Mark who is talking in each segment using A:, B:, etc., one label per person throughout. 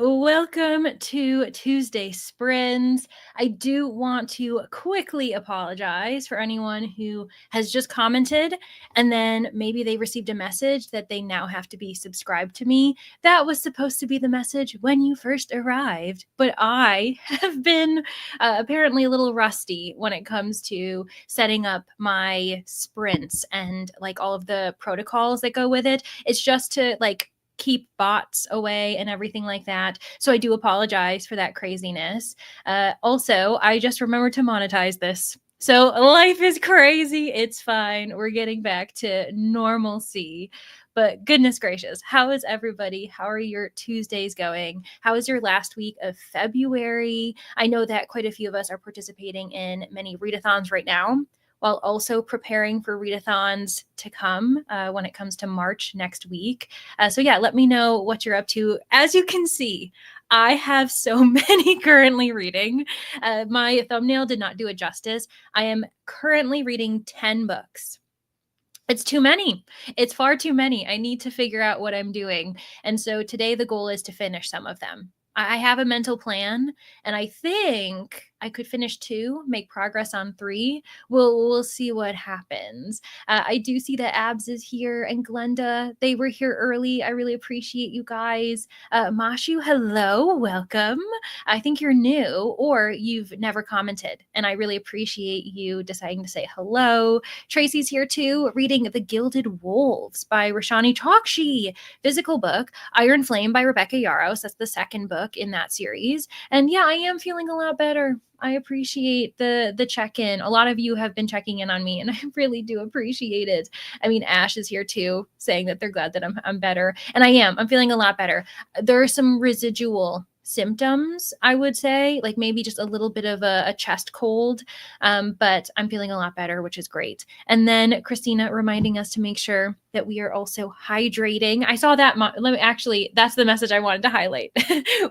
A: Welcome to Tuesday Sprints. I do want to quickly apologize for anyone who has just commented and then maybe they received a message that they now have to be subscribed to me. That was supposed to be the message when you first arrived, but I have been apparently a little rusty when it comes to setting up my sprints and like all of the protocols that go with it. It's just to keep bots away and everything like that. So I do apologize for that craziness. Also, I just remembered to monetize this. So life is crazy. It's fine. We're getting back to normalcy. But goodness gracious, how is everybody? How are your Tuesdays going? How is your last week of February? I know that quite a few of us are participating in many readathons right now, while also preparing for readathons to come when it comes to March next week. So yeah, let me know what you're up to. As you can see, I have so many currently reading. My thumbnail did not do it justice. I am currently reading 10 books. It's too many. It's far too many. I need to figure out what I'm doing. And so today the goal is to finish some of them. I have a mental plan, and I think I could finish 2, make progress on 3. We'll see what happens. I do see that Abs is here and Glenda. They were here early. I really appreciate you guys. Mashu, hello, welcome. I think you're new or you've never commented, and I really appreciate you deciding to say hello. Tracy's here too, reading The Gilded Wolves by Rashani Chokshi. Physical book, Iron Flame by Rebecca Yarros. That's the second book in that series. And yeah, I am feeling a lot better. I appreciate the check-in. A lot of you have been checking in on me, and I really do appreciate it. I mean, Ash is here too, saying that they're glad that I'm better. And I am. I'm feeling a lot better. There are some residual symptoms, I would say, like maybe just a little bit of a chest cold, but I'm feeling a lot better, which is great. And then Christina reminding us to make sure that we are also hydrating. I saw that. Actually, that's the message I wanted to highlight.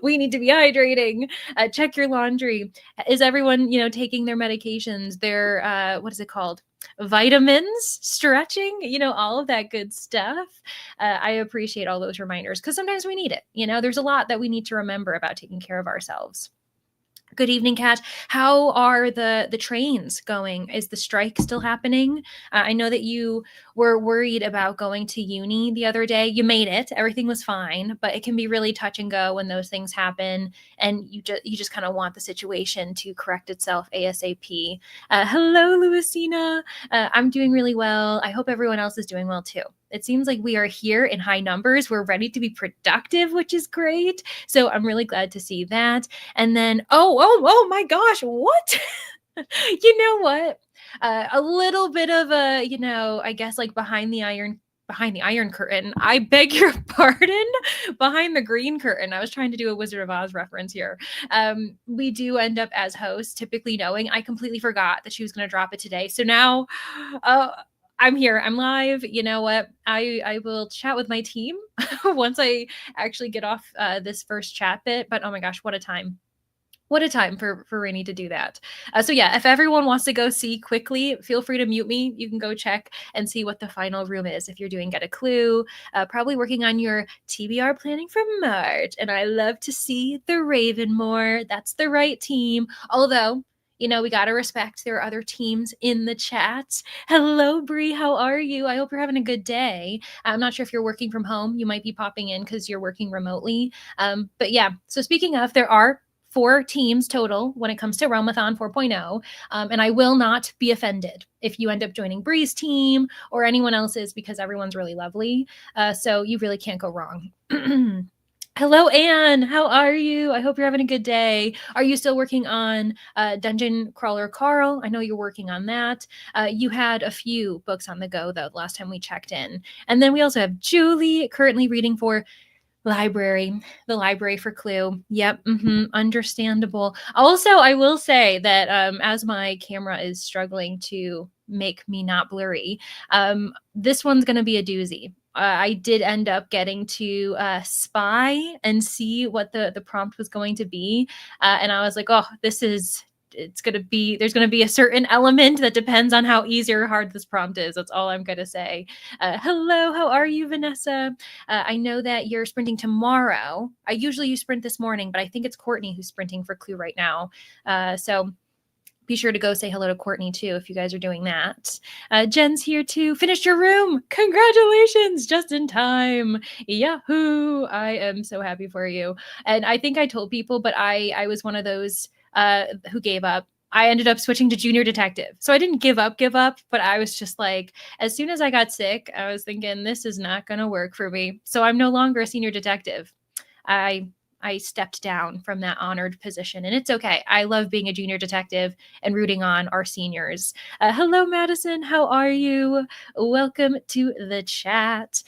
A: We need to be hydrating. Check your laundry. Is everyone, taking their medications, their, what is it called? Vitamins, stretching, all of that good stuff. I appreciate all those reminders because sometimes we need it. There's a lot that we need to remember about taking care of ourselves. Good evening, Kat. How are the trains going? Is the strike still happening? I know that you were worried about going to uni the other day. You made it. Everything was fine, but it can be really touch and go when those things happen, and you just kind of want the situation to correct itself ASAP. Hello, Luisina. I'm doing really well. I hope everyone else is doing well too. It seems like we are here in high numbers. We're ready to be productive, which is great. So I'm really glad to see that. And then, oh my gosh, what? You know what? A little bit of a, I guess like behind the iron curtain. I beg your pardon. Behind the green curtain. I was trying to do a Wizard of Oz reference here. We do end up as hosts typically knowing. I completely forgot that she was going to drop it today. So now, I'm here. I'm live. You know what? I will chat with my team once I actually get off this first chat bit. But oh my gosh, what a time. What a time for Rainy to do that. So yeah, if everyone wants to go see quickly, feel free to mute me. You can go check and see what the final room is. If you're doing Get a Clue, probably working on your TBR planning for March. And I love to see the Ravenmore. That's the right team. Although, we got to respect there are other teams in the chat. Hello, Bree. How are you? I hope you're having a good day. I'm not sure if you're working from home. You might be popping in because you're working remotely. But yeah, so speaking of, there are 4 teams total when it comes to Realmathon 4.0. And I will not be offended if you end up joining Bree's team or anyone else's because everyone's really lovely. So you really can't go wrong. Hello, Anne. How are you? I hope you're having a good day. Are you still working on Dungeon Crawler Carl? I know you're working on that. You had a few books on the go, though, the last time we checked in. And then we also have Julie currently reading for the library for Clue. Yep. Understandable. Also, I will say that as my camera is struggling to make me not blurry, this one's going to be a doozy. I did end up getting to spy and see what the prompt was going to be. And I was like, oh, this is there's gonna be a certain element that depends on how easy or hard this prompt is. That's all I'm gonna say. Hello, how are you, Vanessa? I know that you're sprinting tomorrow. I usually you sprint this morning, but I think it's Courtney who's sprinting for Clue right now. So be sure to go say hello to Courtney too if you guys are doing that. Jen's here too. Finished your room. Congratulations, just in time. Yahoo! I am so happy for you. And I think I told people, but I was one of those who gave up. I ended up switching to junior detective. So I didn't give up, but I was just like, as soon as I got sick, I was thinking, this is not going to work for me. So I'm no longer a senior detective. I stepped down from that honored position, and it's okay. I love being a junior detective and rooting on our seniors. Hello, Madison. How are you? Welcome to the chat.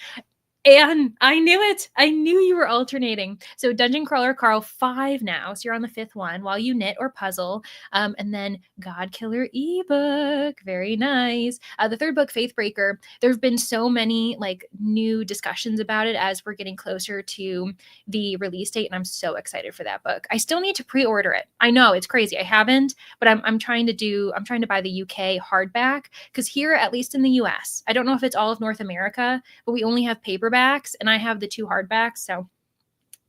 A: And I knew it. I knew you were alternating. So Dungeon Crawler Carl 5 now. So you're on the 5th one while you knit or puzzle. And then God Killer ebook. Very nice. The 3rd book, Faithbreaker. There have been so many like new discussions about it as we're getting closer to the release date. And I'm so excited for that book. I still need to pre-order it. I know it's crazy. I haven't, but I'm trying to buy the UK hardback because here, at least in the US, I don't know if it's all of North America, but we only have paperbacks and I have the 2 hardbacks. So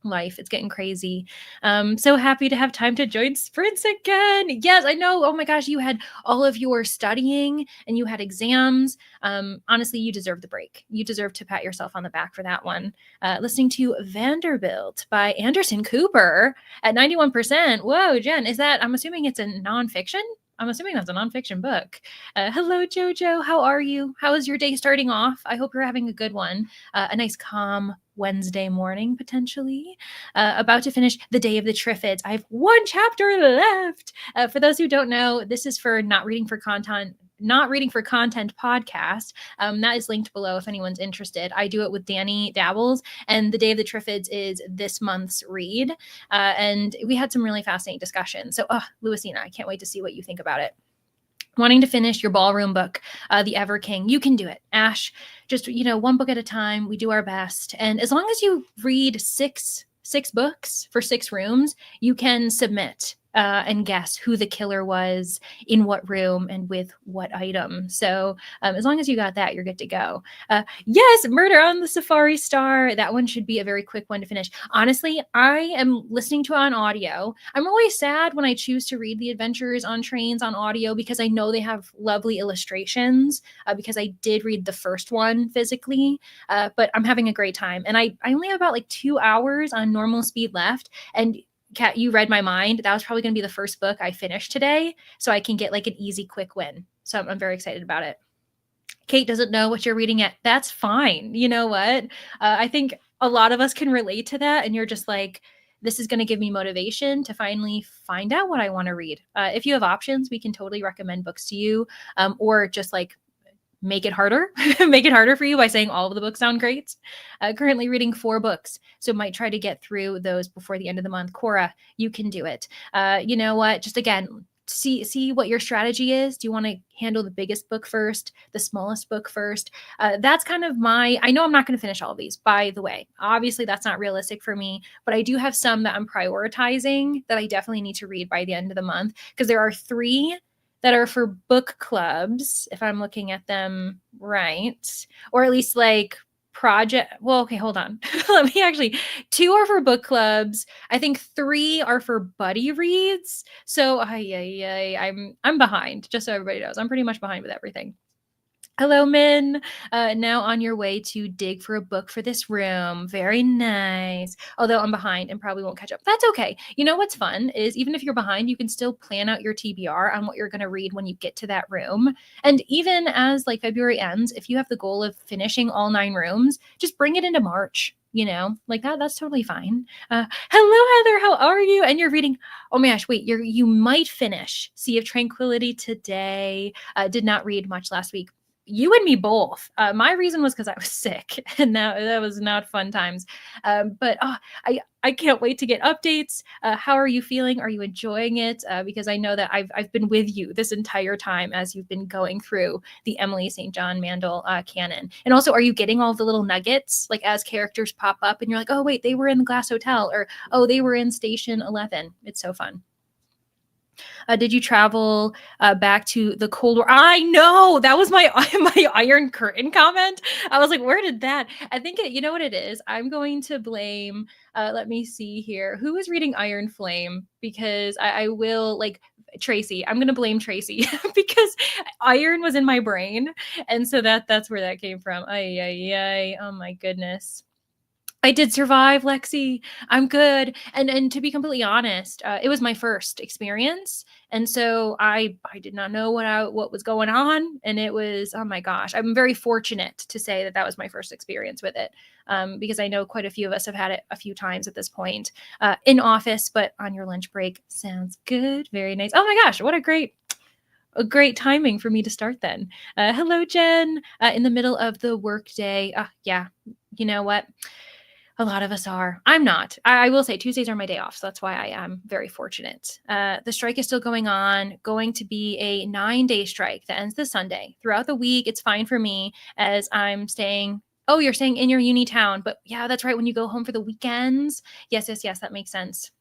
A: life, it's getting crazy. So happy to have time to join sprints again. Yes, I know. Oh my gosh, you had all of your studying and you had exams. Honestly, you deserve the break. You deserve to pat yourself on the back for that one. Listening to Vanderbilt by Anderson Cooper at 91%. Whoa, Jen, is that, I'm assuming it's a nonfiction? I'm assuming that's a nonfiction book. Hello, Jojo. How are you? How is your day starting off? I hope you're having a good one. A nice, calm Wednesday morning, potentially. About to finish The Day of the Triffids. I have 1 chapter left. For those who don't know, this is for Not Reading for Content podcast. That is linked below if anyone's interested. I do it with Danny Dabbles, and The Day of the Triffids is this month's read. And we had some really fascinating discussions. So, Louisina, I can't wait to see what you think about it. Wanting to finish your ballroom book, The Ever King. You can do it. Ash, just, 1 book at a time. We do our best. And as long as you read six books for 6 rooms, you can submit and guess who the killer was, in what room, and with what item. So as long as you got that, you're good to go. Yes, Murder on the Safari Star. That one should be a very quick one to finish. Honestly, I am listening to it on audio. I'm always sad when I choose to read The Adventures on Trains on audio because I know they have lovely illustrations because I did read the first one physically, but I'm having a great time. And I only have about like 2 hours on normal speed left. And Kat, you read my mind. That was probably going to be the first book I finished today, so I can get like an easy, quick win. So I'm very excited about it. Kate doesn't know what you're reading yet. That's fine. You know what? I think a lot of us can relate to that, and you're just like, this is going to give me motivation to finally find out what I want to read. If you have options, we can totally recommend books to you, or just like make it harder for you by saying all of the books sound great. Currently reading 4 books, so might try to get through those before the end of the month. Cora, you can do it. You know what, just again, see what your strategy is. Do you want to handle the biggest book first, the smallest book first? That's kind of I know I'm not going to finish all of these, by the way. Obviously that's not realistic for me, but I do have some that I'm prioritizing that I definitely need to read by the end of the month, because there are 3 that are for book clubs, if I'm looking at them right, or at least like project. Well, okay, hold on. Let me actually. 2 are for book clubs. I think 3 are for buddy reads. So, I'm behind. Just so everybody knows, I'm pretty much behind with everything. Hello, Min. Now on your way to dig for a book for this room. Very nice. Although I'm behind and probably won't catch up. That's okay. You know what's fun is even if you're behind, you can still plan out your TBR on what you're going to read when you get to that room. And even as like February ends, if you have the goal of finishing all 9 rooms, just bring it into March. Like that's totally fine. Hello, Heather. How are you? And you're reading. Oh my gosh, wait. You might finish Sea of Tranquility today. Did not read much last week. You and me both. My reason was because I was sick, and that was not fun times. But I can't wait to get updates. How are you feeling? Are you enjoying it? Because I know that I've been with you this entire time as you've been going through the Emily St. John Mandel canon. And also, are you getting all the little nuggets, like as characters pop up and you're like, oh wait, they were in the Glass Hotel, or oh, they were in Station 11. It's so fun. Did you travel back to the Cold War? I know that was my my Iron Curtain comment. I was like, where did that? I think you know what it is. I'm going to blame. Let me see here. Who is reading Iron Flame? Because I will like Tracy. I'm gonna blame Tracy because Iron was in my brain, and so that's where that came from. Ay ay ay. Oh my goodness. I did survive, Lexi. I'm good. And to be completely honest, it was my first experience, and so I did not know what was going on, and it was oh my gosh. I'm very fortunate to say that that was my first experience with it, because I know quite a few of us have had it a few times at this point, in office, but on your lunch break sounds good. Very nice. Oh my gosh, what a great timing for me to start then. Hello, Jen. In the middle of the workday. Yeah, you know what? A lot of us are. I'm not. I will say Tuesdays are my day off, so that's why I am very fortunate. The strike is still going to be a 9-day strike that ends this Sunday. Throughout the week, it's fine for me as I'm staying. Oh, you're staying in your uni town, but yeah, that's right. When you go home for the weekends. Yes, yes, yes, that makes sense.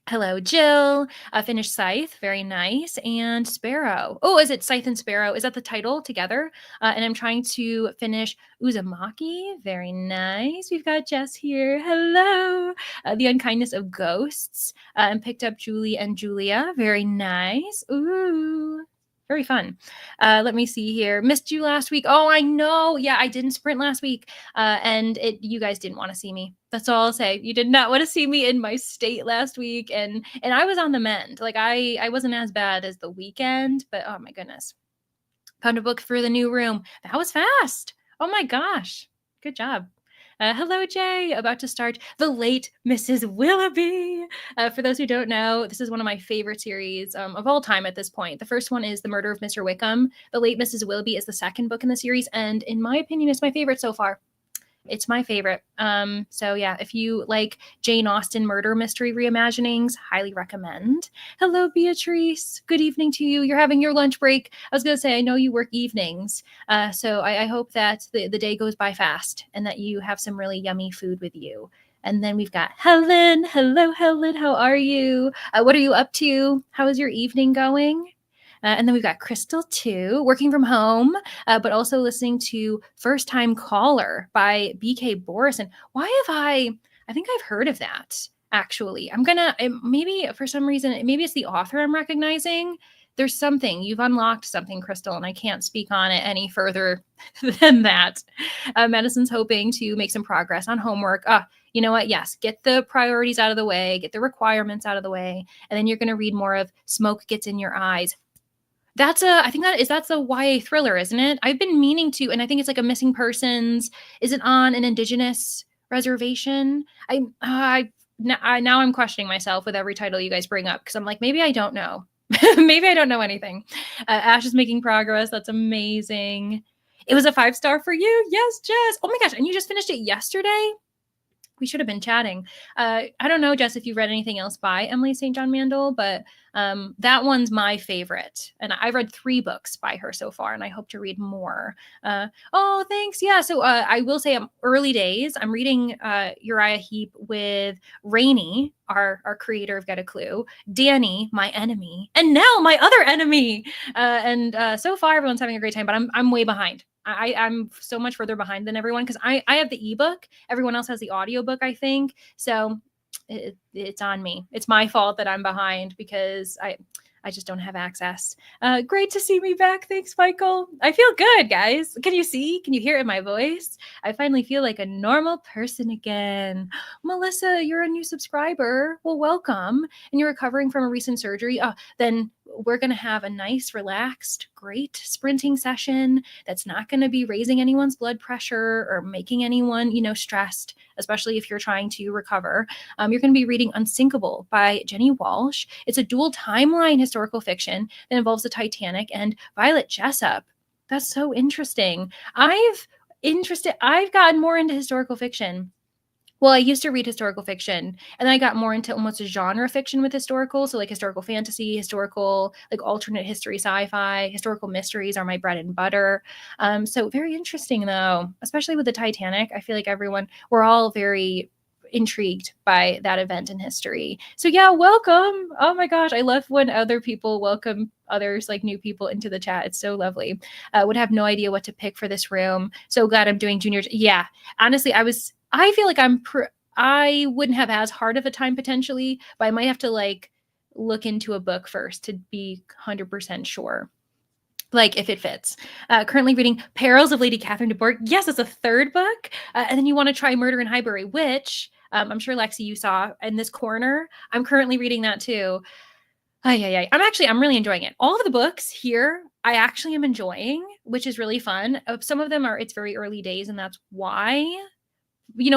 A: Hello, Jill. Finished Scythe, very nice. And Sparrow. Oh, is it Scythe and Sparrow? Is that the title together? And I'm trying to finish Uzumaki, very nice. We've got Jess here. Hello. The Unkindness of Ghosts, and picked up Julie and Julia, very nice. Ooh. Very fun. Let me see here. Missed you last week. Oh, I know. Yeah, I didn't sprint last week, and you guys didn't want to see me. That's all I'll say. You did not want to see me in my state last week, and I was on the mend. Like I wasn't as bad as the weekend, but oh my goodness. Found a book for the new room. That was fast. Oh my gosh. Good job. Hello, Jay. About to start The Late Mrs. Willoughby. For those who don't know, this is one of my favorite series of all time at this point. The first one is The Murder of Mr. Wickham. The Late Mrs. Willoughby is the second book in the series, and in my opinion, it's my favorite so far. It's my favorite. So yeah, if you like Jane Austen murder mystery reimaginings, highly recommend. Hello, Beatrice. Good evening to you. You're having your lunch break. I was gonna say, I know you work evenings, so I hope that the day goes by fast and that you have some really yummy food with you. And then we've got Helen. Hello, Helen. How are you? What are you up to? How is your evening going? And then we've got Crystal too, working from home, but also listening to First Time Caller by BK Boris. And why have I think I've heard of that actually. Maybe for some reason, maybe it's the author I'm recognizing. There's something, you've unlocked something, Crystal, and I can't speak on it any further than that. Madison's hoping to make some progress on homework. You know what? Yes, get the priorities out of the way, get the requirements out of the way, and then you're going to read more of Smoke Gets in Your Eyes. I think that's a YA thriller, isn't it? I've been meaning to, and I think it's like a missing persons. Is it on an indigenous reservation? Now I'm questioning myself with every title you guys bring up because I'm like, maybe I don't know. Maybe I don't know anything. Ash is making progress. That's amazing. It was a 5-star for you. Yes, Jess. Oh my gosh. And you just finished it yesterday? We should have been chatting. I don't know, Jess, if you read anything else by Emily St. John Mandel, but that one's my favorite. And I've read 3 books by her so far, and I hope to read more. Oh, thanks. Yeah, so I will say early days. I'm reading Uriah Heep with Rainey, our creator of Get a Clue, Danny, my enemy, and Nell, my other enemy. And so far, everyone's having a great time, but I'm way behind. I'm so much further behind than everyone because I have the ebook. Everyone else has the audiobook, I think. So it's on me. It's my fault that I'm behind because I just don't have access. Great to see me back. Thanks, Michael. I feel good, guys. Can you see? Can you hear it in my voice? I finally feel like a normal person again. Melissa, you're a new subscriber. Well, welcome. And you're recovering from a recent surgery. Then we're going to have a nice, relaxed, great sprinting session that's not going to be raising anyone's blood pressure or making anyone, stressed, especially if you're trying to recover. You're going to be reading Unsinkable by Jenny Walsh. It's a dual timeline historical fiction that involves the Titanic and Violet Jessup. That's so interesting. I've gotten more into historical fiction. Well, I used to read historical fiction, and then I got more into almost a genre fiction with historical. So like historical fantasy, historical, like alternate history, sci-fi, historical mysteries are my bread and butter. So very interesting though, especially with the Titanic. I feel like we're all very intrigued by that event in history. So yeah, welcome. Oh my gosh, I love when other people welcome others, like new people, into the chat. It's so lovely. Would have no idea what to pick for this room. So glad I'm doing junior. Yeah, honestly, I feel like I wouldn't have as hard of a time potentially, but I might have to like look into a book first to be 100% sure, like if it fits. Currently reading Perils of Lady Catherine de Bourgh. Yes, it's a third book. And then you want to try Murder in Highbury, which I'm sure Lexi you saw in this corner. I'm currently reading that too. I'm really enjoying it. All of the books here I actually am enjoying, which is really fun. Some of them it's very early days, and that's why,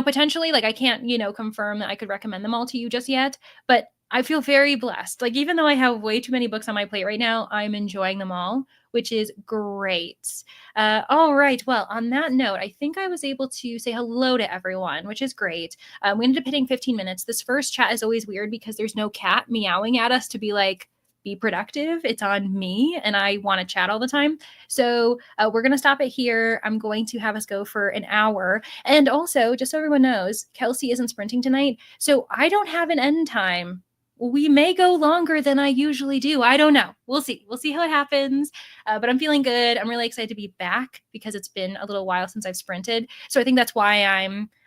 A: potentially, like I can't, confirm that I could recommend them all to you just yet, but I feel very blessed. Like, even though I have way too many books on my plate right now, I'm enjoying them all, which is great. All right. Well, on that note, I think I was able to say hello to everyone, which is great. We ended up hitting 15 minutes. This first chat is always weird because there's no cat meowing at us to be like, be productive. It's on me, and I want to chat all the time. So we're going to stop it here. I'm going to have us go for an hour. And also, just so everyone knows, Kelsey isn't sprinting tonight, so I don't have an end time. We may go longer than I usually do. I don't know. We'll see. We'll see how it happens. But I'm feeling good. I'm really excited to be back because it's been a little while since I've sprinted. So I think that's why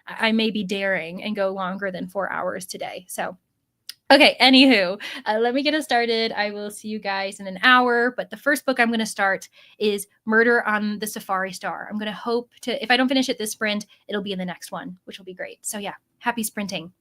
A: I may be daring and go longer than 4 hours today. So okay, anywho, let me get us started. I will see you guys in an hour. But the first book I'm going to start is Murder on the Safari Star. I'm going to hope to, if I don't finish it this sprint, it'll be in the next one, which will be great. So yeah, happy sprinting.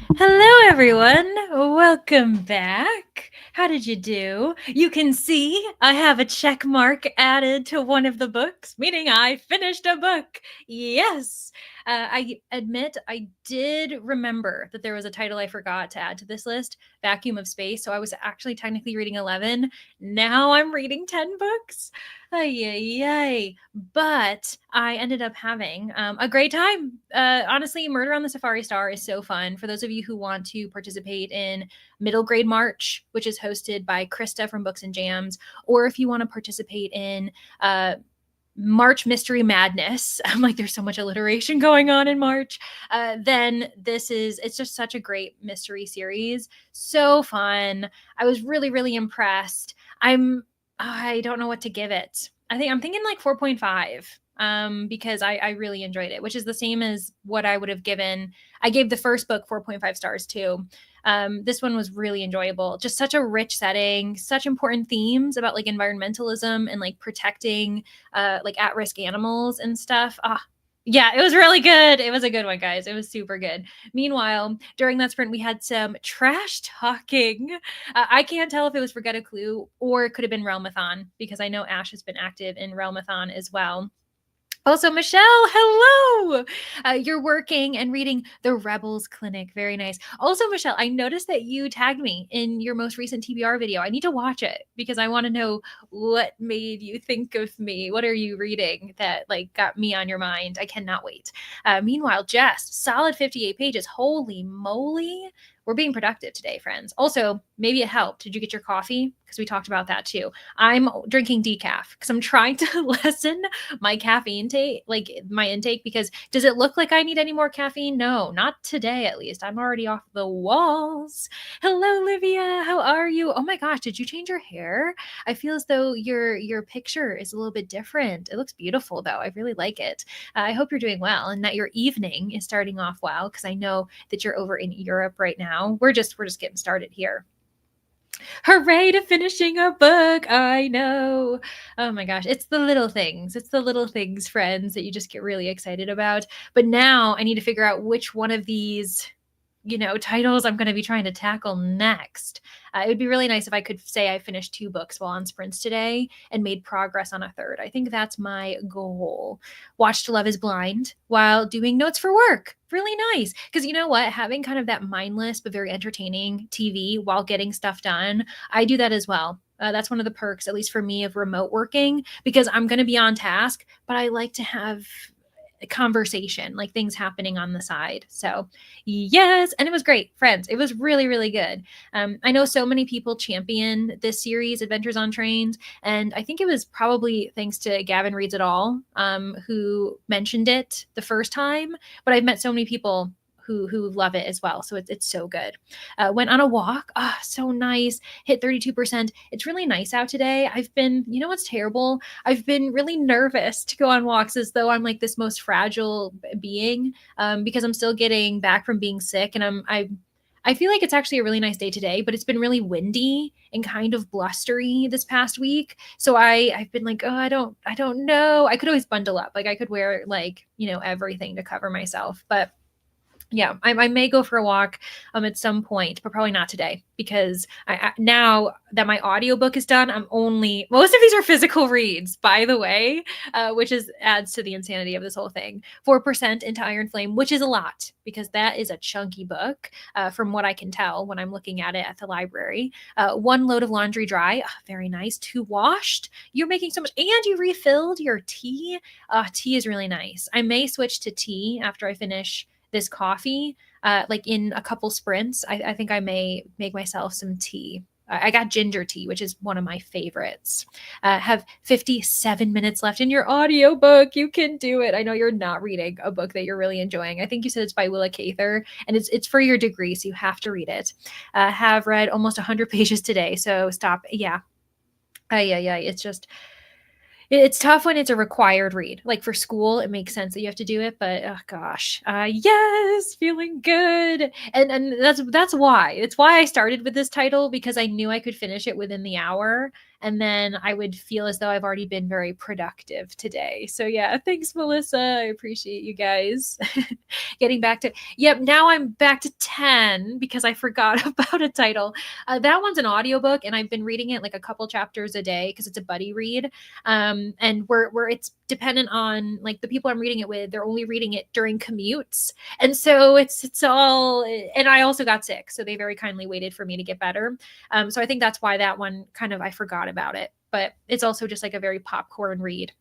A: Hello, everyone. Welcome back. How did you do? You can see I have a check mark added to one of the books, meaning I finished a book. Yes. I admit I did remember that there was a title I forgot to add to this list, Vacuum of Space. So I was actually technically reading 11. Now I'm reading 10 books. Ay, ay, ay. But I ended up having a great time. Honestly, Murder on the Safari Star is so fun. For those of you who want to participate in Middle Grade March, which is hosted by Krista from Books and Jams, or if you want to participate in March Mystery Madness, I'm like, there's so much alliteration going on in March. Then it's just such a great mystery series. So fun. I was really, really impressed. I don't know what to give it. I'm thinking like 4.5 because I really enjoyed it, which is the same as what I would have given. I gave the first book 4.5 stars too. This one was really enjoyable. Just such a rich setting, such important themes about like environmentalism and like protecting like at-risk animals and stuff. Yeah, it was really good. It was a good one, guys. It was super good. Meanwhile, during that sprint, we had some trash talking. I can't tell if it was Forget a Clue or it could have been Realmathon because I know Ash has been active in Realmathon as well. Also, Michelle, hello. You're working and reading The Rebels Clinic. Very nice. Also, Michelle, I noticed that you tagged me in your most recent TBR video. I need to watch it because I want to know what made you think of me. What are you reading that like got me on your mind? I cannot wait. Meanwhile, Jess, solid 58 pages. Holy moly. We're being productive today, friends. Also, maybe it helped. Did you get your coffee? Because we talked about that too. I'm drinking decaf because I'm trying to lessen my caffeine intake, like my intake, because does it look like I need any more caffeine? No, not today at least. I'm already off the walls. Hello, Livia. How are you? Oh my gosh, did you change your hair? I feel as though your picture is a little bit different. It looks beautiful though. I really like it. I hope you're doing well and that your evening is starting off well because I know that you're over in Europe right now. We're just getting started here. Hooray to finishing a book. I know. Oh my gosh. It's the little things. It's the little things, friends, that you just get really excited about. But now I need to figure out which one of these titles I'm going to be trying to tackle next. It would be really nice if I could say I finished 2 books while on sprints today and made progress on a third. I think that's my goal. Watched Love is Blind while doing notes for work. Really nice. Because you know what? Having kind of that mindless but very entertaining TV while getting stuff done, I do that as well. That's one of the perks, at least for me, of remote working because I'm going to be on task, but I like to have conversation, like things happening on the side. So yes, and it was great, friends. It was really, really good. I know so many people champion this series, Adventures on Trains, and I think it was probably thanks to Gavin Reads It All, who mentioned it the first time. But I've met so many people who love it as well. So it's so good. Went on a walk. So nice. Hit 32%. It's really nice out today. What's terrible? I've been really nervous to go on walks as though I'm like this most fragile being because I'm still getting back from being sick. And I feel like it's actually a really nice day today, but it's been really windy and kind of blustery this past week. So I've been like, I don't know. I could always bundle up. Like I could wear like, everything to cover myself. But yeah, I may go for a walk at some point, but probably not today because now that my audiobook is done, most of these are physical reads, by the way, which adds to the insanity of this whole thing. 4% into Iron Flame, which is a lot because that is a chunky book from what I can tell when I'm looking at it at the library. 1 load of laundry dry, very nice. 2 washed. You're making so much, and you refilled your tea. Tea is really nice. I may switch to tea after I finish this coffee, like in a couple sprints. I think I may make myself some tea. I got ginger tea, which is one of my favorites. Have 57 minutes left in your audiobook. You can do it. I know you're not reading a book that you're really enjoying. I think you said it's by Willa Cather, and it's for your degree, so you have to read it. Have read almost 100 pages today, so stop. Yeah. It's just... It's tough when it's a required read. Like for school, it makes sense that you have to do it, but oh gosh, yes, feeling good, and that's why. It's why I started with this title because I knew I could finish it within the hour, and then I would feel as though I've already been very productive today. So yeah, thanks, Melissa. I appreciate you guys. Getting back to, yep, now I'm back to 10 because I forgot about a title. That one's an audiobook, and I've been reading it like a couple chapters a day because it's a buddy read. And where it's dependent on like the people I'm reading it with, they're only reading it during commutes. And so it's all, and I also got sick. So they very kindly waited for me to get better. So I think that's why that one kind of, I forgot about it, but it's also just like a very popcorn read.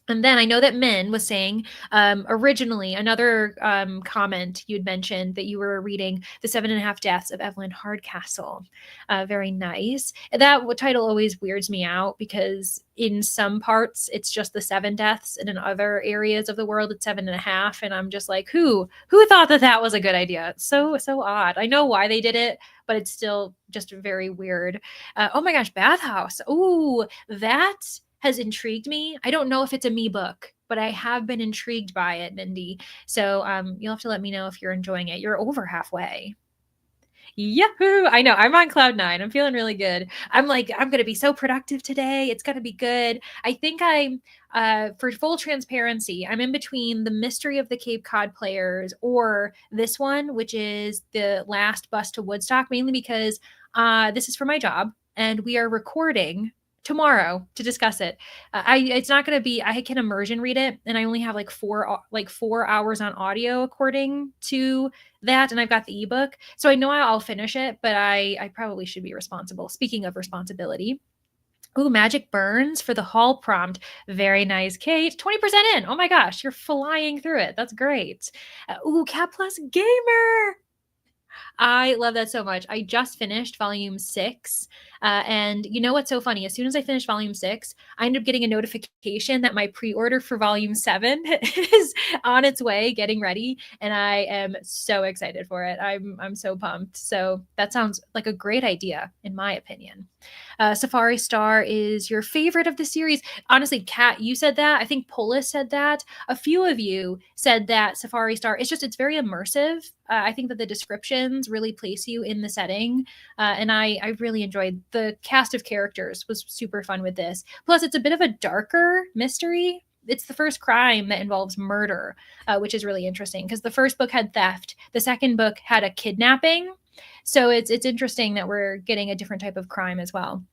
A: And then I know that Min was saying originally another comment you'd mentioned that you were reading The 7.5 Deaths of Evelyn Hardcastle. Very nice. That title always weirds me out because in some parts it's just the 7 deaths, and in other areas of the world it's 7.5. And I'm just like, who thought that was a good idea? It's so odd. I know why they did it, but it's still just very weird. Oh my gosh, Bathhouse. Ooh, that has intrigued me. I don't know if it's a me book, but I have been intrigued by it, Mindy. So you'll have to let me know if you're enjoying it. You're over halfway. Yahoo! I know. I'm on cloud 9. I'm feeling really good. I'm like, I'm going to be so productive today. It's going to be good. I think I'm, for full transparency, I'm in between The Mystery of the Cape Cod Players or this one, which is The Last Bus to Woodstock, mainly because this is for my job and we are recording tomorrow to discuss it. It's not going to be, I can immersion read it, and I only have like 4 hours on audio according to that, and I've got the ebook, so I know I'll finish it, but I probably should be responsible. Speaking of responsibility, ooh, Magic Burns for the hall prompt. Very nice, Kate. 20% in. Oh my gosh, you're flying through it. That's great. Ooh, Cat Plus Gamer. I love that so much. I just finished volume 6. And you know what's so funny? As soon as I finished volume 6, I ended up getting a notification that my pre-order for volume 7 is on its way, getting ready. And I am so excited for it. I'm so pumped. So that sounds like a great idea, in my opinion. Safari Star is your favorite of the series. Honestly, Kat, you said that. I think Polis said that. A few of you said that Safari Star, it's very immersive. I think that the descriptions really place you in the setting. And I really enjoyed the cast of characters was super fun with this. Plus, it's a bit of a darker mystery. It's the first crime that involves murder, which is really interesting because the first book had theft. The second book had a kidnapping. So it's interesting that we're getting a different type of crime as well.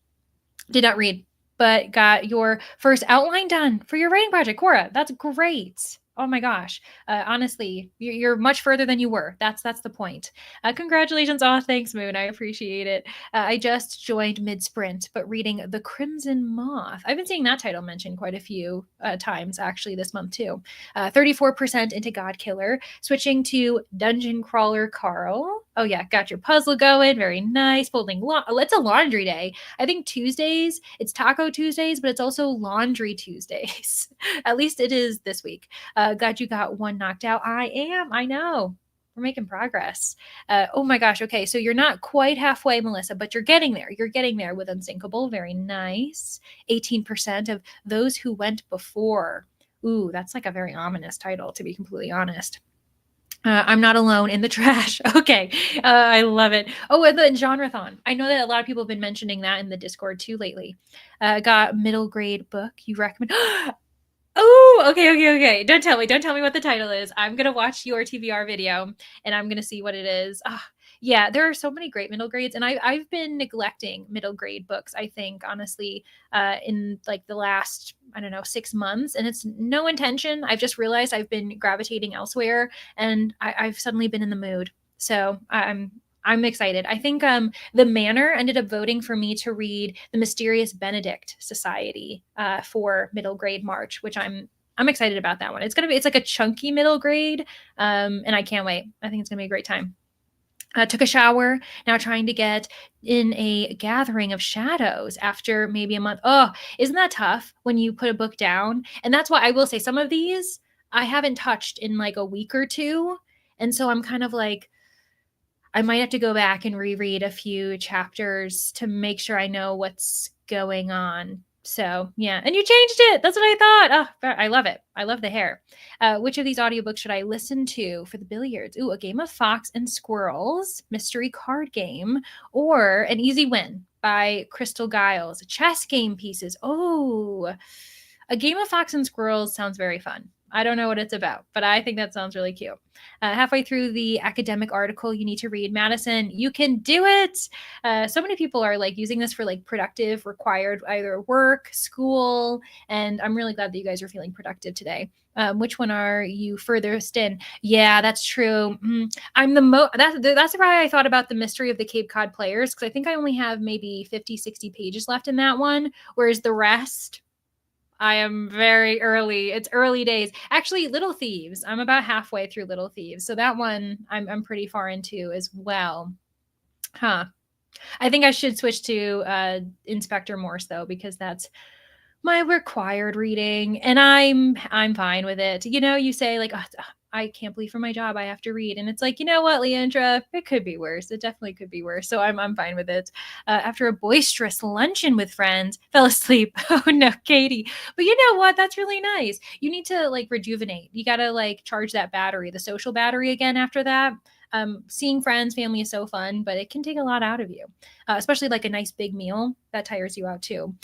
A: Did not read, but got your first outline done for your writing project, Cora. That's great. Oh my gosh. Honestly, you're much further than you were. That's the point. Congratulations. Oh, thanks, Moon. I appreciate it. I just joined mid-sprint, but reading The Crimson Moth. I've been seeing that title mentioned quite a few times, actually, this month, too. 34% into God Killer, switching to Dungeon Crawler Carl. Oh, yeah, got your puzzle going. Very nice. Folding. It's a laundry day. I think Tuesdays, it's Taco Tuesdays, but it's also Laundry Tuesdays. At least it is this week. Glad you got one knocked out. I know. We're making progress. Oh my gosh. Okay. So you're not quite halfway, Melissa, but you're getting there. You're getting there with Unsinkable. Very nice. 18% of Those Who Went Before. Ooh, that's like a very ominous title, to be completely honest. I'm not alone in the trash. Okay. I love it. Oh, and the Genreathon. I know that a lot of people have been mentioning that in the Discord too lately. Got middle grade book you recommend. Oh, okay. Don't tell me what the title is. I'm going to watch your TBR video and I'm going to see what it is. Yeah, there are so many great middle grades, and I've been neglecting middle grade books, I think, honestly, in like the last, I don't know, 6 months, and it's no intention. I've just realized I've been gravitating elsewhere, and I've suddenly been in the mood. So I'm excited. I think the Manor ended up voting for me to read The Mysterious Benedict Society for middle grade March, which I'm excited about that one. It's like a chunky middle grade, and I can't wait. I think it's gonna be a great time. Took a shower, now trying to get in a gathering of shadows after maybe a month. Oh, isn't that tough when you put a book down? And that's why I will say some of these I haven't touched in like a week or two. And so I'm kind of like, I might have to go back and reread a few chapters to make sure I know what's going on. So yeah, and you changed it. That's what I thought. Oh, I love it. I love the hair. Which of these audiobooks should I listen to for the billiards? Ooh, A Game of Fox and Squirrels, mystery card game, or An Easy Win by Crystal Giles. Chess game pieces. Oh, a game of fox and squirrels sounds very fun. I don't know what it's about, but I think that sounds really cute. Halfway through the academic article you need to read, Madison, you can do it. So many people are like using this for like productive, required either work, school, and I'm really glad that you guys are feeling productive today. Which one are you furthest in? Yeah, that's true. I'm the that's why I thought about the mystery of the Cape Cod players, because I think I only have maybe 50, 60 pages left in that one, whereas the rest I am very early. It's early days. Actually, Little Thieves. I'm about halfway through Little Thieves. So that one I'm pretty far into as well. Huh. I think I should switch to Inspector Morse though, because that's my required reading, and I'm fine with it. You know, you say like, oh, I can't believe for my job I have to read, and it's like, you know what, Leandra, it could be worse. It definitely could be worse. So I'm fine with it. After a boisterous luncheon with friends, fell asleep. Oh no, Katie. But you know what? That's really nice. You need to like rejuvenate. You got to like charge that battery, the social battery again after that. Seeing friends, family is so fun, but it can take a lot out of you, especially like a nice big meal that tires you out too.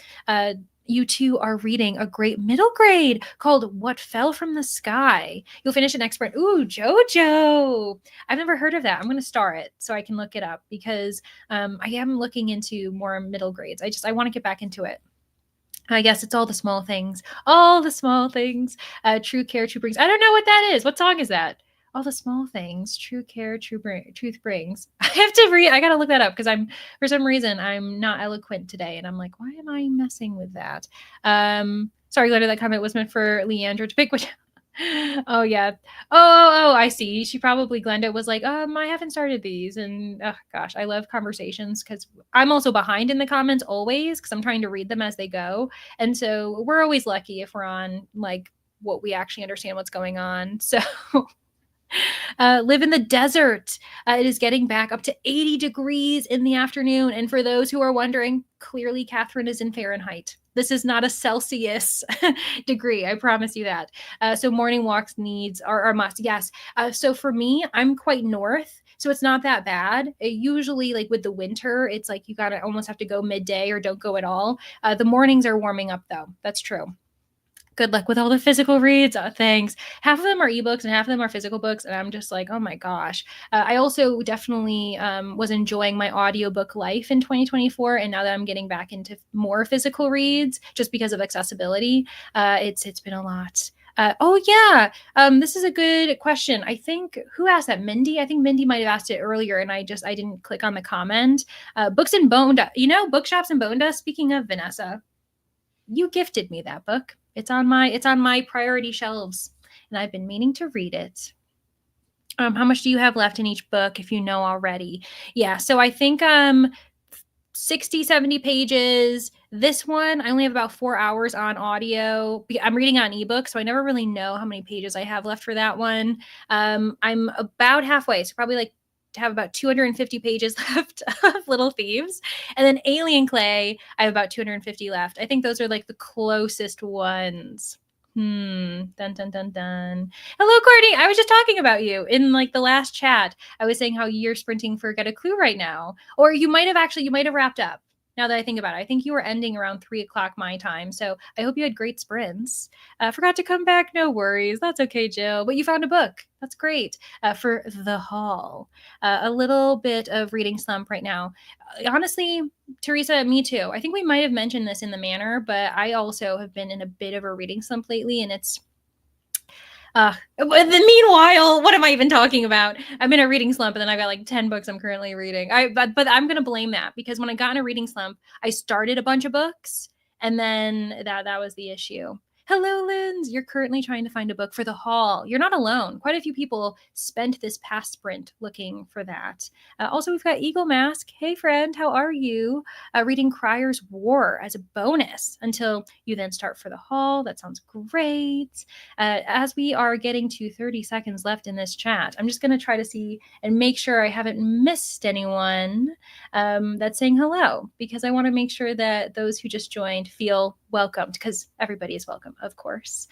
A: You two are reading a great middle grade called What Fell from the Sky. You'll finish it next spring. Ooh, JoJo. I've never heard of that. I'm going to star it so I can look it up, because I am looking into more middle grades. I want to get back into it. I guess it's all the small things. All the small things. True care, true brings. I don't know what that is. What song is that? All the small things. True care, truth brings. I have to read. I got to look that up, because for some reason, I'm not eloquent today. And I'm like, why am I messing with that? Sorry, Glenda, that comment was meant for Leandra to pick which. Oh yeah. Oh, I see. She probably, Glenda was like, I haven't started these. And oh gosh, I love conversations, because I'm also behind in the comments always, because I'm trying to read them as they go. And so we're always lucky if we're on like what we actually understand what's going on. So live in the desert. It is getting back up to 80 degrees in the afternoon. And for those who are wondering, clearly Catherine is in Fahrenheit. This is not a Celsius degree. I promise you that. So morning walks are must. Yes. So for me, I'm quite north, so it's not that bad. Usually, like with the winter, it's like you gotta almost have to go midday or don't go at all. The mornings are warming up though. That's true. Good luck with all the physical reads. Thanks. Half of them are ebooks and half of them are physical books. And I'm just like, oh my gosh. I also definitely was enjoying my audiobook life in 2024. And now that I'm getting back into more physical reads, just because of accessibility, it's been a lot. Oh yeah. This is a good question. I think, who asked that? Mindy? I think Mindy might have asked it earlier, and I didn't click on the comment. Books in Bonda, bookshops in Bonda. Speaking of, Vanessa, you gifted me that book. It's on my priority shelves, and I've been meaning to read it. How much do you have left in each book, if you know already? Yeah, so I think 60, 70 pages. This one, I only have about 4 hours on audio. I'm reading on ebook, so I never really know how many pages I have left for that one. I'm about halfway, so probably like to have about 250 pages left of Little Thieves. And then Alien Clay, I have about 250 left. I think those are like the closest ones. Dun dun dun dun. Hello, Courtney. I was just talking about you in like the last chat. I was saying how you're sprinting for Get a Clue right now. Or you might have wrapped up. Now that I think about it, I think you were ending around 3:00 my time. So I hope you had great sprints. Forgot to come back. No worries. That's okay, Jill. But you found a book. That's great. For The Hall. A little bit of reading slump right now. Honestly, Teresa, me too. I think we might have mentioned this in the manor, but I also have been in a bit of a reading slump lately, and it's meanwhile, what am I even talking about? I'm in a reading slump, and then I've got like 10 books I'm currently reading. But I'm gonna blame that, because when I got in a reading slump, I started a bunch of books, and then that was the issue. Hello, Linz. You're currently trying to find a book for The Hall. You're not alone. Quite a few people spent this past sprint looking for that. Also, we've got Eagle Mask. Hey, friend, how are you? Reading Crier's War as a bonus until you then start for The Hall. That sounds great. As we are getting to 30 seconds left in this chat, I'm just going to try to see and make sure I haven't missed anyone that's saying hello, because I want to make sure that those who just joined feel welcomed because everybody is welcome, of course.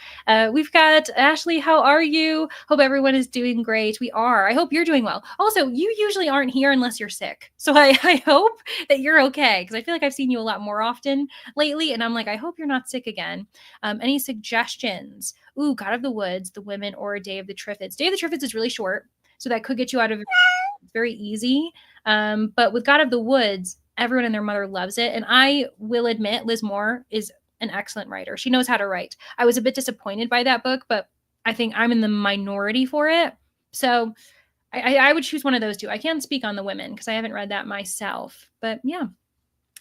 A: We've got Ashley. How are you? Hope everyone is doing great. We are. I hope you're doing well. Also, you usually aren't here unless you're sick. So I hope that you're okay because I feel like I've seen you a lot more often lately. And I'm like, I hope you're not sick again. Any suggestions? Ooh, God of the Woods, The Women, or Day of the Triffids. Day of the Triffids is really short. So that could get you out of it's very easy. But with God of the Woods, everyone and their mother loves it. And I will admit, Liz Moore is an excellent writer. She knows how to write. I was a bit disappointed by that book, but I think I'm in the minority for it. So I would choose one of those two. I can't speak on The Women because I haven't read that myself. But yeah,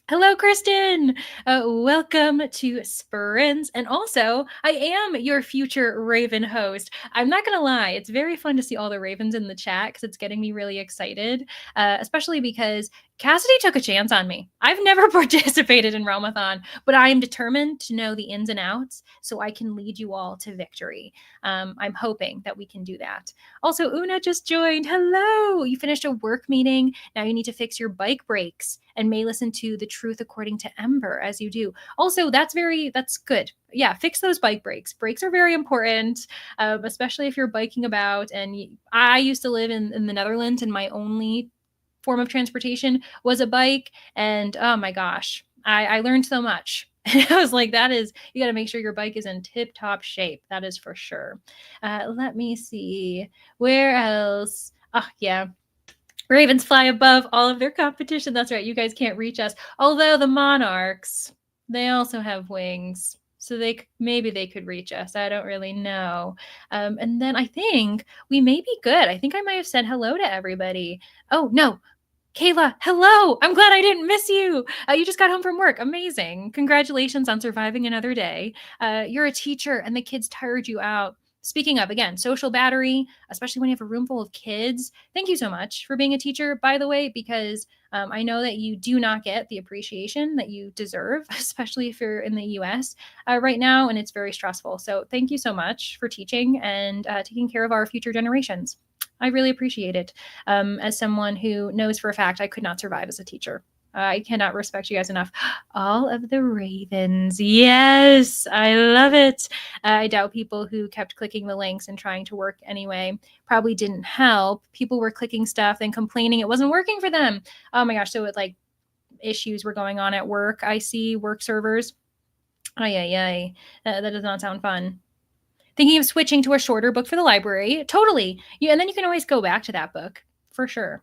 A: hello, Kristen. Welcome to Sprints. And also, I am your future Raven host. I'm not going to lie, it's very fun to see all the Ravens in the chat because it's getting me really excited, especially because Cassidy took a chance on me. I've never participated in Realmathon, but I am determined to know the ins and outs so I can lead you all to victory. I'm hoping that we can do that. Also, Una just joined. Hello. You finished a work meeting. Now you need to fix your bike brakes and may listen to The Truth According to Ember as you do. Also, that's good. Yeah, fix those bike brakes. Brakes are very important, especially if you're biking about. And I used to live in the Netherlands, and my only form of transportation was a bike. And oh my gosh, I learned so much. I was like, you got to make sure your bike is in tip top shape. That is for sure. Let me see. Where else? Oh, yeah. Ravens fly above all of their competition. That's right. You guys can't reach us. Although the Monarchs, they also have wings. So maybe they could reach us. I don't really know. And then I think we may be good. I think I might have said hello to everybody. Oh, no. Kayla, hello. I'm glad I didn't miss you. You just got home from work. Amazing. Congratulations on surviving another day. You're a teacher and the kids tired you out. Speaking of, again, social battery, especially when you have a room full of kids. Thank you so much for being a teacher, by the way, because I know that you do not get the appreciation that you deserve, especially if you're in the US right now, and it's very stressful. So thank you so much for teaching and taking care of our future generations. I really appreciate it. As someone who knows for a fact I could not survive as a teacher. I cannot respect you guys enough. All of the Ravens. Yes, I love it. I doubt people who kept clicking the links and trying to work anyway probably didn't help. People were clicking stuff and complaining it wasn't working for them. Oh my gosh. So issues were going on at work. I see work servers. Ay, ay, ay. That does not sound fun. Thinking of switching to a shorter book for the library. Totally. Yeah, and then you can always go back to that book for sure.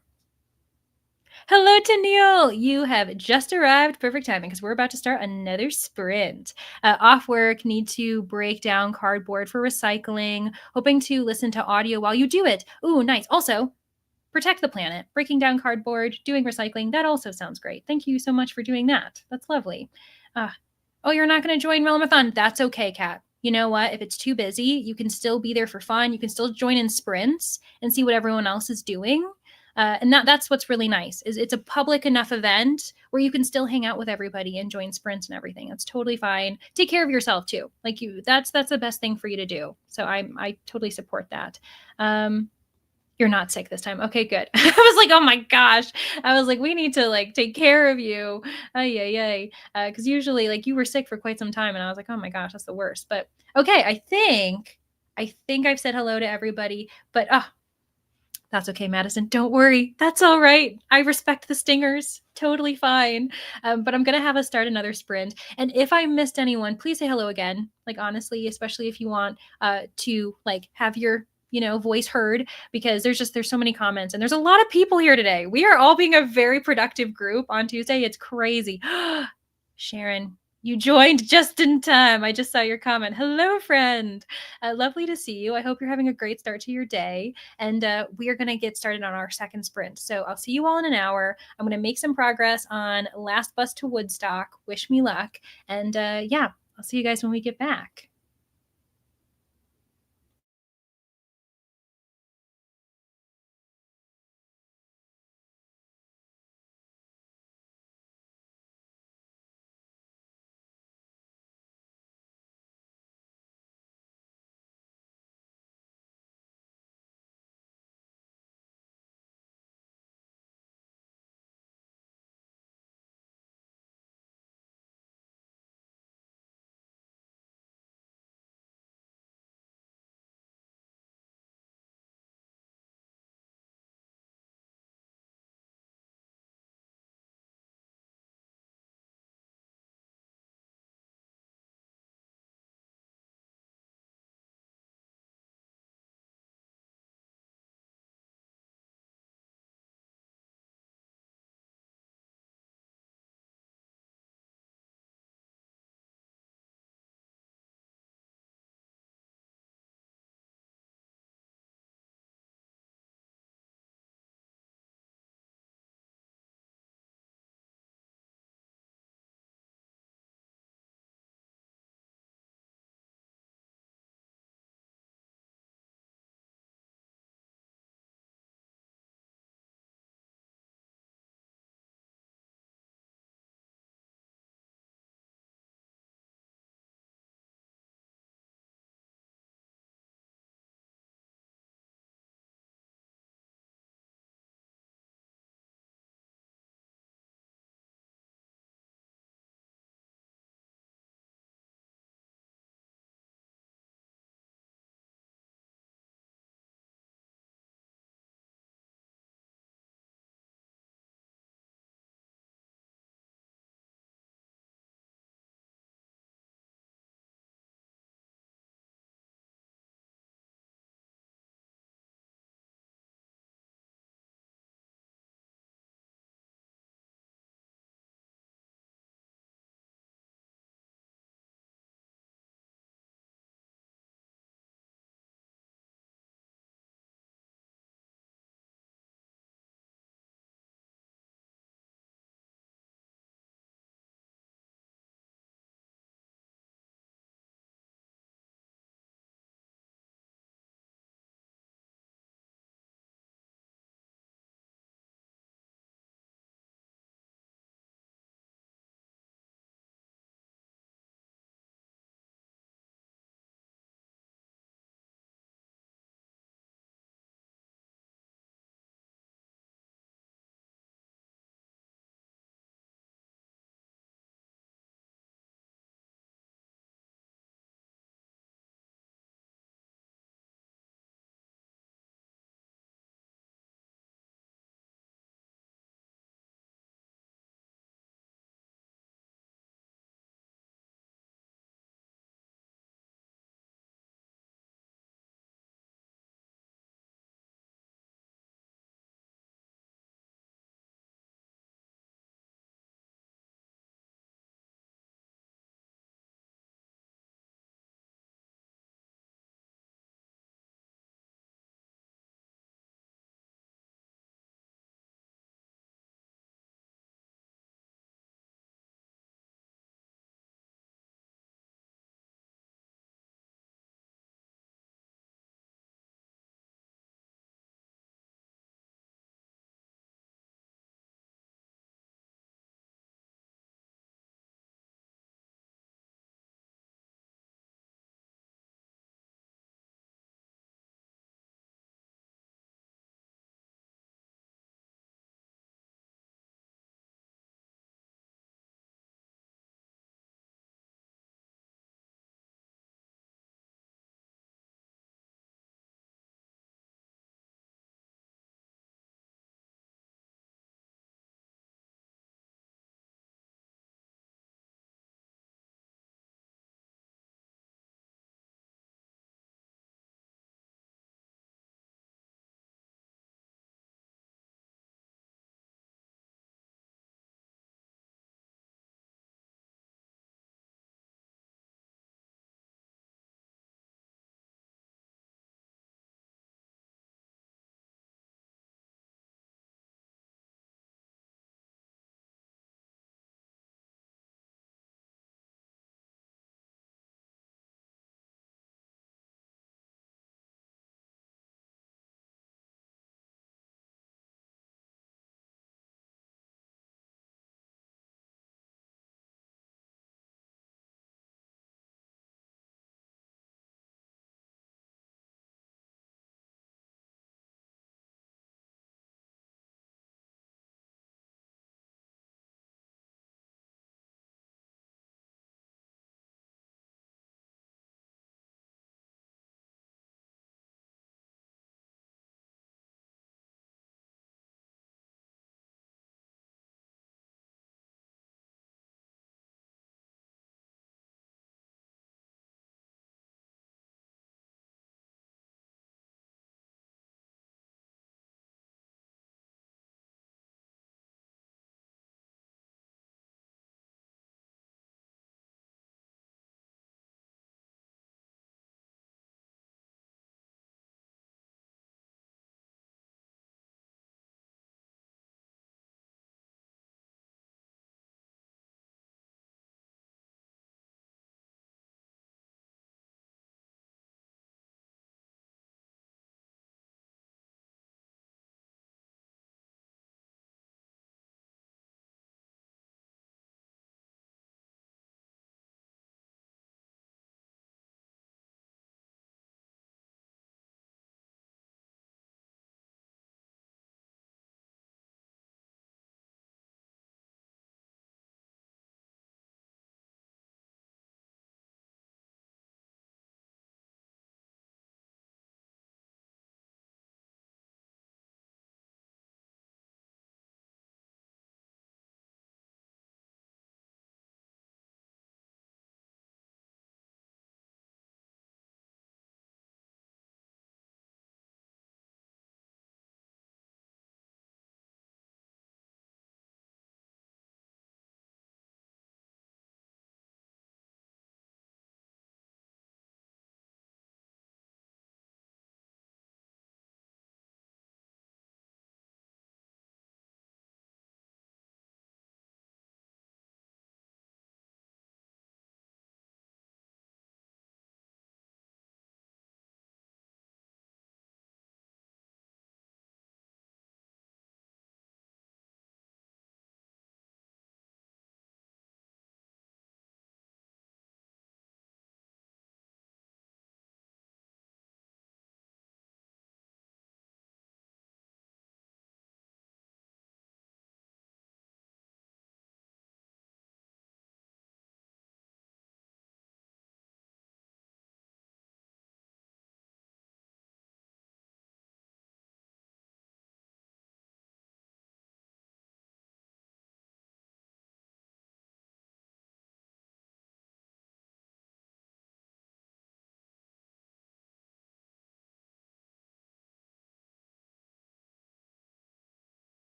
A: Hello, Tennille. You have just arrived. Perfect timing because we're about to start another sprint. Off work, need to break down cardboard for recycling, hoping to listen to audio while you do it. Ooh, nice. Also, protect the planet. Breaking down cardboard, doing recycling. That also sounds great. Thank you so much for doing that. That's lovely. Oh, you're not going to join Realmathon? That's okay, Kat. You know what? If it's too busy, you can still be there for fun. You can still join in sprints and see what everyone else is doing. And that's what's really nice is it's a public enough event where you can still hang out with everybody and join sprints and everything. That's totally fine. Take care of yourself too. That's the best thing for you to do. So I totally support that. You're not sick this time. Okay, good. I was like, oh my gosh. I was like, we need to take care of you. Ay. Because usually you were sick for quite some time, and I was like, oh my gosh, that's the worst. But okay, I think I've said hello to everybody. But that's okay, Madison. Don't worry. That's all right. I respect the stingers. Totally fine. But I'm going to have us start another sprint. And if I missed anyone, please say hello again. Honestly, especially if you want to have your voice heard, because there's so many comments and there's a lot of people here today. We are all being a very productive group on Tuesday. It's crazy. Sharon, you joined just in time. I just saw your comment. Hello, friend. Lovely to see you. I hope you're having a great start to your day. And we are going to get started on our second sprint. So I'll see you all in an hour. I'm going to make some progress on Last Bus to Woodstock. Wish me luck. And yeah, I'll see you guys when we get back.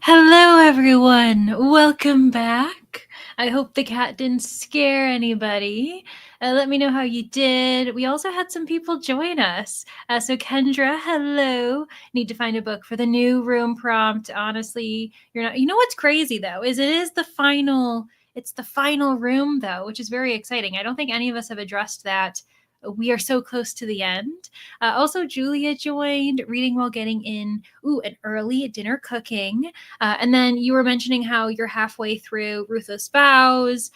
A: Hello, everyone. Welcome back. I hope the cat didn't scare anybody. Let me know how you did. We also had some people join us. So Kendra, hello. Need to find a book for the new room prompt. Honestly, you're not. You know what's crazy though is it is the final. It's the final room though, which is very exciting. I don't think any of us have addressed that. We are so close to the end. Also, Julia joined, reading while getting in. Ooh, an early dinner cooking. And then you were mentioning how you're halfway through Ruthless Vows.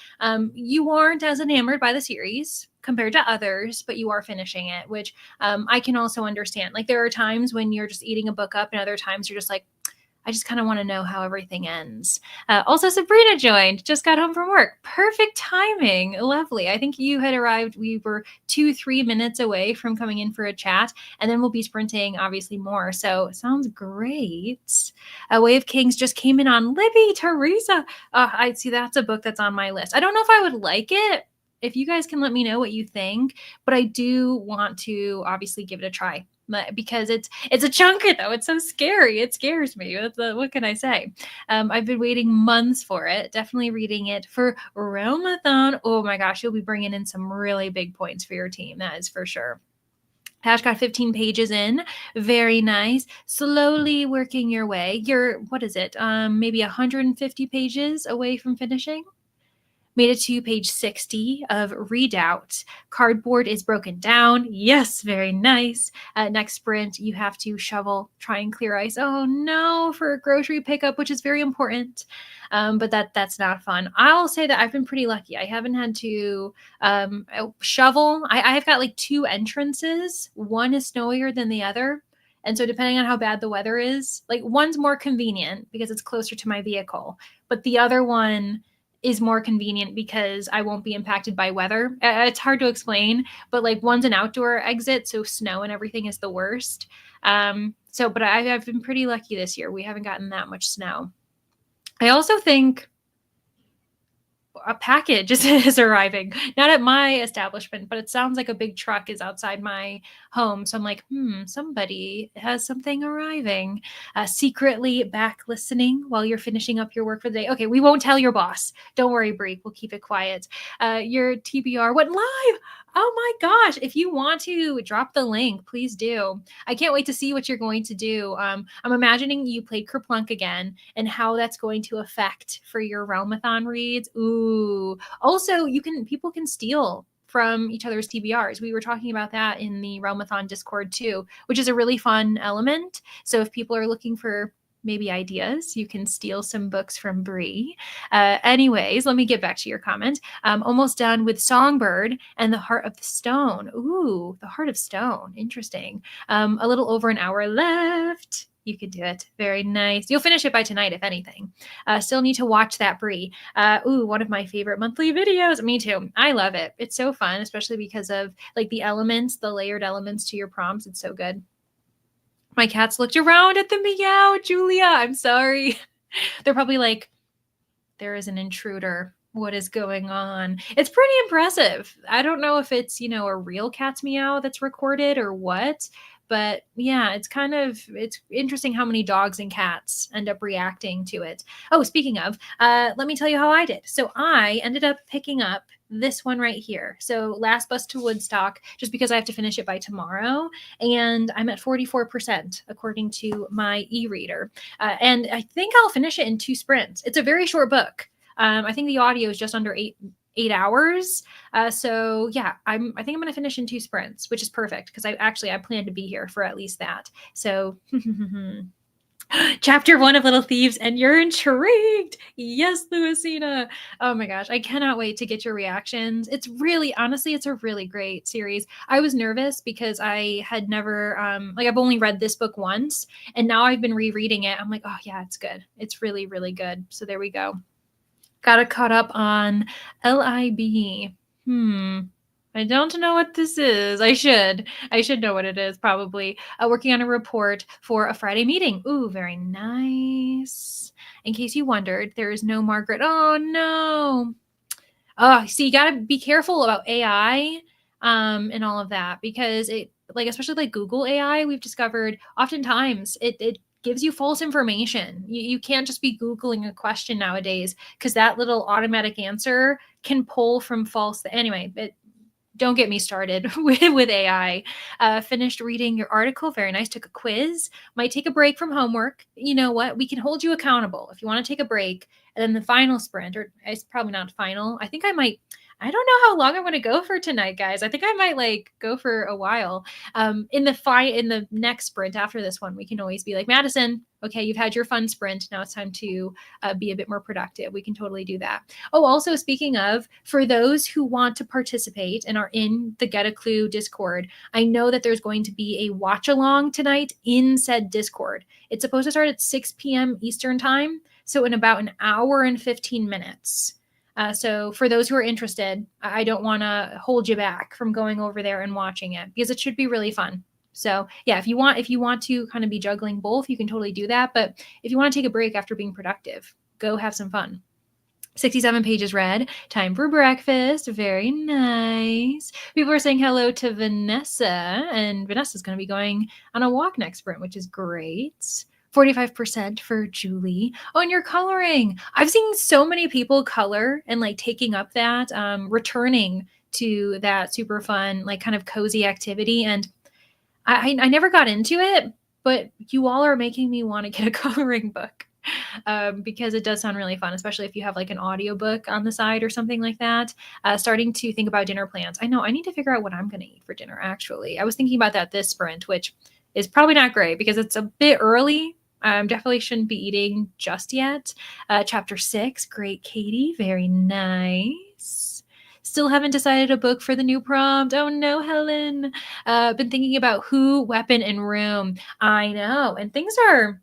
A: You aren't as enamored by the series compared to others, but you are finishing it, which I can also understand. Like there are times when you're just eating a book up, and other times you're just like, I just kind of want to know how everything ends. Also, Sabrina joined, just got home from work. Perfect timing. Lovely. I think you had arrived. We were 2-3 minutes away from coming in for a chat, and then we'll be sprinting obviously more. So sounds great. Way of Kings just came in on Libby, Teresa. I see that's a book that's on my list. I don't know if I would like it. If you guys can let me know what you think, but I do want to obviously give it a try because it's a chunker though. It's so scary. It scares me. What can I say? I've been waiting months for it. Definitely reading it for Ramathon. Oh my gosh, you'll be bringing in some really big points for your team. That is for sure. Hash got 15 pages in. Very nice. Slowly working your way. You're, what is it? Maybe 150 pages away from finishing. Made it to page 60 of Redoubt. Cardboard is broken down. Yes, very nice. Next sprint, you have to shovel, try and clear ice. Oh no, for a grocery pickup, which is very important. But that's not fun. I'll say that I've been pretty lucky. I haven't had to shovel. I've got like 2 entrances. One is snowier than the other. And so depending on how bad the weather is, like one's more convenient because it's closer to my vehicle, but the other one is more convenient because I won't be impacted by weather. It's hard to explain, but like one's an outdoor exit, so snow and everything is the worst. But I've been pretty lucky this year. We haven't gotten that much snow. I also think a package is arriving, not at my establishment, but it sounds like a big truck is outside my home. So I'm like, somebody has something arriving. Secretly back listening while you're finishing up your work for the day. Okay, we won't tell your boss. Don't worry, Brie. We'll keep it quiet. Your TBR went live. Oh my gosh. If you want to drop the link, please do. I can't wait to see what you're going to do. I'm imagining you played Kerplunk again and how that's going to affect for your Realmathon reads. Ooh. Also, people can steal from each other's TBRs. We were talking about that in the Realmathon Discord too, which is a really fun element. So if people are looking for maybe ideas, you can steal some books from Brie. Anyways, let me get back to your comment. Almost done with Songbird and the Heart of the Stone. Ooh, the Heart of Stone. Interesting. A little over an hour left. You could do it. Very nice. You'll finish it by tonight, if anything. Still need to watch that, Brie. One of my favorite monthly videos. Me too. I love it. It's so fun, especially because of like the elements, the layered elements to your prompts. It's so good. My cats looked around at the meow, Julia. I'm sorry. They're probably like, there is an intruder. What is going on? It's pretty impressive. I don't know if it's, a real cat's meow that's recorded or what, but yeah, it's interesting how many dogs and cats end up reacting to it. Oh, speaking of, let me tell you how I did. So I ended up picking up this one right here. So Last Bus to Woodstock, just because I have to finish it by tomorrow. And I'm at 44% according to my e-reader. And I think I'll finish it in 2 sprints. It's a very short book. I think the audio is just under 8 hours. So yeah, I think I'm going to finish in 2 sprints, which is perfect because I plan to be here for at least that. So Chapter 1 of Little Thieves, and you're intrigued. Yes, Louisina. Oh my gosh, I cannot wait to get your reactions. Honestly, it's a really great series. I was nervous because I had never, I've only read this book once, and now I've been rereading it. I'm like, oh yeah, it's good. It's really, really good. So there we go. Got it caught up on LIB. I don't know what this is. I should know what it is, probably. Working on a report for a Friday meeting. Ooh, very nice. In case you wondered, there is no Margaret. Oh, no. Oh, see, you got to be careful about AI and all of that because especially like Google AI, we've discovered oftentimes it gives you false information. You can't just be Googling a question nowadays, because that little automatic answer can pull from false. Anyway, but don't get me started with AI. Finished reading your article. Very nice. Took a quiz. Might take a break from homework. You know what? We can hold you accountable if you want to take a break. And then the final sprint, or it's probably not final. I think I might. I don't know how long I'm going to go for tonight, guys. I think I might like go for a while. In the next sprint after this one, we can always be like, Madison, okay, you've had your fun sprint. Now it's time to be a bit more productive. We can totally do that. Oh, also speaking of, for those who want to participate and are in the Get a Clue Discord, I know that there's going to be a watch along tonight in said Discord. It's supposed to start at 6 p.m. Eastern time, so in about an hour and 15 minutes. So for those who are interested, I don't want to hold you back from going over there and watching it, because it should be really fun. So yeah, if you want to kind of be juggling both, you can totally do that. But if you want to take a break after being productive, go have some fun. 67 pages read. Time for breakfast. Very nice. People are saying hello to Vanessa, and Vanessa's going to be going on a walk next sprint, which is great. 45% for Julie. Oh, and you're coloring. I've seen so many people color and like taking up that, returning to that super fun, like kind of cozy activity. And I never got into it, but you all are making me want to get a coloring book. Because it does sound really fun, especially if you have like an audiobook on the side or something like that. Starting to think about dinner plans. I know I need to figure out what I'm going to eat for dinner, actually. I was thinking about that this sprint, which is probably not great because it's a bit early. Definitely shouldn't be eating just yet. Chapter 6, great, Katie. Very nice. Still haven't decided a book for the new prompt. Oh no, Helen. Been thinking about who, weapon, and room. I know. And things are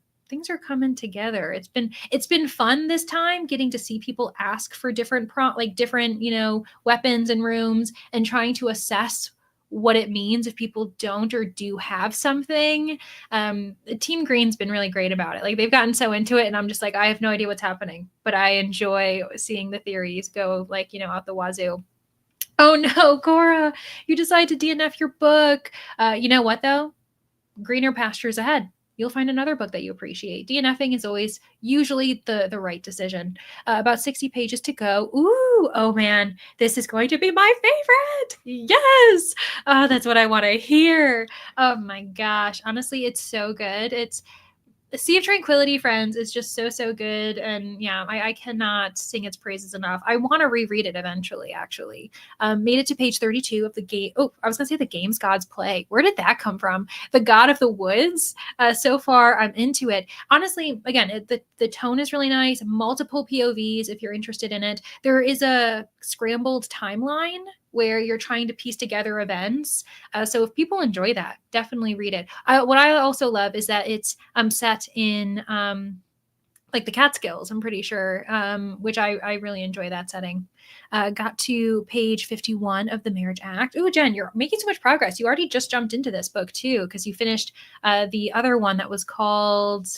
A: coming together. It's been fun this time getting to see people ask for different different, weapons and rooms, and trying to assess what it means if people don't or do have something. Team Green's been really great about it. Like, they've gotten so into it, and I'm just like, I have no idea what's happening, but I enjoy seeing the theories go out the wazoo. Oh no, Cora, you decide to DNF your book. You know what though? Greener pastures ahead. You'll find another book that you appreciate. DNFing is always usually the right decision. About 60 pages to go. Ooh, oh man, this is going to be my favorite. Yes. That's what I want to hear. Oh my gosh. Honestly, it's so good. It's Sea of Tranquility, friends, is just so good. And yeah, I cannot sing its praises enough. I want to reread it eventually, actually. Made it to page 32 of the game. Oh, I was going to say the Games Gods Play. Where did that come from? The God of the Woods. So far, I'm into it. Honestly, again, the tone is really nice. Multiple POVs if you're interested in it. There is a scrambled timeline where you're trying to piece together events. So if people enjoy that, definitely read it. What I also love is that it's set in like the Catskills, I'm pretty sure, which I really enjoy that setting. Got to page 51 of the Marriage Act. Oh, Jen, you're making so much progress. You already just jumped into this book too, because you finished the other one that was called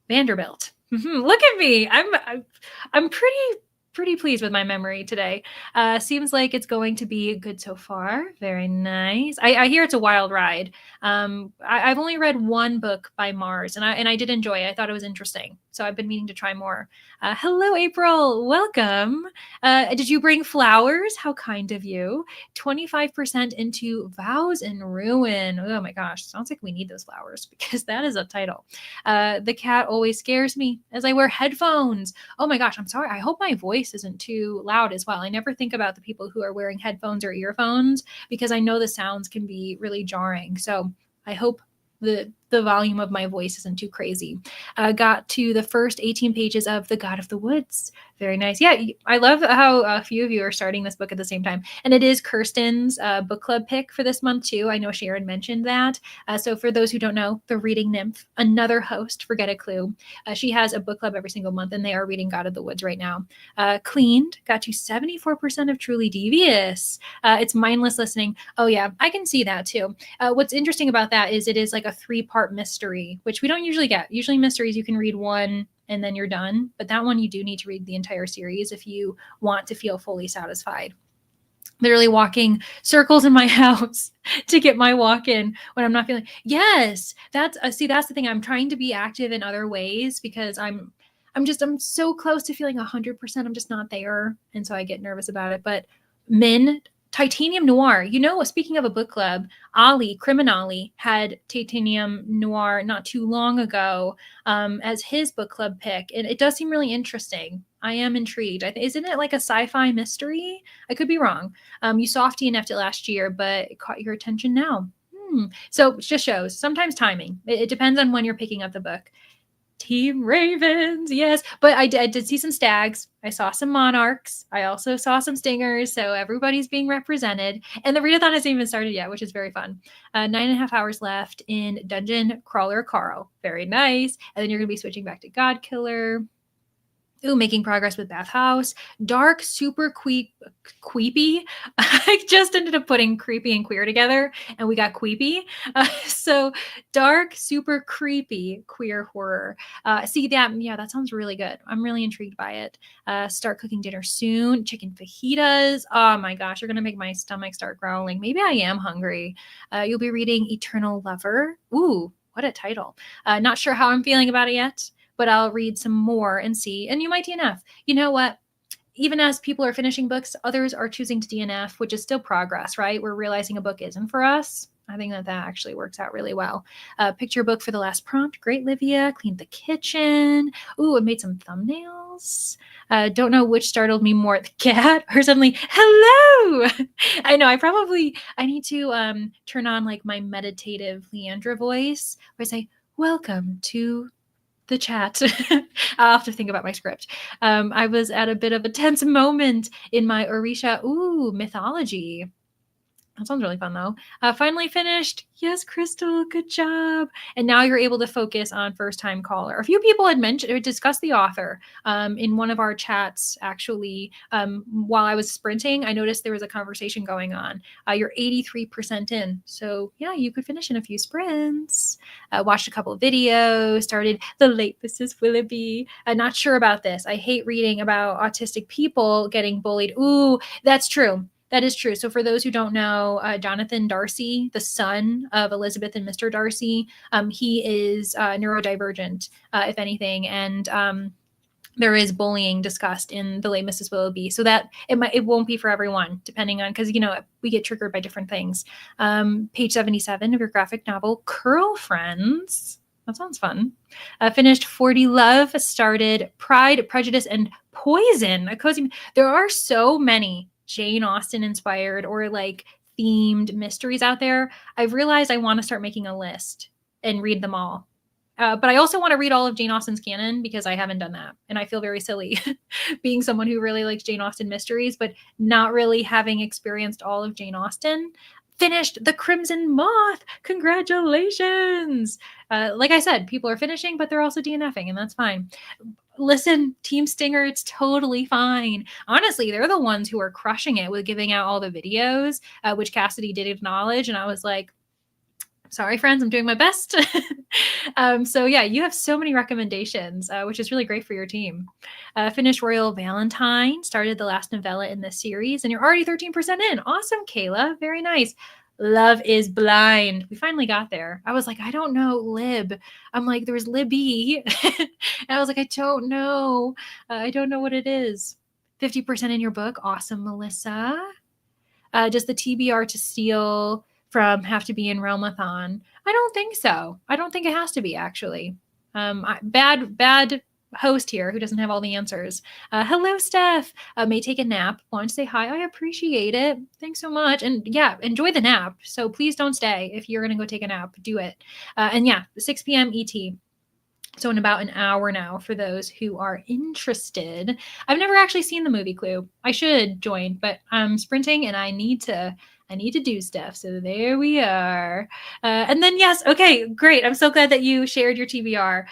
A: Vanderbilt. Look at me. I'm pretty pleased with my memory today. Seems like it's going to be good so far. Very nice. I hear it's a wild ride. I've only read one book by Mars, and I did enjoy it. I thought it was interesting. So I've been meaning to try more. Hello, April. Welcome. Did you bring flowers? How kind of you. 25% into Vows in Ruin. Oh my gosh. Sounds like we need those flowers, because that is a title. The cat always scares me as I wear headphones. Oh my gosh. I'm sorry. I hope my voice isn't too loud as well. I never think about the people who are wearing headphones or earphones, because I know the sounds can be really jarring. So I hope the volume of my voice isn't too crazy. Got to the first 18 pages of The God of the Woods. Very nice. Yeah, I love how a few of you are starting this book at the same time. And it is Kirsten's book club pick for this month too. I know Sharon mentioned that. So for those who don't know, the Reading Nymph, another host for Get a Clue. She has a book club every single month, and they are reading God of the Woods right now. Cleaned, got to 74% of Truly Devious. It's mindless listening. Oh yeah, I can see that too. What's interesting about that is it is like a 3-part mystery, which we don't usually get. Usually mysteries, you can read one and then you're done. But that one, you do need to read the entire series if you want to feel fully satisfied. literally walking circles in my house to get my walk in when I'm not feeling. Yes, that's see, that's the thing. I'm trying to be active in other ways because I'm so close to feeling 100%. I'm just not there, and so I get nervous about it. But Min, Titanium Noir. Speaking of a book club, Ali Criminali had Titanium Noir not too long ago as his book club pick, and it does seem really interesting. I am intrigued. Isn't it like a sci-fi mystery? I could be wrong. You soft DNF'd it last year, but it caught your attention now. So it just shows sometimes timing. It depends on when you're picking up the book. Team Ravens, yes. But I did see some stags. I saw some monarchs. I also saw some stingers. So everybody's being represented. And the readathon hasn't even started yet, which is very fun. 9.5 hours left in Dungeon Crawler Carl. Very nice. And then you're going to be switching back to God Killer. Ooh, making progress with Bathhouse. Dark, super queepy. I just ended up putting creepy and queer together, and we got queepy. So dark, super creepy queer horror. See that? Yeah, that sounds really good. I'm really intrigued by it. Start cooking dinner soon. Chicken fajitas. Oh my gosh, you're gonna make my stomach start growling. Maybe I am hungry. You'll be reading Eternal Lover. Ooh, what a title. Not sure how I'm feeling about it yet, but I'll read some more and see. And you might DNF. You know what? Even as people are finishing books, others are choosing to DNF, which is still progress, right? We're realizing a book isn't for us. I think that actually works out really well. Picked your book for the last prompt. Great, Livia. Cleaned the kitchen. Ooh, I made some thumbnails. Don't know which startled me more, the cat or suddenly, hello. I know, I need to turn on like my meditative Leandra voice where I say, welcome to the chat. I'll have to think about my script. I was at a bit of a tense moment in my Orisha mythology. That sounds really fun, though. Finally finished. Yes, Crystal, good job. And now you're able to focus on first-time caller. A few people had mentioned or discussed the author in one of our chats, actually. While I was sprinting, I noticed there was a conversation going on. You're 83% in. So, yeah, you could finish in a few sprints. Watched a couple of videos, started The Late Mrs. Willoughby. Not sure about this. I hate reading about autistic people getting bullied. Ooh, that's true. That is true. So for those who don't know, Jonathan Darcy, the son of Elizabeth and Mr. Darcy, he is neurodivergent, if anything, and there is bullying discussed in The Late Mrs. Willoughby. So that it won't be for everyone, depending on, because we get triggered by different things. Page 77 of your graphic novel, Curl Friends. That sounds fun. Finished 40 Love, started Pride, Prejudice, and Poison. There are so many Jane Austen inspired or like themed mysteries out there. I've realized I want to start making a list and read them all. But I also want to read all of Jane Austen's canon because I haven't done that. And I feel very silly being someone who really likes Jane Austen mysteries, but not really having experienced all of Jane Austen. Finished The Crimson Moth. Congratulations. Like I said, people are finishing, but they're also DNFing, and that's fine. Listen, Team Stinger, it's totally fine. Honestly, they're the ones who are crushing it with giving out all the videos, which Cassidy did acknowledge. And I was like, sorry, friends, I'm doing my best. So yeah, you have so many recommendations, which is really great for your team. Finished Royal Valentine, started the last novella in this series, and you're already 13% in. Awesome, Kayla. Very nice. Love is Blind. We finally got there. I was like, I don't know, Lib. I'm like, there's Libby. And I was like, I don't know. I don't know what it is. 50% in your book. Awesome, Melissa. Does the TBR to steal from have to be in Realmathon? I don't think so. I don't think it has to be, actually. Bad host here who doesn't have all the answers. Hello, Steph. May take a nap. Want to say hi? I appreciate it. Thanks so much. And yeah, enjoy the nap. So please don't stay. If you're going to go take a nap, do it. And yeah, 6 p.m. ET. So in about an hour now for those who are interested. I've never actually seen the movie Clue. I should join, but I'm sprinting and I need to do stuff. So there we are. And then, yes, okay, great. I'm so glad that you shared your TBR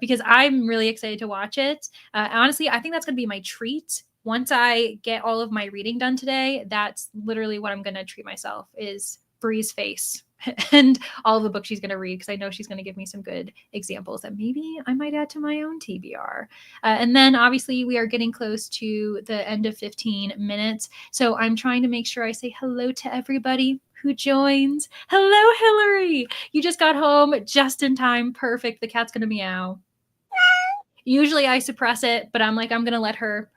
A: because I'm really excited to watch it. Honestly, I think that's going to be my treat. Once I get all of my reading done today, that's literally what I'm going to treat myself is Bree's face and all the books she's going to read, because I know she's going to give me some good examples that maybe I might add to my own TBR. And then obviously we are getting close to the end of 15 minutes. So I'm trying to make sure I say hello to everybody who joins. Hello, Hillary. You just got home just in time. Perfect. The cat's going to meow. Usually I suppress it, but I'm like, I'm gonna let her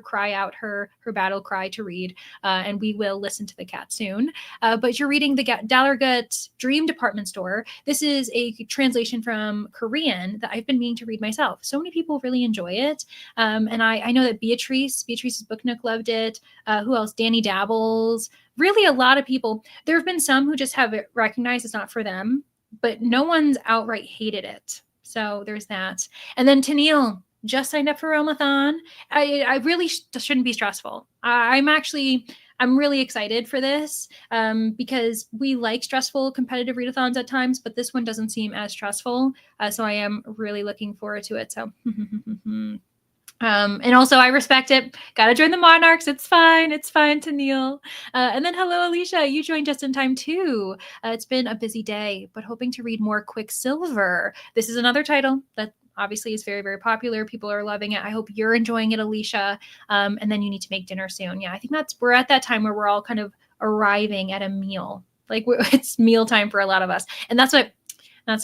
A: cry out her battle cry to read, and we will listen to the cat soon. But you're reading the Dallergut Dream Department Store. This is a translation from Korean that I've been meaning to read myself. So many people really enjoy it, and I know that Beatrice's Book Nook loved it. Who else? Danny Dabbles. Really, a lot of people. There have been some who just have it recognized it's not for them, but no one's outright hated it. So there's that. And then Tennille just signed up for Romathon. I really shouldn't be stressful. I'm really excited for this, because we like stressful competitive readathons at times, but this one doesn't seem as stressful. So I am really looking forward to it. So and also I respect it. Gotta join the Monarchs. It's fine. It's fine to kneel. And then hello, Alicia. You joined just in time too. It's been a busy day, but hoping to read more Quicksilver. This is another title that obviously is very, very popular. People are loving it. I hope you're enjoying it, Alicia. And then you need to make dinner soon. Yeah, I think we're at that time where we're all kind of arriving at a meal. Like it's meal time for a lot of us. And that's what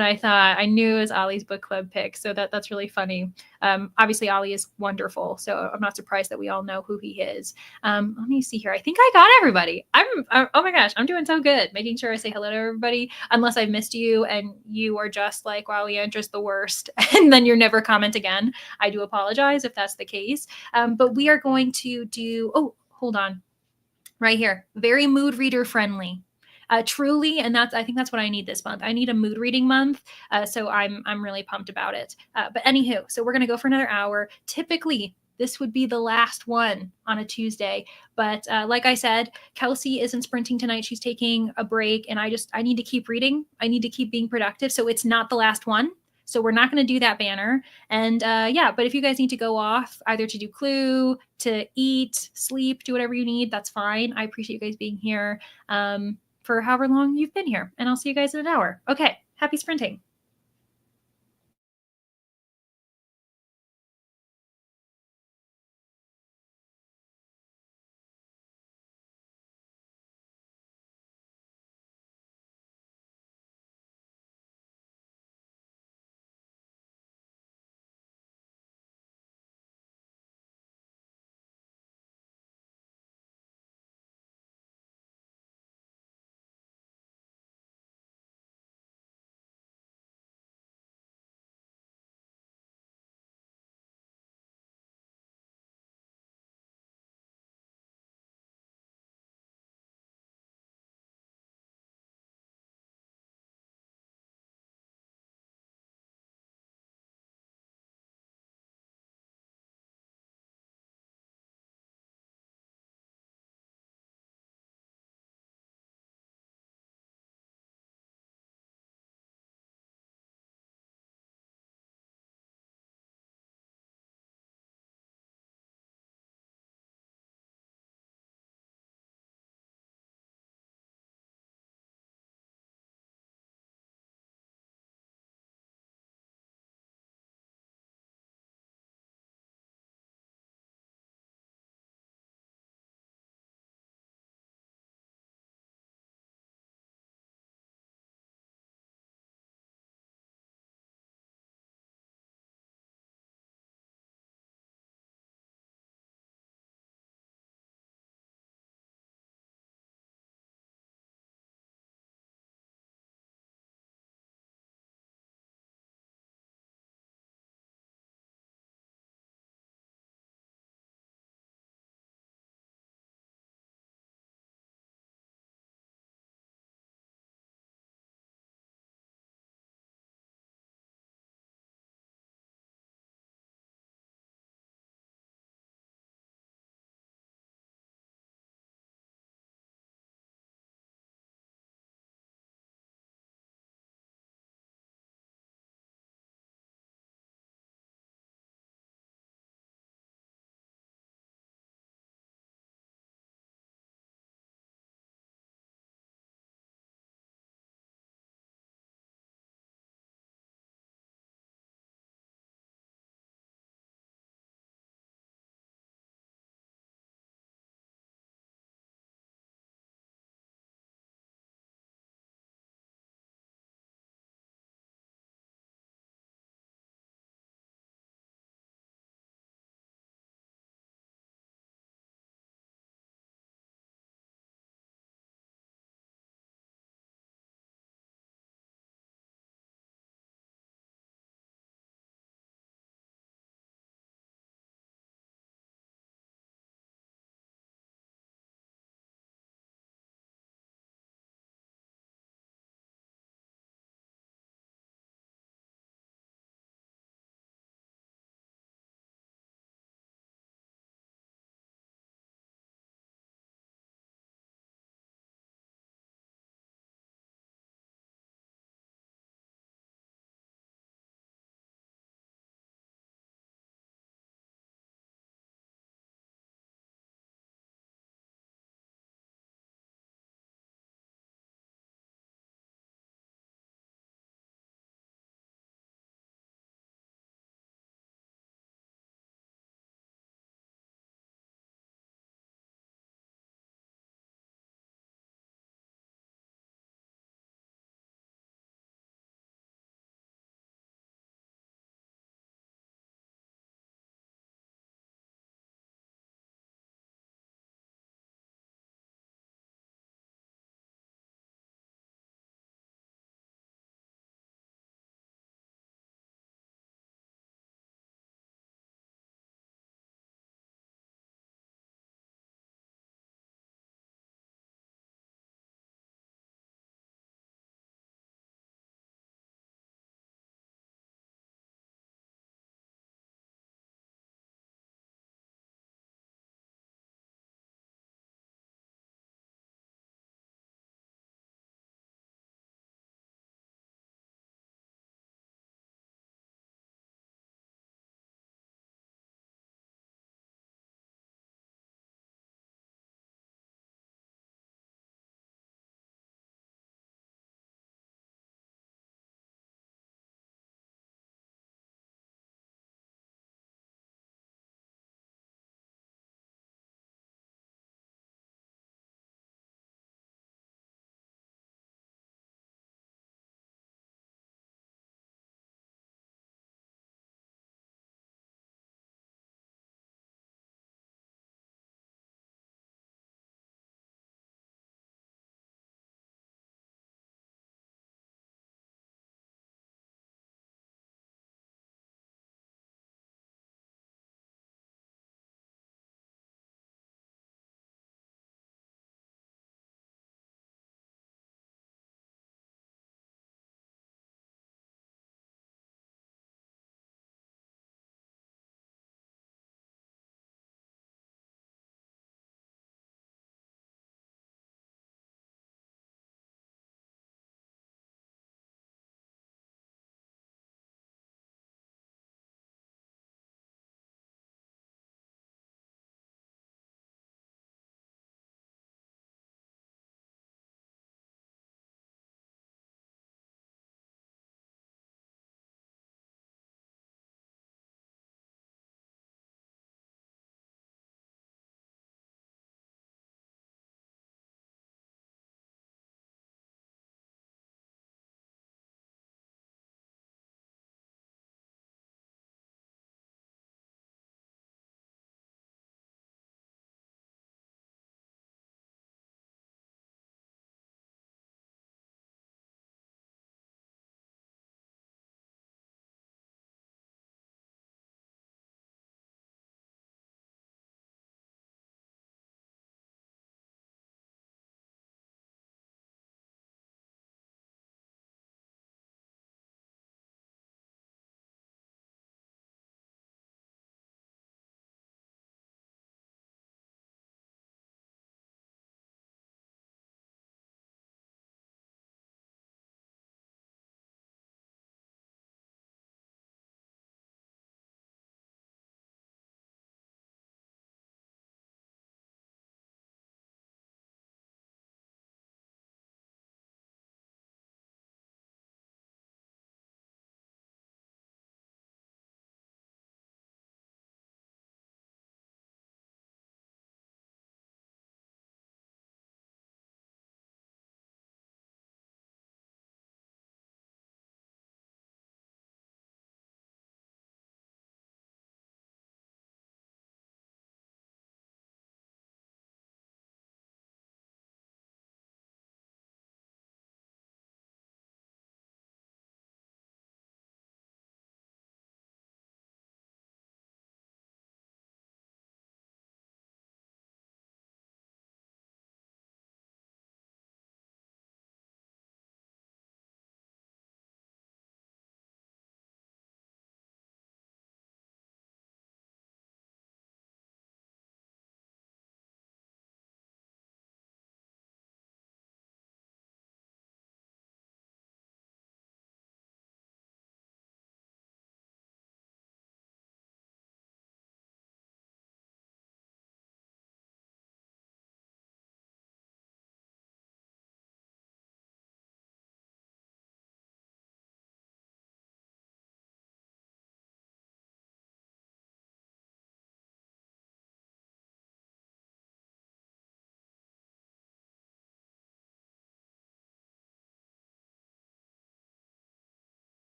A: I thought. I knew it was Ollie's book club pick, so that's really funny. Obviously, Ollie is wonderful, so I'm not surprised that we all know who he is. Let me see here. I think I got everybody. Oh my gosh, I'm doing so good, making sure I say hello to everybody. Unless I've missed you and you are just like, wow, Leandra's the worst, and then you're never comment again. I do apologize if that's the case. But we are going to do. Oh, hold on, right here. Very mood reader friendly. Truly, and I think that's what I need this month. I need a mood reading month, so I'm really pumped about it. But anywho, so we're gonna go for another hour. Typically, this would be the last one on a Tuesday, but like I said, Kelsey isn't sprinting tonight. She's taking a break, and I need to keep reading. I need to keep being productive, so it's not the last one. So we're not going to do that banner. And yeah, but if you guys need to go off either to do Clue, to eat, sleep, do whatever you need, that's fine. I appreciate you guys being here. For however long you've been here. And I'll see you guys in an hour. Okay, happy sprinting.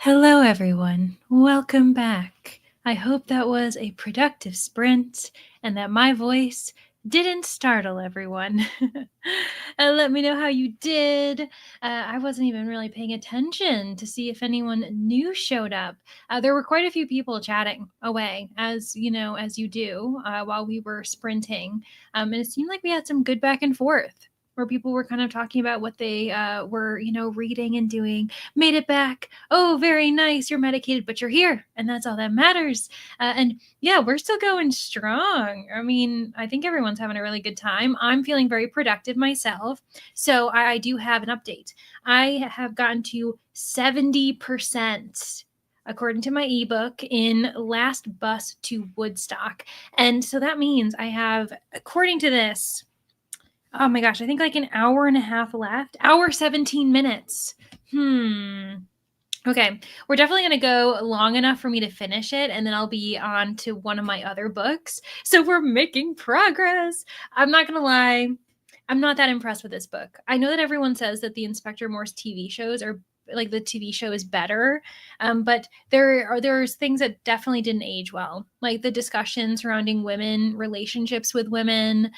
A: Hello, everyone. Welcome back. I hope that was a productive sprint and that my voice didn't startle everyone. Let me know how you did. I wasn't even really paying attention to see if anyone new showed up. There were quite a few people chatting away, as you know, as you do, while we were sprinting. And it seemed like we had some good back and forth where people were kind of talking about what they were, reading and doing. Made it back. Oh, very nice. You're medicated, but you're here. And that's all that matters. And yeah, we're still going strong. I mean, I think everyone's having a really good time. I'm feeling very productive myself. So I do have an update. I have gotten to 70%. According to my ebook, in Last Bus to Woodstock. And so that means I have, according to this, oh my gosh, I think like an hour and a half left. Hour 17 minutes. Okay, we're definitely going to go long enough for me to finish it, and then I'll be on to one of my other books. So we're making progress. I'm not going to lie, I'm not that impressed with this book. I know that everyone says that the Inspector Morse TV shows are like the TV show is better, but there's things that definitely didn't age well, like the discussion surrounding women, relationships with women.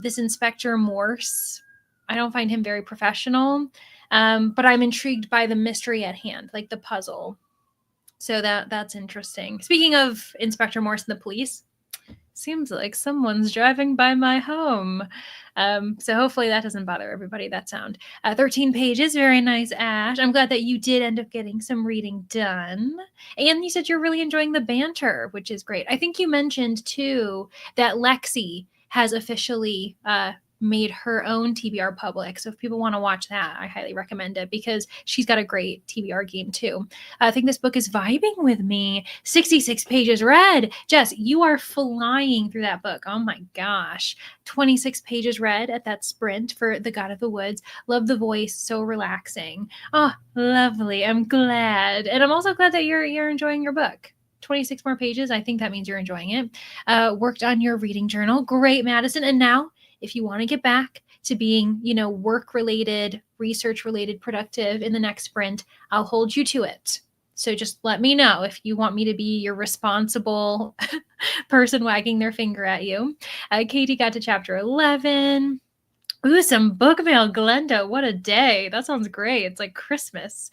A: This Inspector Morse, I don't find him very professional. But I'm intrigued by the mystery at hand, like the puzzle. So that's interesting. Speaking of Inspector Morse and the police, seems like someone's driving by my home. So hopefully that doesn't bother everybody, that sound. 13 pages, very nice, Ash. I'm glad that you did end up getting some reading done. And you said you're really enjoying the banter, which is great. I think you mentioned, too, that Lexi has officially made her own TBR public. So if people want to watch that, I highly recommend it because she's got a great TBR game too. I think this book is vibing with me. 66 pages read. Jess, you are flying through that book. Oh my gosh. 26 pages read at that sprint for The God of the Woods. Love the voice. So relaxing. Oh, lovely. I'm glad. And I'm also glad that you're enjoying your book. 26 more pages. I think that means you're enjoying it. Worked on your reading journal. Great, Madison. And now if you want to get back to being, work related, research related, productive in the next sprint, I'll hold you to it. So just let me know if you want me to be your responsible person wagging their finger at you. Katie got to chapter 11. Ooh, some book mail, Glenda. What a day. That sounds great. It's like Christmas.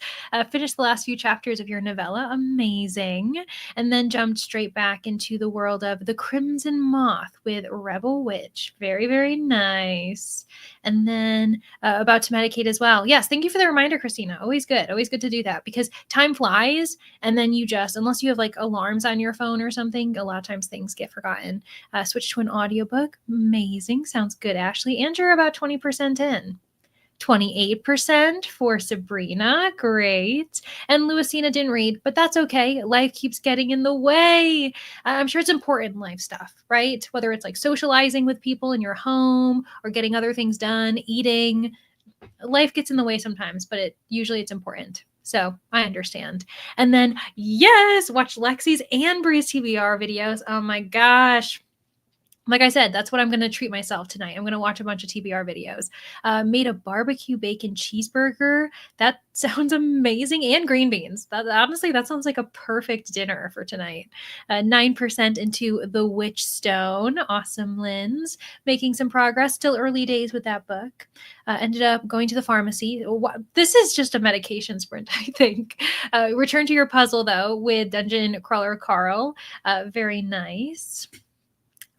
A: Finished the last few chapters of your novella. Amazing. And then jumped straight back into the world of The Crimson Moth with Rebel Witch. Very, very nice. And then about to medicate as well. Yes, thank you for the reminder, Christina. Always good. Always good to do that because time flies and then you just, unless you have like alarms on your phone or something, a lot of times things get forgotten. Switch to an audiobook. Amazing. Sounds good, Ashley. And you're about 20% in. 28% for Sabrina. Great. And Louisina didn't read, but that's okay. Life keeps getting in the way. I'm sure it's important life stuff, right? Whether it's like socializing with people in your home or getting other things done, eating. Life gets in the way sometimes, but usually it's important. So I understand. And then, yes, watch Lexi's and Bree's TBR videos. Oh my gosh. Like I said, that's what I'm going to treat myself tonight. I'm going to watch a bunch of TBR videos. Made a barbecue bacon cheeseburger. That sounds amazing. And green beans. Honestly, that sounds like a perfect dinner for tonight. 9% into The Witch Stone. Awesome, Linz. Making some progress. Still early days with that book. Ended up going to the pharmacy. This is just a medication sprint, I think. Return to your puzzle, though, with Dungeon Crawler Carl. Very nice.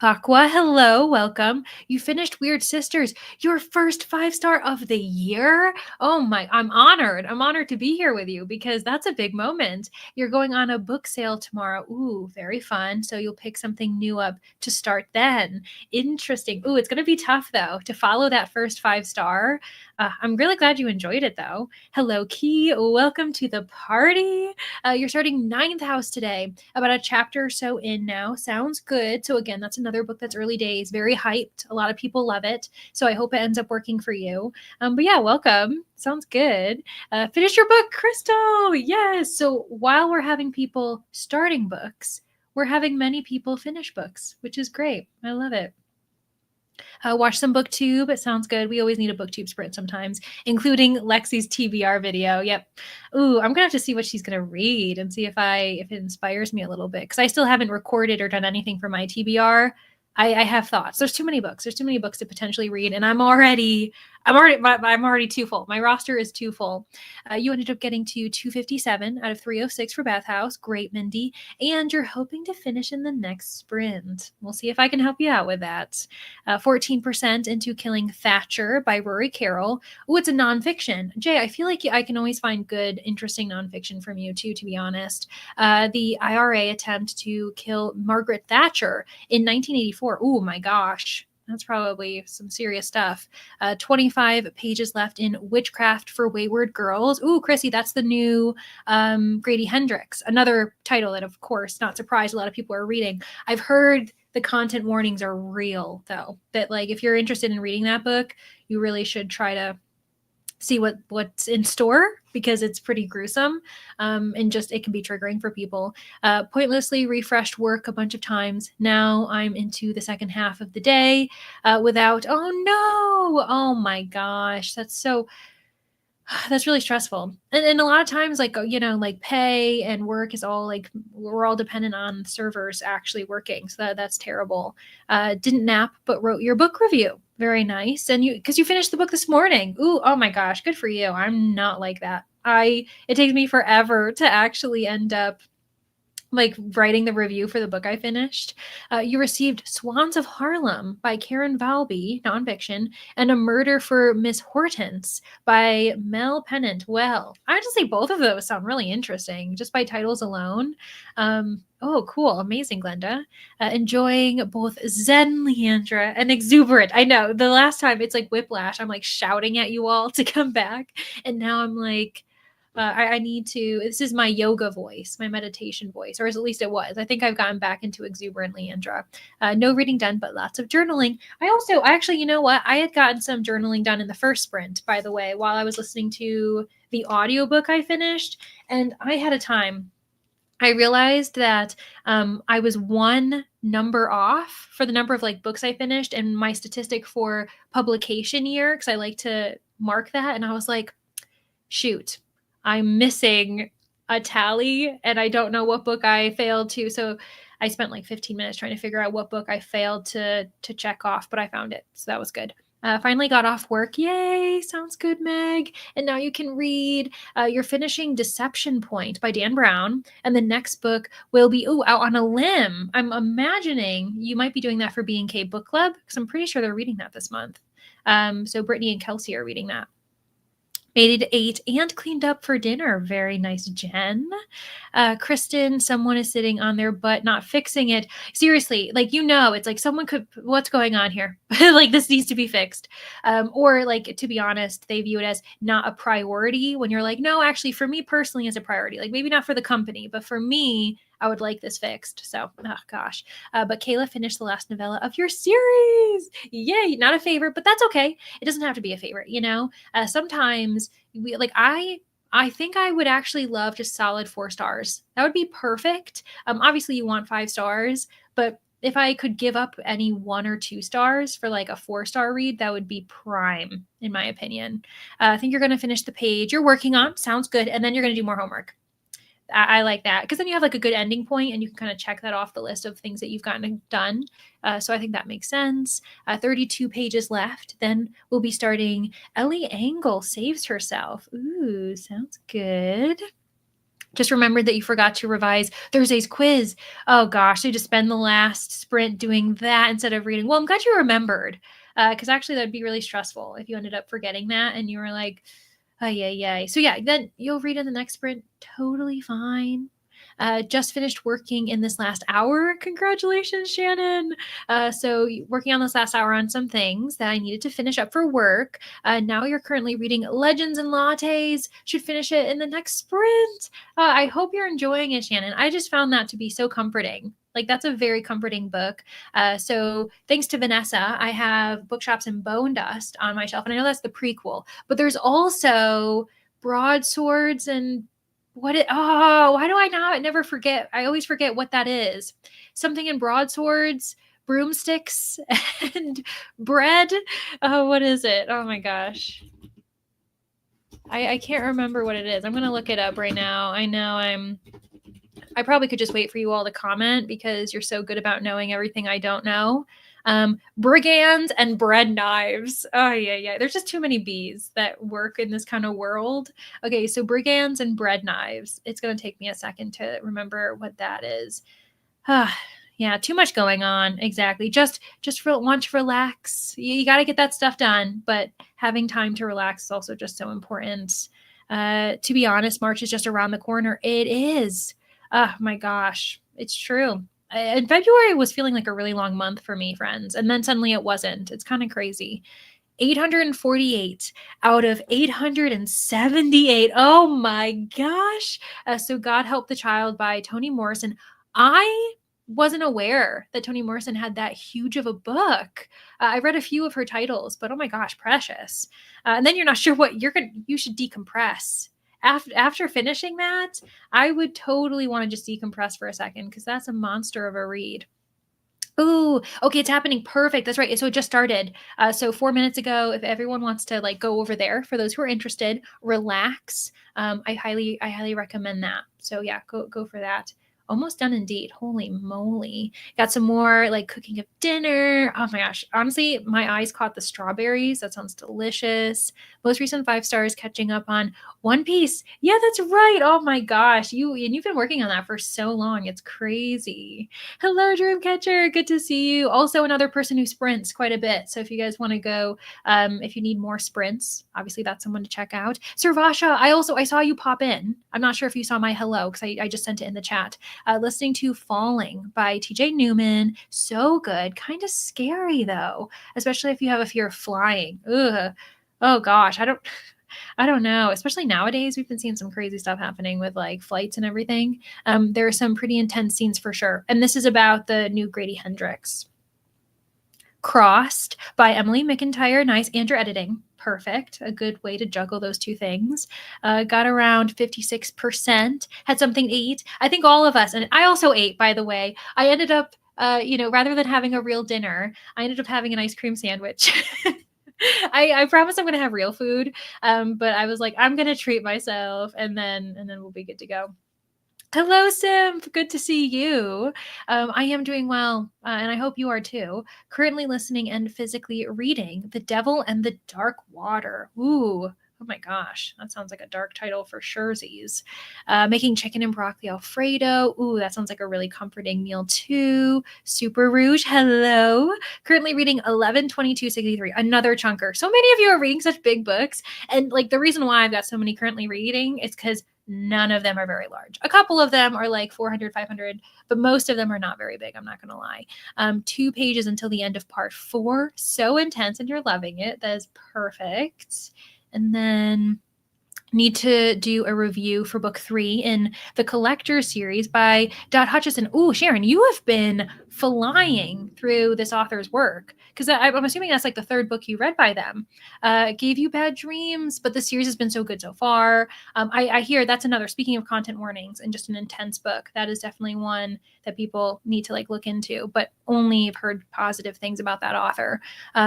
A: Aqua, hello, welcome. You finished Weird Sisters, your first 5-star of the year. Oh my, I'm honored. I'm honored to be here with you because that's a big moment. You're going on a book sale tomorrow. Ooh, very fun. So you'll pick something new up to start then. Interesting. Ooh, it's going to be tough though to follow that first 5-star. I'm really glad you enjoyed it though. Hello, Key. Welcome to the party. You're starting 9th house today, about a chapter or so in now. Sounds good. So again, that's another book that's early days, very hyped. A lot of people love it. So I hope it ends up working for you. But yeah, welcome. Sounds good. Finish your book, Crystal. Yes. So while we're having people starting books, we're having many people finish books, which is great. I love it. Watch some booktube. It sounds good. We always need a booktube sprint sometimes, including Lexi's TBR video. Yep. Ooh, I'm gonna have to see what she's gonna read and see if it inspires me a little bit, because I still haven't recorded or done anything for my TBR. I have thoughts. There's too many books. There's too many books to potentially read, and I'm already too full. My roster is too full. You ended up getting to 257 out of 306 for Bathhouse. Great, Mindy. And you're hoping to finish in the next sprint. We'll see if I can help you out with that. 14% into Killing Thatcher by Rory Carroll. Oh, it's a nonfiction. Jay, I feel like I can always find good, interesting nonfiction from you too, to be honest. The IRA attempt to kill Margaret Thatcher in 1984. Oh my gosh. That's probably some serious stuff. 25 pages left in Witchcraft for Wayward Girls. Ooh, Chrissy, that's the new Grady Hendrix. Another title that, of course, not surprised a lot of people are reading. I've heard the content warnings are real, though. That, like, if you're interested in reading that book, you really should try to see what's in store, because it's pretty gruesome, and just it can be triggering for people. Pointlessly refreshed work a bunch of times. Now I'm into the second half of the day without. Oh no! Oh my gosh, that's really stressful. And a lot of times, like, like pay and work is all like, we're all dependent on servers actually working. So that's terrible. Didn't nap, but wrote your book review. Very nice. And because you finished the book this morning. Ooh, oh my gosh, good for you. I'm not like that. It takes me forever to actually end up like writing the review for the book I finished. You received Swans of Harlem by Karen Valby, nonfiction, and A Murder for Miss Hortense by Mel Pennant. Well, I have to say both of those sound really interesting just by titles alone. Oh, cool. Amazing, Glenda. Enjoying both Zen Leandra and Exuberant. I know the last time it's like whiplash. I'm like shouting at you all to come back. And now I'm like, I need to, this is my yoga voice, my meditation voice, or at least it was. I think I've gotten back into Exuberant Leandra. No reading done, but lots of journaling. Actually, you know what? I had gotten some journaling done in the first sprint, by the way, while I was listening to the audiobook I finished. And I had a time. I realized that I was one number off for the number of like books I finished and my statistic for publication year, because I like to mark that. And I was like, shoot, I'm missing a tally and I don't know what book I failed to. So I spent like 15 minutes trying to figure out what book I failed to check off, but I found it. So that was good. Finally got off work. Yay. Sounds good, Meg. And now you can read. You're finishing Deception Point by Dan Brown. And the next book will be, Out on a Limb. I'm imagining you might be doing that for B&K Book Club, because I'm pretty sure they're reading that this month. So Brittany and Kelsey are reading that. Made it 8 and cleaned up for dinner. Very nice, Jen. Kristen, someone is sitting on their butt, not fixing it. Seriously, like, it's like someone could, what's going on here? Like, this needs to be fixed. Or like, to be honest, they view it as not a priority when you're like, no, actually, for me personally, it's a priority. Like, maybe not for the company, but for me, I would like this fixed. So, oh gosh. But Kayla finished the last novella of your series. Yay. Not a favorite, but that's okay. It doesn't have to be a favorite, sometimes I think I would actually love just solid 4 stars. That would be perfect. Obviously you want 5 stars, but if I could give up any 1 or 2 stars for like a 4-star read, that would be prime, in my opinion. I think you're going to finish the page you're working on. Sounds good. And then you're going to do more homework. I like that, because then you have like a good ending point and you can kind of check that off the list of things that you've gotten done. So I think that makes sense. 32 pages left. Then we'll be starting Ellie Engel Saves Herself. Ooh, sounds good. Just remembered that you forgot to revise Thursday's quiz. Oh gosh, so you just spend the last sprint doing that instead of reading. Well, I'm glad you remembered, because actually that'd be really stressful if you ended up forgetting that and you were like, oh, yeah. So yeah, then you'll read in the next sprint. Totally fine. Just finished working in this last hour. Congratulations, Shannon. So working on this last hour on some things that I needed to finish up for work. Now you're currently reading Legends and Lattes. Should finish it in the next sprint. I hope you're enjoying it, Shannon. I just found that to be so comforting. Like, that's a very comforting book. So thanks to Vanessa, I have Bookshops and Bone Dust on my shelf. And I know that's the prequel, but there's also Broadswords and why do I never forget? I always forget what that is. Something in Broadswords, broomsticks and bread. Oh, what is it? Oh my gosh. I can't remember what it is. I'm going to look it up right now. I probably could just wait for you all to comment because you're so good about knowing everything I don't know. Brigands and bread knives. Oh, yeah. There's just too many B's that work in this kind of world. Okay, so brigands and bread knives. It's going to take me a second to remember what that is. Yeah, too much going on. Exactly. Just want to relax. You got to get that stuff done, but having time to relax is also just so important. To be honest, March is just around the corner. It is. Oh my gosh, it's true. And February was feeling like a really long month for me, friends, and then suddenly it wasn't. It's kind of crazy. 848 out of 878. Oh my gosh. So God Help the Child by Toni Morrison. I wasn't aware that Toni Morrison had that huge of a book. I read a few of her titles, but oh my gosh, precious. And then you're not sure what you should decompress. After finishing that, I would totally want to just decompress for a second because that's a monster of a read. Ooh, okay, it's happening. Perfect. That's right. So it just started. So 4 minutes ago, if everyone wants to like go over there, for those who are interested, relax. I highly recommend that. So yeah, go for that. Almost done indeed. Holy moly. Got some more like cooking of dinner. Oh my gosh. Honestly, my eyes caught the strawberries. That sounds delicious. Most recent 5 stars, catching up on One Piece. Yeah, that's right. Oh my gosh. You've been working on that for so long. It's crazy. Hello, Dreamcatcher. Good to see you. Also, another person who sprints quite a bit. So if you guys want to go, if you need more sprints, obviously that's someone to check out. Servasha, I saw you pop in. I'm not sure if you saw my hello because I just sent it in the chat. Listening to Falling by TJ Newman. So good. Kind of scary though, especially if you have a fear of flying. Ugh. Oh gosh, I don't know. Especially nowadays, we've been seeing some crazy stuff happening with like flights and everything. There are some pretty intense scenes for sure. And this is about the new Grady Hendrix. Crossed by Emily McIntyre. Nice. And your editing. Perfect. A good way to juggle those two things. Got around 56%. Had something to eat. I think all of us, and I also ate, by the way. I ended up, rather than having a real dinner, I ended up having an ice cream sandwich. I promise I'm gonna have real food. But I was like, I'm gonna treat myself and then we'll be good to go. Hello, Simp. Good to see you. I am doing well, and I hope you are too. Currently listening and physically reading The Devil and the Dark Water. Ooh. Oh my gosh, that sounds like a dark title for surezies. Making chicken and broccoli Alfredo. Ooh, that sounds like a really comforting meal too. Super Rouge, hello. Currently reading 11/22/63, another chunker. So many of you are reading such big books. And like the reason why I've got so many currently reading is because none of them are very large. A couple of them are like 400, 500, but most of them are not very big. I'm not going to lie. 2 pages until the end of part 4. So intense, and you're loving it. That is perfect. And then need to do a review for book 3 in the Collector series by Dot Hutchison. Ooh, Sharon, you have been flying through this author's work because I'm assuming that's like the 3rd book you read by them. Gave you bad dreams, but the series has been so good so far. I hear that's another, speaking of content warnings and just an intense book, that is definitely one that people need to like look into, but only have heard positive things about that author.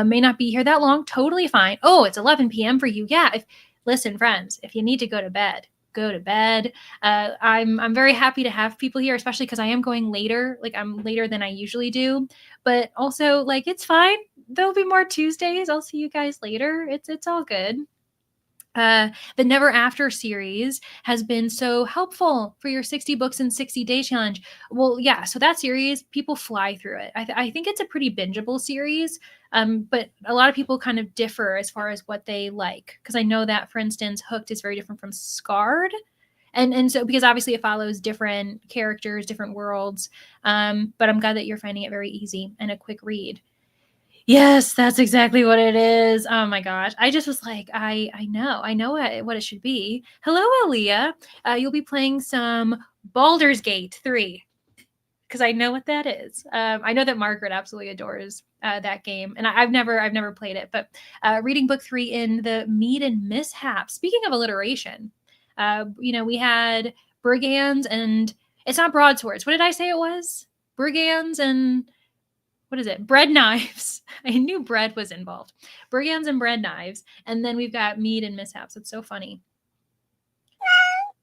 A: May not be here that long. Totally fine. Oh, it's 11 p.m. for you. Yeah. Listen, friends, if you need to go to bed, go to bed. I'm very happy to have people here, especially because I am going later. Like I'm later than I usually do, but also like it's fine. There'll be more Tuesdays. I'll see you guys later. It's all good. The Never After series has been so helpful for your 60 books in 60 day challenge. Well, yeah, so that series, people fly through it. I think it's a pretty bingeable series, but a lot of people kind of differ as far as what they like. Because I know that, for instance, Hooked is very different from Scarred. And so because obviously it follows different characters, different worlds. But I'm glad that you're finding it very easy and a quick read. Yes, that's exactly what it is. Oh my gosh. I just was like, I know what it should be. Hello, Aaliyah. You'll be playing some Baldur's Gate 3 because I know what that is. I know that Margaret absolutely adores that game, and I've never played it. But reading book 3 in the Mead and Mishap. Speaking of alliteration, we had brigands and it's not broadswords. What did I say it was? Brigands and what is it? Bread knives. I knew bread was involved. Brigands and bread knives. And then we've got mead and mishaps. It's so funny.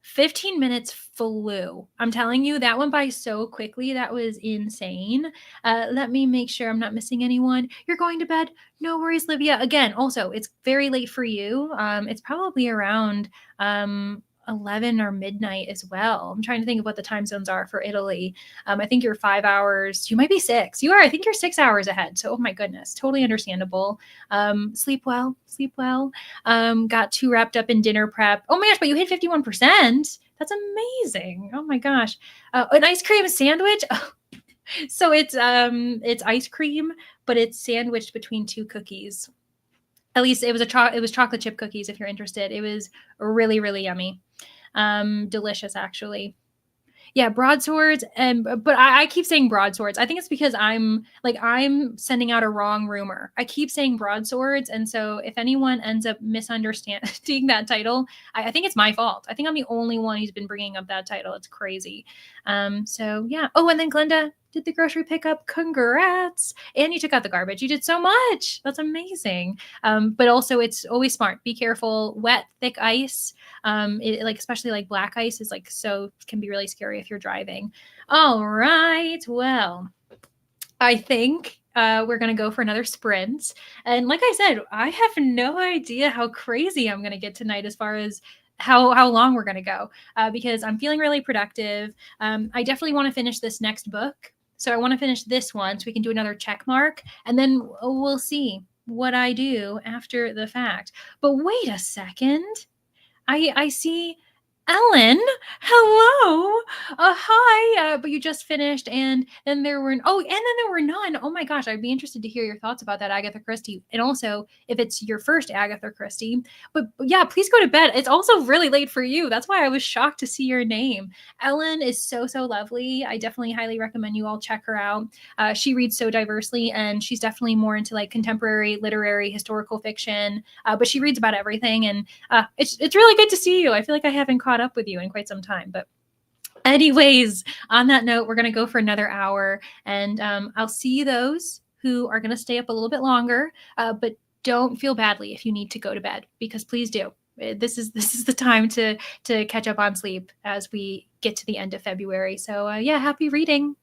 A: 15 minutes flew. I'm telling you, that went by so quickly. That was insane. Let me make sure I'm not missing anyone. You're going to bed? No worries, Livia. Again, also, it's very late for you. It's probably around 11 or midnight as well. I'm trying to think of what the time zones are for Italy. I think you're 5 hours. You might be six. You are. I think you're 6 hours ahead. So, oh my goodness, totally understandable. Sleep well. Sleep well. Got too wrapped up in dinner prep. Oh my gosh, but you hit 51%. That's amazing. Oh my gosh. An ice cream sandwich. So it's ice cream, but it's sandwiched between two cookies. At least it was chocolate chip cookies if you're interested. It was really really yummy. Delicious actually. Yeah, broadswords, and but I keep saying broadswords. I think it's because I'm sending out a wrong rumor. I keep saying broadswords, and so if anyone ends up misunderstanding that title, I think it's my fault. I think I'm the only one who's been bringing up that title. It's crazy. So yeah. Oh, and then Glenda did the grocery pickup. Congrats! And you took out the garbage. You did so much. That's amazing. But also, it's always smart. Be careful. Wet, thick ice like especially like black ice is like so can be really scary if you're driving. All right, well, I think we're gonna go for another sprint, and like I said, I have no idea how crazy I'm gonna get tonight as far as how long we're gonna go because I'm feeling really productive. I definitely want to finish this next book, so I want to finish this one so we can do another check mark, and then we'll see what I do after the fact. But wait a second, I see Ellen. Hello. Hi. But you just finished, and then there were and then there were none. Oh my gosh, I'd be interested to hear your thoughts about that Agatha Christie, and also if it's your first Agatha Christie. But yeah, please go to bed. It's also really late for you. That's why I was shocked to see your name. Ellen is so so lovely. I definitely highly recommend you all check her out. She reads so diversely, and she's definitely more into like contemporary literary historical fiction. But she reads about everything, and it's really good to see you. I feel like I haven't caught up with you in quite some time. But anyways, on that note, we're going to go for another hour, and I'll see those who are going to stay up a little bit longer. But don't feel badly if you need to go to bed, because please do. This is the time to catch up on sleep as we get to the end of February. So yeah, happy reading.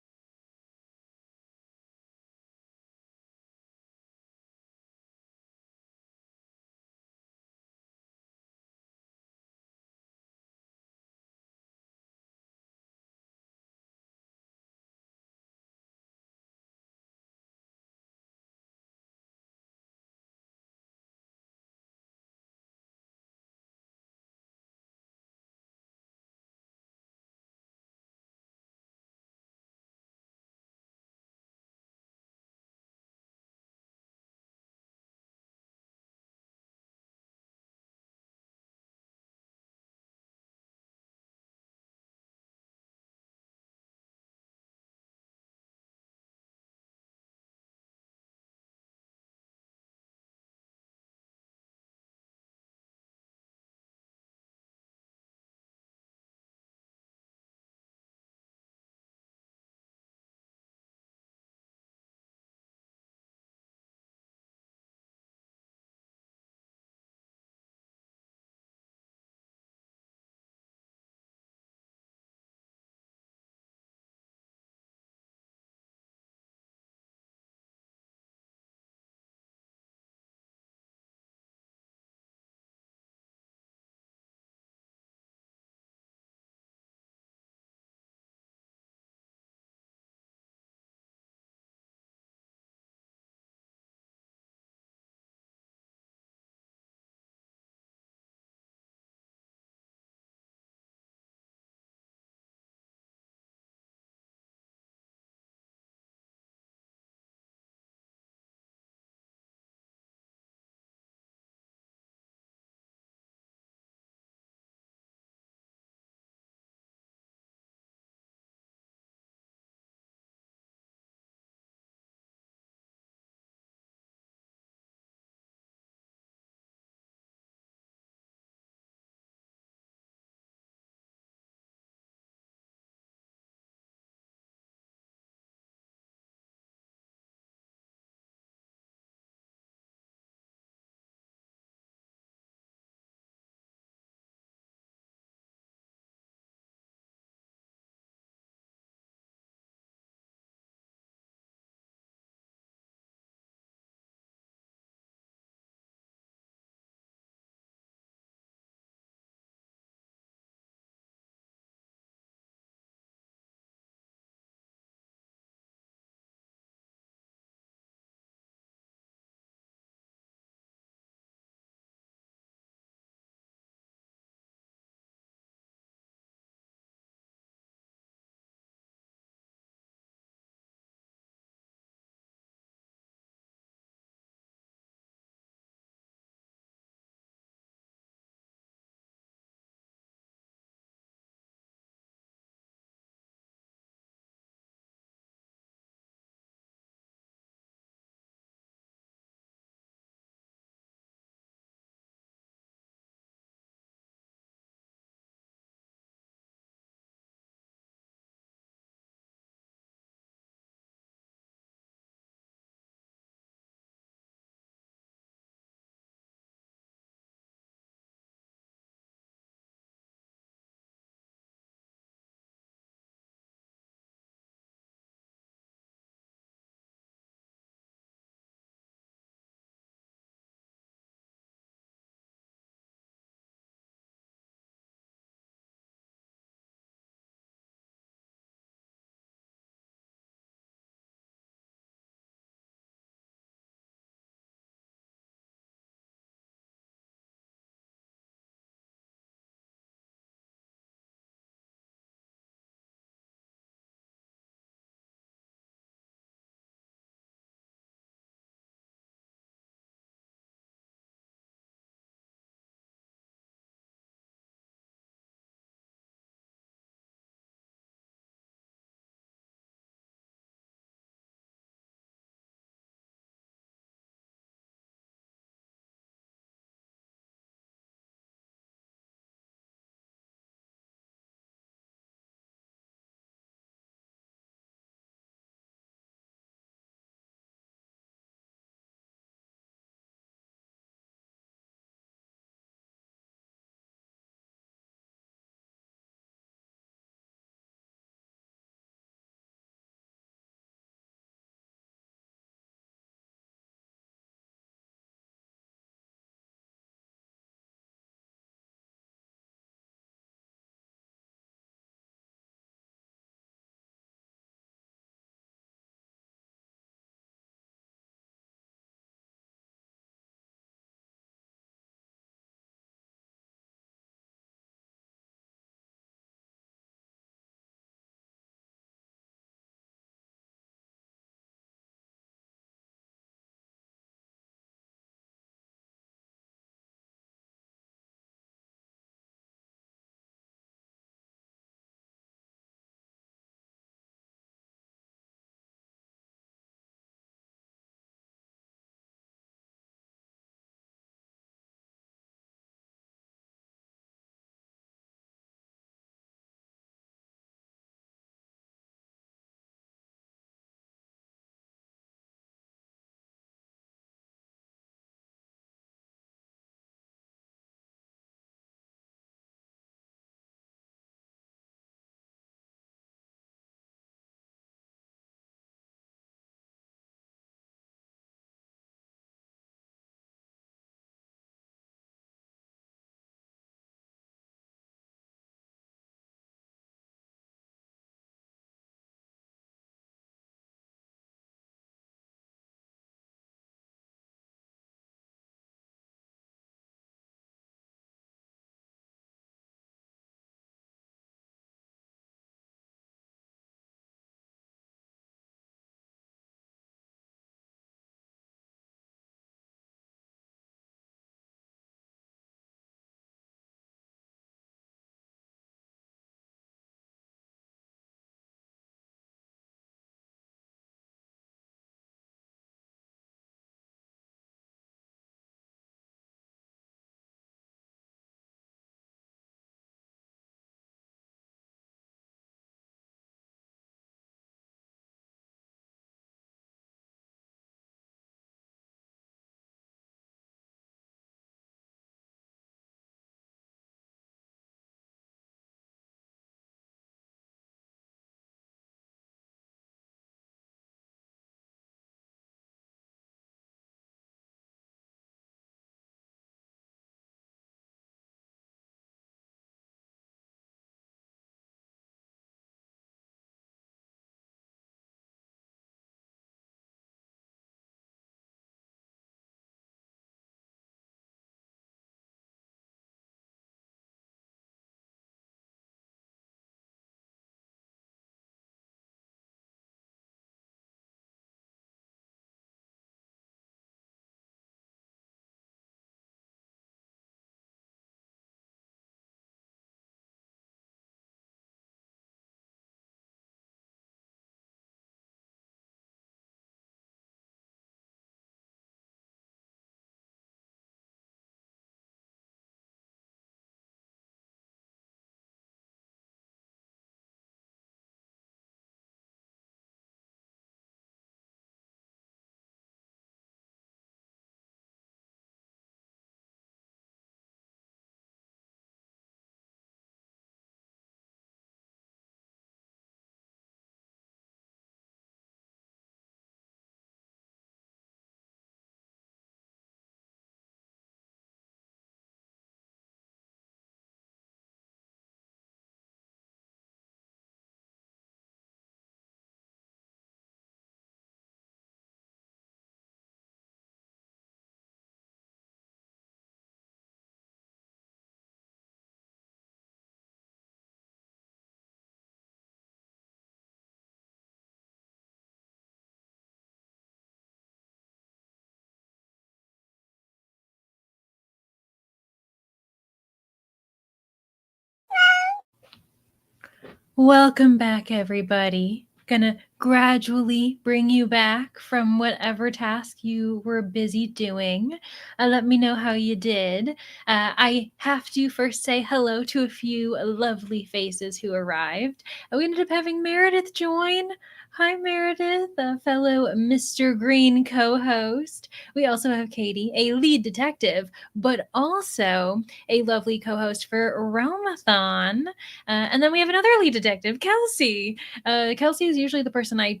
A: Welcome back, everybody. Gonna gradually bring you back from whatever task you were busy doing. Let me know how you did. I have to first say hello to a few lovely faces who arrived. We ended up having Meredith join. Hi, Meredith, a fellow Mr. Green co host. We also have Katie, a lead detective, but also a lovely co host for Romathon. And then we have another lead detective, Kelsey. Kelsey is usually the person I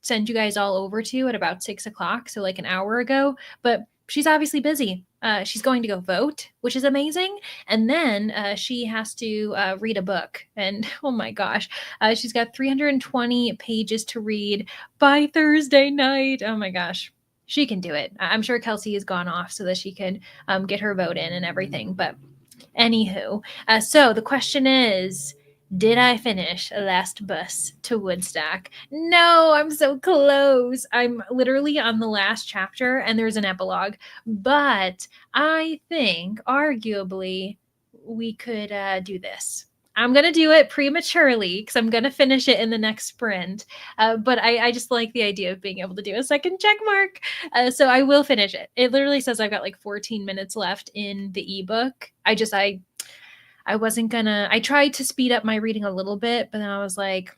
A: send you guys all over to at about 6 o'clock, so like an hour ago. But she's obviously busy. She's going to go vote, which is amazing. And then she has to read a book. And oh my gosh, she's got 320 pages to read by Thursday night. Oh my gosh. She can do it. I'm sure Kelsey has gone off so that she can get her vote in and everything. But anywho, so the question is, did I finish Last Bus to Woodstock? No, I'm so close. I'm literally on the last chapter and there's an epilogue. But I think, arguably, we could do this. I'm going to do it prematurely because I'm going to finish it in the next sprint. But I just like the idea of being able to do a second check mark. So I will finish it. It literally says I've got like 14 minutes left in the ebook. I wasn't gonna, I tried to speed up my reading a little bit, but then I was like,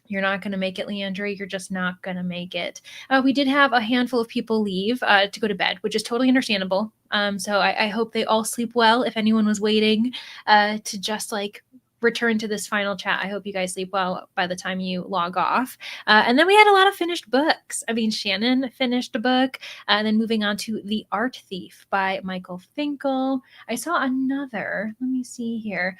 A: you're not going to make it, Leandra. You're just not going to make it. We did have a handful of people leave to go to bed, which is totally understandable. So I hope they all sleep well. If anyone was waiting to just like return to this final chat, I hope you guys sleep well by the time you log off. And then we had a lot of finished books. I mean, Shannon finished a book, and then moving on to The Art Thief by Michael Finkel. I saw another. Let me see here.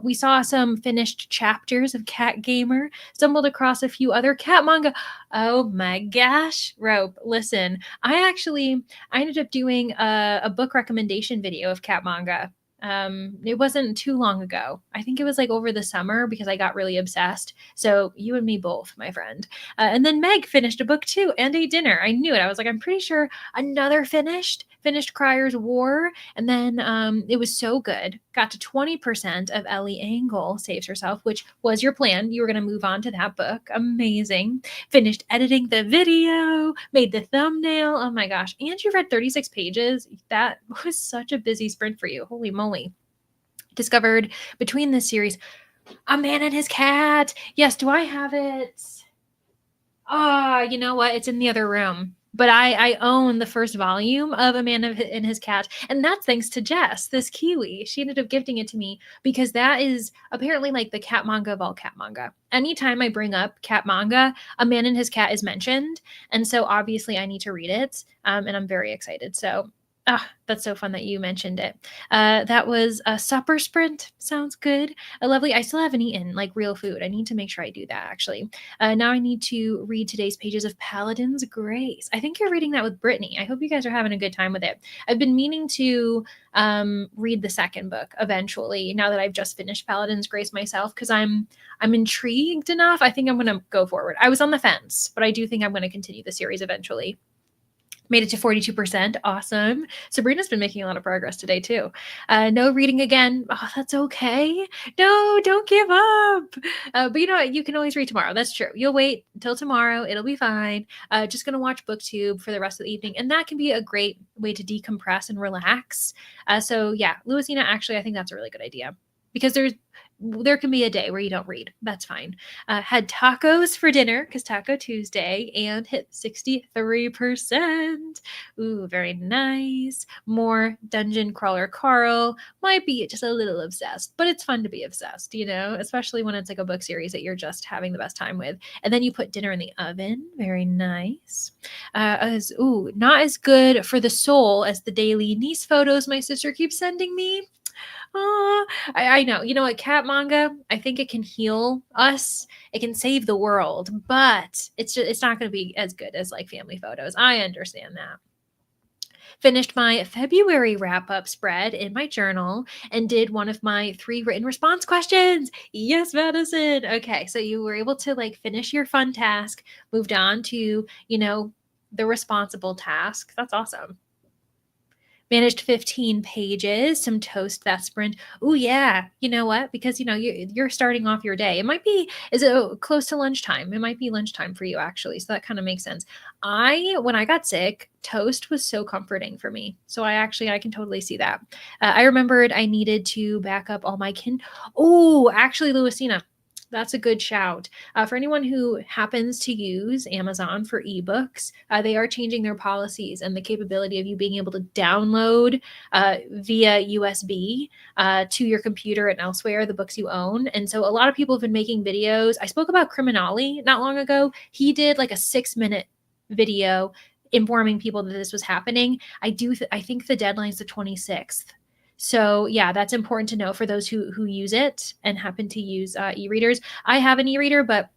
A: We saw some finished chapters of Cat Gamer, stumbled across a few other cat manga. Oh my gosh, Rope, listen, I ended up doing a book recommendation video of cat manga. It wasn't too long ago. I think it was like over the summer because I got really obsessed. So you and me both, my friend. And then Meg finished a book too and a dinner. I knew it. I was like, I'm pretty sure another finished Crier's War. And then it was so good. Got to 20% of Ellie Angle saves herself, which was your plan. You were going to move on to that book. Amazing. Finished editing the video, made the thumbnail. Oh my gosh. And you read 36 pages. That was such a busy sprint for you. Holy moly. Discovered between this series A Man and His Cat. Yes, do I have it? You know what? It's in the other room. But I own the first volume of A Man and His Cat, and that's thanks to Jess, this Kiwi. She ended up gifting it to me because that is apparently like the cat manga of all cat manga. Anytime I bring up cat manga, A Man and His Cat is mentioned, and so obviously I need to read it, and I'm very excited. So that's so fun that you mentioned it. That was a supper sprint. Sounds good. Lovely. I still haven't eaten like real food. I need to make sure I do that actually. Now I need to read today's pages of Paladin's Grace. I think you're reading that with Brittany. I hope you guys are having a good time with it. I've been meaning to read the second book eventually now that I've just finished Paladin's Grace myself because I'm intrigued enough. I think I'm going to go forward. I was on the fence, but I do think I'm going to continue the series eventually. Made it to 42%. Awesome. Sabrina's been making a lot of progress today, too. No reading again. Oh, that's okay. No, don't give up. But you know what? You can always read tomorrow. That's true. You'll wait until tomorrow. It'll be fine. Just going to watch BookTube for the rest of the evening. And that can be a great way to decompress and relax. So, yeah, Louisina, actually, I think that's a really good idea. Because there can be a day where you don't read. That's fine. Had tacos for dinner because Taco Tuesday and hit 63%. Ooh, very nice. More Dungeon Crawler Carl. Might be just a little obsessed, but it's fun to be obsessed, you know, especially when it's like a book series that you're just having the best time with. And then you put dinner in the oven. Very nice. Not as good for the soul as the daily niece photos my sister keeps sending me. I know. You know what? Cat manga, I think it can heal us. It can save the world, but it's not going to be as good as like family photos. I understand that. Finished my February wrap-up spread in my journal and did one of my 3 written response questions. Yes, Madison. Okay, so you were able to like finish your fun task, moved on to, you know, the responsible task. That's awesome. Managed 15 pages, some toast that sprint. Oh yeah, you know what? Because you're starting off your day. It might be is it close to lunchtime? It might be lunchtime for you actually. So that kind of makes sense. When I got sick, toast was so comforting for me. So I can totally see that. I remembered I needed to back up all my Oh, actually, Louisina, that's a good shout. For anyone who happens to use Amazon for ebooks, they are changing their policies and the capability of you being able to download via USB to your computer and elsewhere the books you own. And so a lot of people have been making videos. I spoke about Criminali not long ago. He did like a 6-minute video informing people that this was happening. I think the deadline is the 26th. So yeah, that's important to know for those who use it and happen to use e-readers. I have an e-reader, but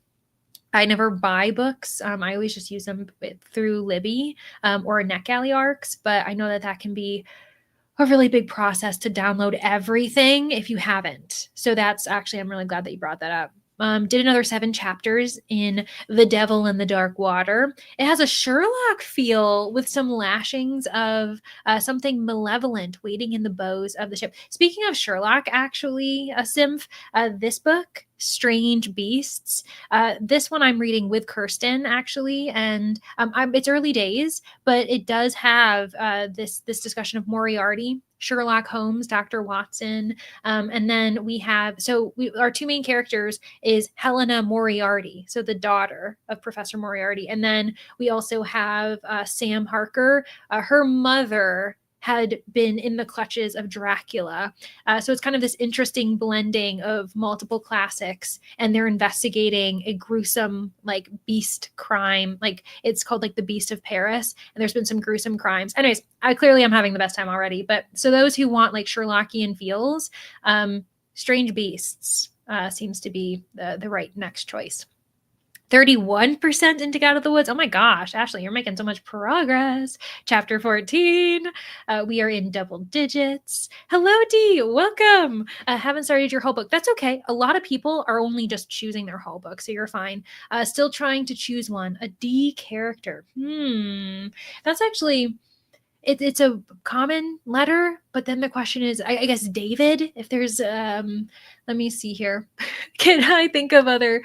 A: I never buy books. I always just use them through Libby or NetGalley Arcs, but I know that can be a really big process to download everything if you haven't. So that's actually, I'm really glad that you brought that up. Did another 7 chapters in The Devil in the Dark Water. It has a Sherlock feel with some lashings of something malevolent waiting in the bows of the ship. Speaking of Sherlock, actually, Simph, this book, Strange Beasts, this one I'm reading with Kirsten, actually, and it's early days, but it does have this discussion of Moriarty, Sherlock Holmes, Dr. Watson, and then our 2 main characters is Helena Moriarty, so the daughter of Professor Moriarty, and then we also have Sam Harker. Her mother had been in the clutches of Dracula. So it's kind of this interesting blending of multiple classics, and they're investigating a gruesome, like, beast crime. Like, it's called, like, the Beast of Paris, and there's been some gruesome crimes. Anyways, I clearly am having the best time already. But so those who want, like, Sherlockian feels, Strange Beasts seems to be the right next choice. 31% into Out of the Woods. Oh my gosh, Ashley, you're making so much progress. Chapter 14. We are in double digits. Hello, Dee. Welcome. Haven't started your whole book. That's okay. A lot of people are only just choosing their whole book, so you're fine. Still trying to choose one. A D character. That's actually... It's a common letter, but then the question is, I guess, David, if there's, let me see here. Can I think of other,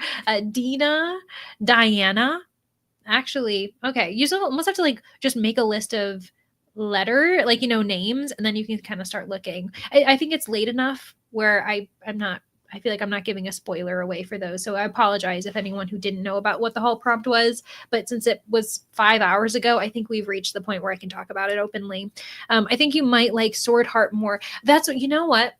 A: Dina, Diana? Actually, okay, you almost have to, like, just make a list of names, and then you can kind of start looking. I think it's late enough where I feel like I'm not giving a spoiler away for those. So I apologize if anyone who didn't know about what the whole prompt was, but since it was 5 hours ago, I think we've reached the point where I can talk about it openly. I think you might like Sword Heart more. You know what?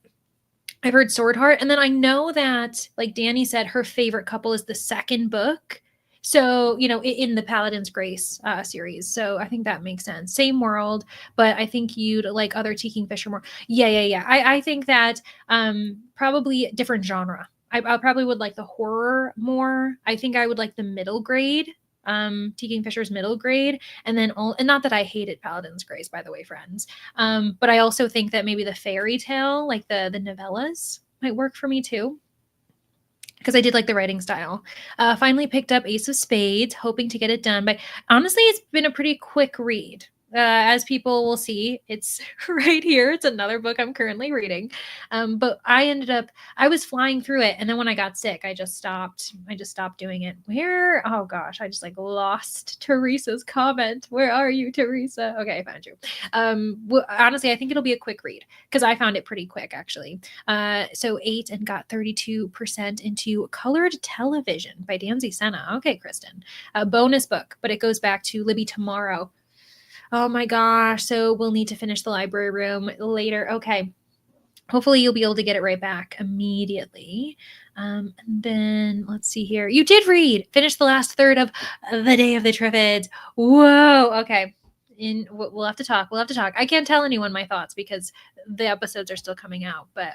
A: I've heard Sword Heart, and then I know that, like Danny said, her favorite couple is the second book. So, in the Paladin's Grace series. So I think that makes sense. Same world, but I think you'd like other T. Kingfisher more. Yeah. I think that probably different genre. I probably would like the horror more. I think I would like the middle grade, T. Kingfisher's middle grade, and then and not that I hated Paladin's Grace, by the way, friends. But I also think that maybe the fairy tale, like the novellas, might work for me too, because I did like the writing style. Finally picked up Ace of Spades, hoping to get it done. But honestly, it's been a pretty quick read. As people will see, it's right here. It's another book I'm currently reading. But I was flying through it. And then when I got sick, I just stopped doing it. Oh gosh, I just like lost Teresa's comment. Where are you, Teresa? Okay, I found you. Honestly, I think it'll be a quick read because I found it pretty quick, actually. So 8 and got 32% into Colored Television by Danzy Senna. Okay, Kristen. A bonus book, but it goes back to Libby tomorrow. Oh my gosh. So we'll need to finish the library room later. Okay. Hopefully you'll be able to get it right back immediately. And then let's see here. You did finish the last third of The Day of the Triffids. Whoa. Okay. We'll have to talk. I can't tell anyone my thoughts because the episodes are still coming out, but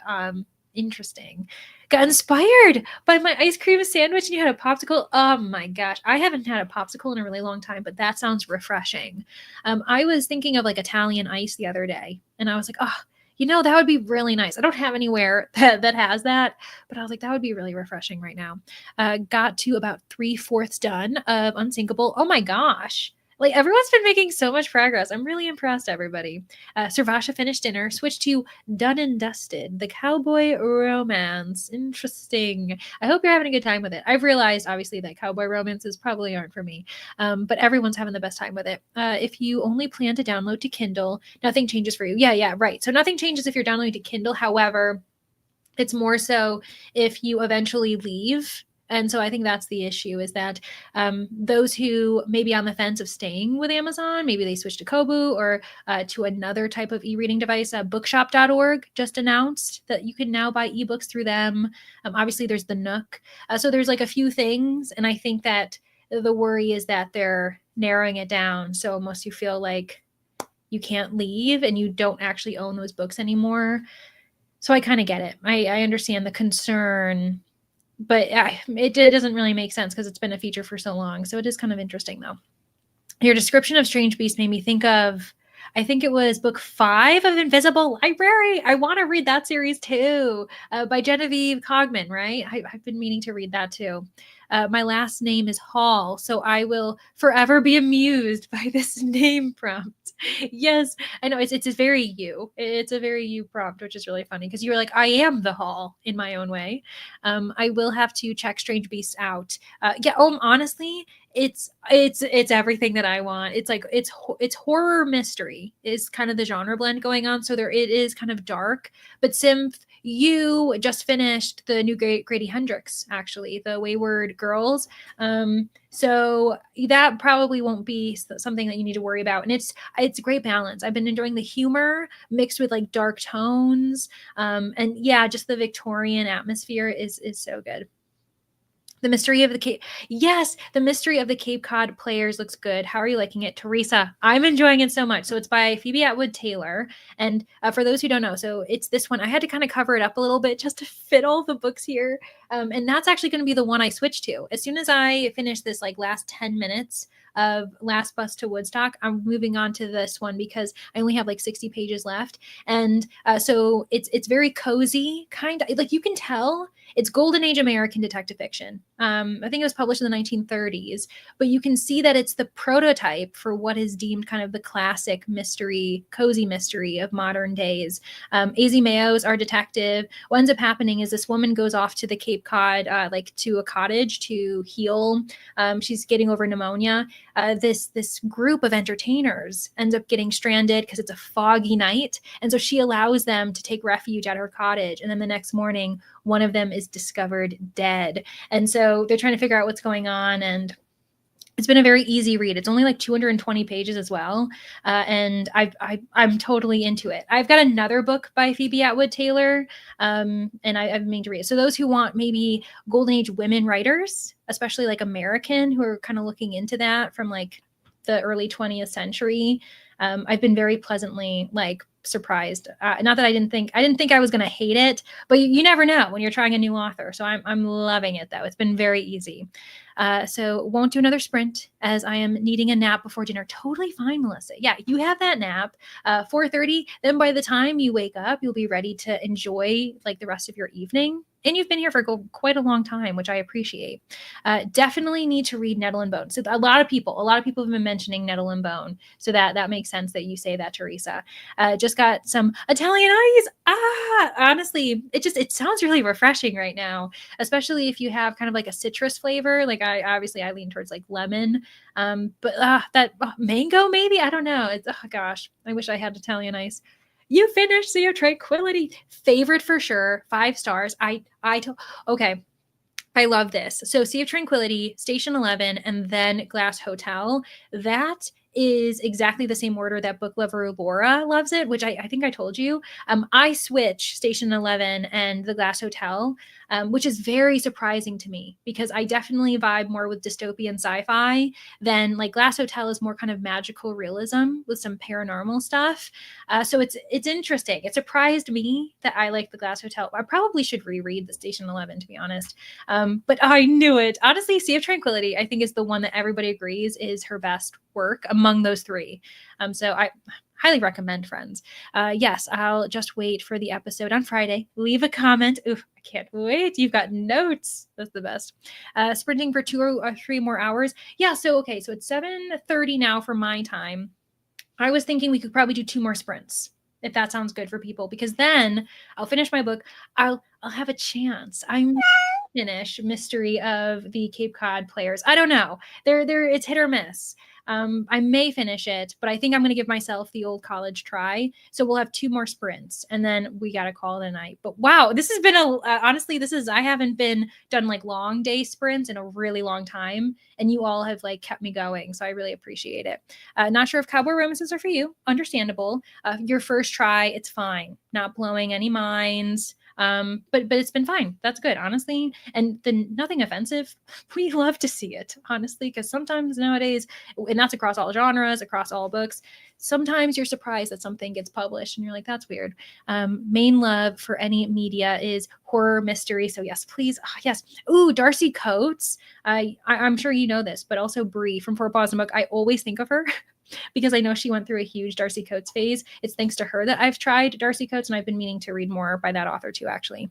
A: interesting. Got inspired by my ice cream sandwich and you had a popsicle. Oh my gosh. I haven't had a popsicle in a really long time, but that sounds refreshing. I was thinking of like Italian ice the other day and I was like, oh, that would be really nice. I don't have anywhere that has that, but I was like, that would be really refreshing right now. Got to about 3/4 done of Unsinkable. Oh my gosh. Like everyone's been making so much progress. I'm really impressed, everybody. Servasha finished dinner, switched to Done and Dusted, the cowboy romance. Interesting. I hope you're having a good time with it. I've realized, obviously, that cowboy romances probably aren't for me, but everyone's having the best time with it. If you only plan to download to Kindle, nothing changes for you. Yeah, right. So nothing changes if you're downloading to Kindle. However, it's more so if you eventually leave. And so I think that's the issue, is that those who may be on the fence of staying with Amazon, maybe they switch to Kobo or to another type of e-reading device. Bookshop.org just announced that you can now buy ebooks through them. Obviously, there's the Nook. So there's like a few things. And I think that the worry is that they're narrowing it down. So most you feel like you can't leave and you don't actually own those books anymore. So I kind of get it. I understand the concern, but it doesn't really make sense because it's been a feature for so long. So it is kind of interesting, though. Your description of Strange Beast made me think of, I think it was book 5 of Invisible Library. I want to read that series too, by Genevieve Cogman, right? I've been meaning to read that too. My last name is Hall, so I will forever be amused by this name prompt. Yes, I know it's a very you. It's a very you prompt, which is really funny because you were like, I am the Hall in my own way. I will have to check Strange Beasts out. Honestly, it's everything that I want. It's like it's horror mystery is kind of the genre blend going on. So it is kind of dark, but Simph, you just finished the new Grady Hendrix, actually, the Wayward Girls. So that probably won't be something that you need to worry about. And it's a great balance. I've been enjoying the humor mixed with like dark tones. And yeah, just the Victorian atmosphere is so good. The Mystery of the Cape. Yes, The Mystery of the Cape Cod Players looks good. How are you liking it, Teresa? I'm enjoying it so much. So it's by Phoebe Atwood Taylor. And for those who don't know, so it's this one. I had to kind of cover it up a little bit just to fit all the books here. And that's actually going to be the one I switch to. As soon as I finish this like last 10 minutes of Last Bus to Woodstock, I'm moving on to this one because I only have like 60 pages left. And so it's very cozy, kind of like you can tell it's golden age American detective fiction. I think it was published in the 1930s, but you can see that it's the prototype for what is deemed kind of the classic mystery, cozy mystery of modern days. Az Mayo's our detective. What ends up happening is this woman goes off to the Cape Cod, like to a cottage to heal. She's getting over pneumonia. This group of entertainers ends up getting stranded because it's a foggy night, and so she allows them to take refuge at her cottage. And then the next morning, one of them is discovered dead. And so they're trying to figure out what's going on. And it's been a very easy read. It's only like 220 pages as well. And I'm totally into it. I've got another book by Phoebe Atwood Taylor, and I've been meaning to read it. So those who want maybe Golden Age women writers, especially like American, who are kind of looking into that from like the early 20th century, I've been very pleasantly like surprised. Not that I didn't think I was going to hate it, but you never know when you're trying a new author. So I'm loving it though. It's been very easy. So won't do another sprint as I am needing a nap before dinner. Totally fine, Melissa. Yeah, you have that nap, 4:30. Then by the time you wake up, you'll be ready to enjoy like the rest of your evening. And you've been here for quite a long time, which I appreciate. Definitely need to read Nettle and Bone. So a lot of people have been mentioning Nettle and Bone. So that makes sense that you say that, Teresa. Just got some Italian ice. Honestly, it sounds really refreshing right now, especially if you have kind of like a citrus flavor. Like I lean towards like lemon, but that mango maybe, I don't know. It's, oh gosh, I wish I had Italian ice. You finished Sea of Tranquility. Favorite for sure. 5 stars. Okay. I love this. So Sea of Tranquility, Station 11, and then Glass Hotel. That is exactly the same order that book lover Laura loves it, which I think I told you. I switch Station 11 and the Glass Hotel, which is very surprising to me because I definitely vibe more with dystopian sci-fi than like Glass Hotel is more kind of magical realism with some paranormal stuff. So it's interesting. It surprised me that I like the Glass Hotel. I probably should reread the Station 11, to be honest. But I knew it. Honestly, Sea of Tranquility, I think, is the one that everybody agrees is her best work among those 3. So I highly recommend, friends. Yes, I'll just wait for the episode on Friday. Leave a comment. Oof, can't wait. You've got notes. That's the best. Sprinting for 2 or 3 more hours. Yeah. So okay. So it's 7:30 now for my time. I was thinking we could probably do two more sprints if that sounds good for people, because then I'll finish my book. I'll have a chance. I'm finish Mystery of the Cape Cod Players. I don't know. They're it's hit or miss. I may finish it, but I think I'm going to give myself the old college try. So we'll have two more sprints, and then we got to call it a night. But wow, this has been a honestly, this is I haven't been done like long day sprints in a really long time, and you all have like kept me going, so I really appreciate it. Not sure if cowboy romances are for you. Understandable. Your first try, it's fine. Not blowing any minds. But it's been fine. That's good, honestly. And then nothing offensive. We love to see it, honestly, because sometimes nowadays, and that's across all genres, across all books. Sometimes you're surprised that something gets published, and you're like, "That's weird." Main love for any media is horror mystery. So yes, please, yes. Ooh, Darcy Coates. I'm sure you know this, but also Bree from Fort Boston Book. I always think of her because I know she went through a huge Darcy Coates phase. It's thanks to her that I've tried Darcy Coates, and I've been meaning to read more by that author too, actually.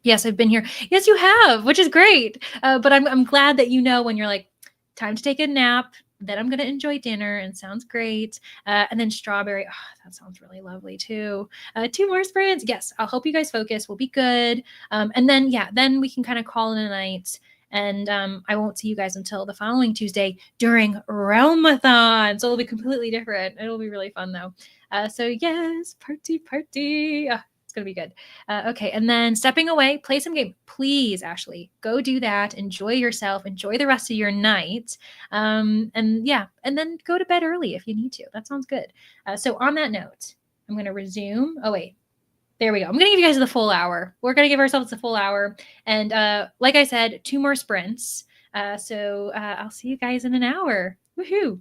A: Yes, I've been here. Yes, you have, which is great. But I'm glad that you know when you're like, time to take a nap. Then I'm going to enjoy dinner, and sounds great. And then strawberry. Oh, that sounds really lovely too. Two more sprints. Yes, I'll help you guys focus. We'll be good. And then, yeah, then we can kind of call it a night. And I won't see you guys until the following Tuesday during Realmathon. So it'll be completely different. It'll be really fun though. So yes, party, party. It's going to be good. Okay, and then stepping away, play some game. Please, Ashley, go do that. Enjoy yourself. Enjoy the rest of your night. And yeah, and then go to bed early if you need to. That sounds good. So on that note, I'm going to resume. Oh, wait. There we go. I'm going to give you guys the full hour. We're going to give ourselves a full hour. And like I said, two more sprints. So I'll see you guys in an hour. Woohoo.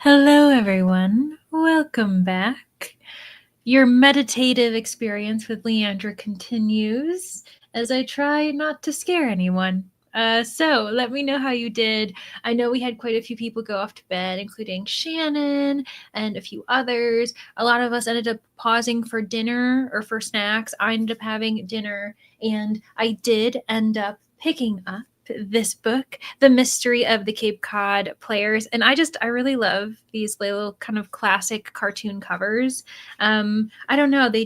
A: Hello, everyone. Welcome back. Your meditative experience with Leandra continues as I try not to scare anyone. So let me know how you did. I know we had quite a few people go off to bed, including Shannon and a few others. A lot of us ended up pausing for dinner or for snacks. I ended up having dinner, and I did end up picking up this book, The Mystery of the Cape Cod Players. And I really love these little kind of classic cartoon covers. I don't know, they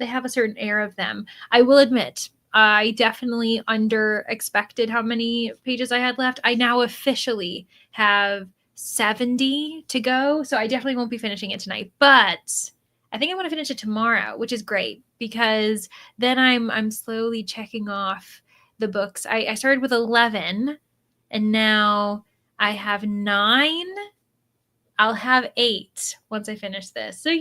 A: have a certain air of them. I will admit, I definitely under expected how many pages I had left. I now officially have 70 to go, so I definitely won't be finishing it tonight. But I think I want to finish it tomorrow, which is great because then I'm slowly checking off the books. I started with 11 and now I have 9. I'll have 8 once I finish this. So,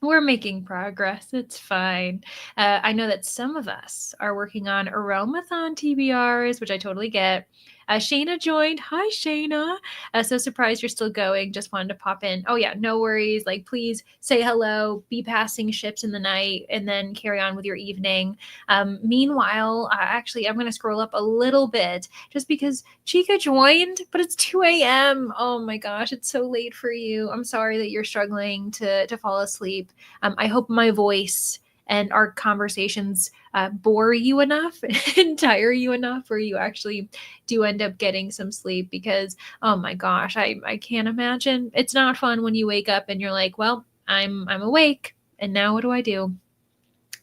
A: we're making progress. It's fine. I know that some of us are working on aromathon TBRs, which I totally get. Shayna joined. Hi, Shayna. So surprised you're still going. Just wanted to pop in. Oh, yeah, no worries. Like, please say hello, be passing ships in the night, and then carry on with your evening. Meanwhile, actually, I'm going to scroll up a little bit just because Chica joined, but it's 2 a.m. Oh my gosh, it's so late for you. I'm sorry that you're struggling to fall asleep. I hope my voice and our conversations bore you enough and tire you enough where you actually do end up getting some sleep because, oh my gosh, I can't imagine. It's not fun when you wake up and you're like, well, I'm awake and now what do I do?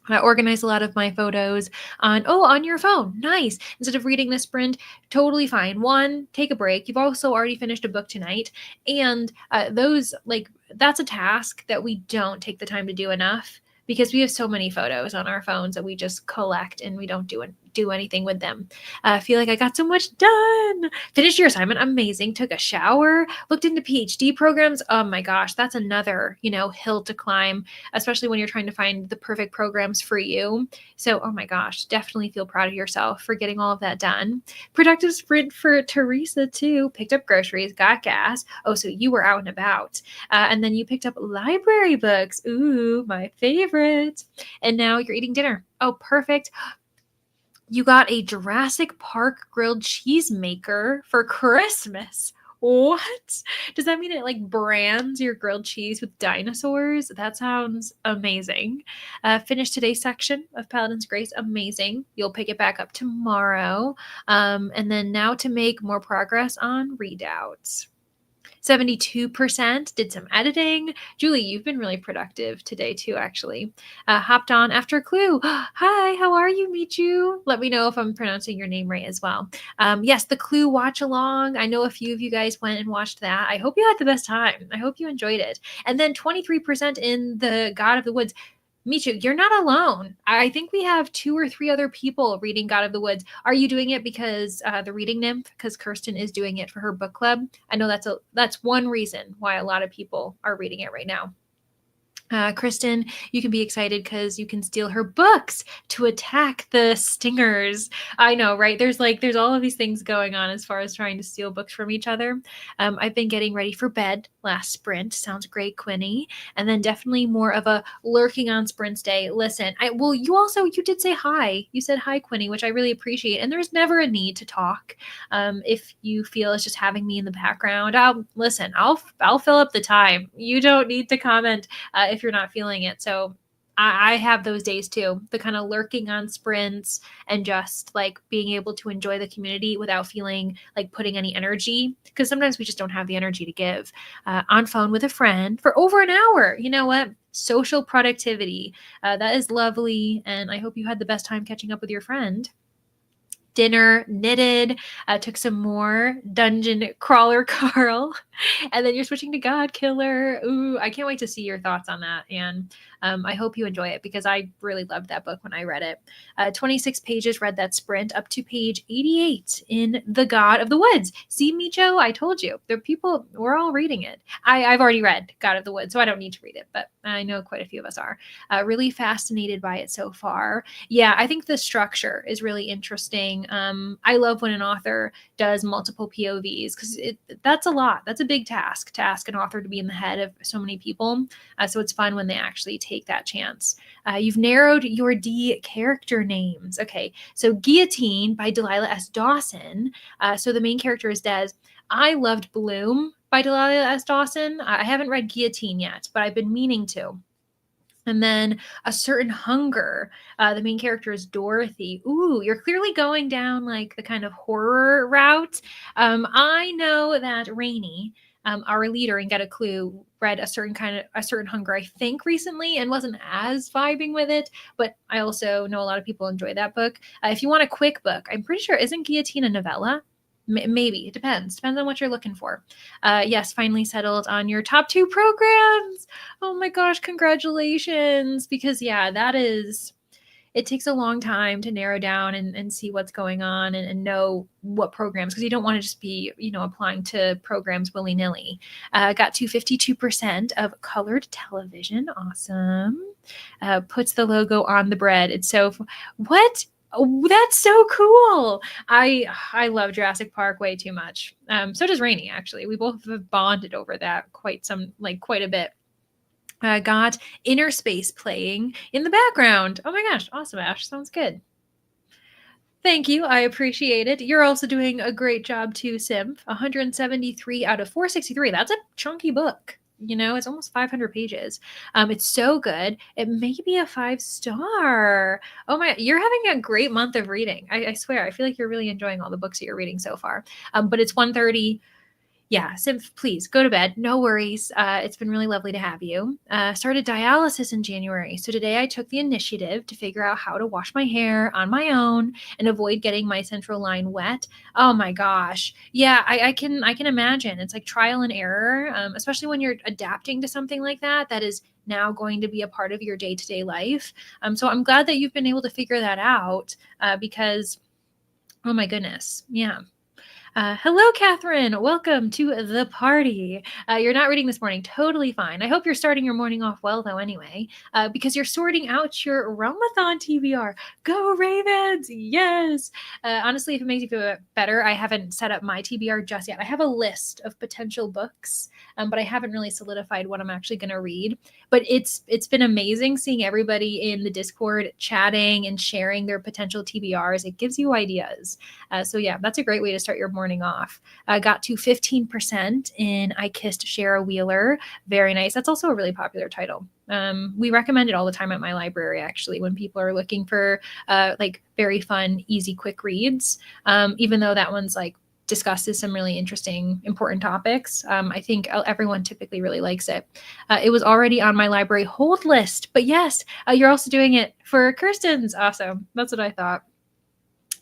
A: I organize a lot of my photos on your phone. Nice. Instead of reading the sprint, totally fine. One, take a break. You've also already finished a book tonight. And that's a task that we don't take the time to do enough because we have so many photos on our phones that we just collect and we don't do anything with them. I feel like I got so much done. Finished your assignment. Amazing. Took a shower, looked into PhD programs. Oh my gosh, that's another, hill to climb, especially when you're trying to find the perfect programs for you. So, oh my gosh, definitely feel proud of yourself for getting all of that done. Productive sprint for Teresa too. Picked up groceries, got gas. Oh, so you were out and about. And then you picked up library books. Ooh, my favorite. And now you're eating dinner. Oh, perfect. You got a Jurassic Park grilled cheese maker for Christmas. What? Does that mean it brands your grilled cheese with dinosaurs? That sounds amazing. Finish today's section of Paladin's Grace. Amazing. You'll pick it back up tomorrow. And then now to make more progress on readouts. 72% did some editing. Julie, you've been really productive today too, actually. Hopped on after Clue. Hi, how are you, Michu? Let me know if I'm pronouncing your name right as well. Yes, the Clue watch along. I know a few of you guys went and watched that. I hope you had the best time. I hope you enjoyed it. And then 23% in the God of the Woods. Michu, you're not alone. I think we have 2 or 3 other people reading God of the Woods. Are you doing it because the Reading Nymph? Because Kirsten is doing it for her book club. I know that's one reason why a lot of people are reading it right now. Kristen, you can be excited because you can steal her books to attack the stingers. I know, right? There's all of these things going on as far as trying to steal books from each other. I've been getting ready for bed last sprint. Sounds great, Quinny. And then definitely more of a lurking on sprints day. Listen, you did say hi. You said hi, Quinny, which I really appreciate. And there's never a need to talk. If you feel it's just having me in the background, I'll fill up the time. You don't need to comment if you're not feeling it. So I have those days too, the kind of lurking on sprints and just being able to enjoy the community without feeling like putting any energy, because sometimes we just don't have the energy to give. On phone with a friend for over an hour. You know what? Social productivity. That is lovely. And I hope you had the best time catching up with your friend. Dinner, knitted, took some more dungeon crawler Carl, and then you're switching to God Killer. Ooh, I can't wait to see your thoughts on that. And I hope you enjoy it because I really loved that book when I read it. 26 pages, read that sprint up to page 88 in The God of the Woods. See, Micho, I told you. We're all reading it. I've already read God of the Woods, so I don't need to read it, but I know quite a few of us are. Really fascinated by it so far. Yeah, I think the structure is really interesting. I love when an author does multiple POVs because that's a lot. That's a big task to ask an author to be in the head of so many people. So it's fun when they actually take that chance. You've narrowed your D character names. Okay, so Guillotine by Delilah S. Dawson. So the main character is Des. I loved Bloom by Delilah S. Dawson. I haven't read Guillotine yet, but I've been meaning to. And then A Certain Hunger. The main character is Dorothy. Ooh, you're clearly going down like the kind of horror route. I know that Rainey, our leader in Get a Clue, read A Certain Hunger, I think, recently and wasn't as vibing with it. But I also know a lot of people enjoy that book. If you want a quick book, I'm pretty sure, isn't Guillotine a novella? Maybe. It depends. Depends on what you're looking for. Yes, finally settled on your top 2 programs. Oh my gosh, congratulations. Because yeah, it takes a long time to narrow down and see what's going on and know what programs, because you don't want to just be, applying to programs willy-nilly. Got to 52% of colored television. Awesome. Puts the logo on the bread. It's so, what? Oh, that's so cool. I love Jurassic Park way too much. So does Rainey, actually. We both have bonded over that quite a bit. Got Inner Space playing in the background. Oh my gosh, awesome, Ash. Sounds good. Thank you. I appreciate it. You're also doing a great job too, Sim. 173 out of 463. That's a chunky book. It's almost 500 pages. It's so good. It may be a 5-star. Oh my, you're having a great month of reading. I swear. I feel like you're really enjoying all the books that you're reading so far. But it's 1:30. Yeah, Sim, please go to bed. No worries. It's been really lovely to have you. Started dialysis in January. So today I took the initiative to figure out how to wash my hair on my own and avoid getting my central line wet. Oh my gosh. Yeah, I can imagine. It's like trial and error, especially when you're adapting to something like that. That is now going to be a part of your day-to-day life. So I'm glad that you've been able to figure that out because, oh my goodness. Yeah. Hello, Catherine. Welcome to the party. You're not reading this morning. Totally fine. I hope you're starting your morning off well, though, anyway, because you're sorting out your Realmathon TBR. Go Ravens! Yes! Honestly, if it makes you feel better, I haven't set up my TBR just yet. I have a list of potential books, but I haven't really solidified what I'm actually going to read. But it's been amazing seeing everybody in the Discord chatting and sharing their potential TBRs. It gives you ideas. So yeah, that's a great way to start your morning off. Got to 15% in I Kissed Shara Wheeler. Very nice. That's also a really popular title. We recommend it all the time at my library, actually, when people are looking for like very fun, easy, quick reads. Even though that one's like discusses some really interesting, important topics. I think everyone typically really likes it. It was already on my library hold list, but yes, you're also doing it for Kirsten's. Awesome. That's what I thought.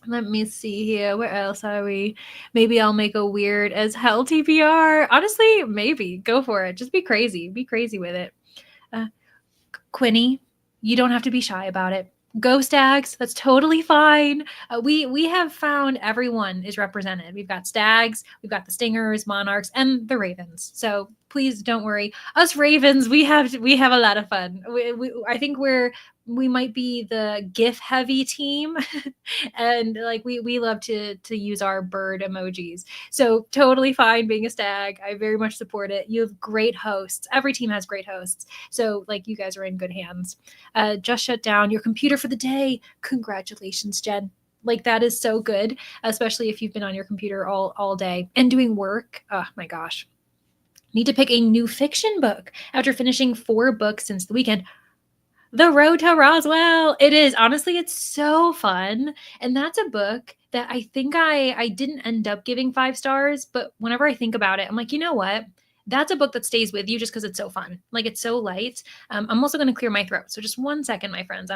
A: Let me see here. Where else are we? Maybe I'll make a weird as hell TBR. Honestly, maybe. Go for it. Just be crazy. Be crazy with it. Quinny, you don't have to be shy about it. Go Stags. That's totally fine. We have found everyone is represented. We've got Stags, we've got the Stingers, Monarchs, and the Ravens. So please don't worry. Us Ravens, we have a lot of fun. I think we might be the GIF heavy team and like we love to use our bird emojis. So totally fine being a stag. I very much support it. You have great hosts. Every team has great hosts. So like you guys are in good hands. Just shut down your computer for the day. Congratulations, Jen. Like that is so good, especially if you've been on your computer all day and doing work. Oh my gosh. Need to pick a new fiction book after finishing 4 books since the weekend. The Road to Roswell. It is. Honestly, it's so fun. And that's a book that I think I didn't end up giving 5 stars, but whenever I think about it, I'm like, you know what? That's a book that stays with you just because it's so fun. Like it's so light. I'm also going to clear my throat. So just 1 second, my friends.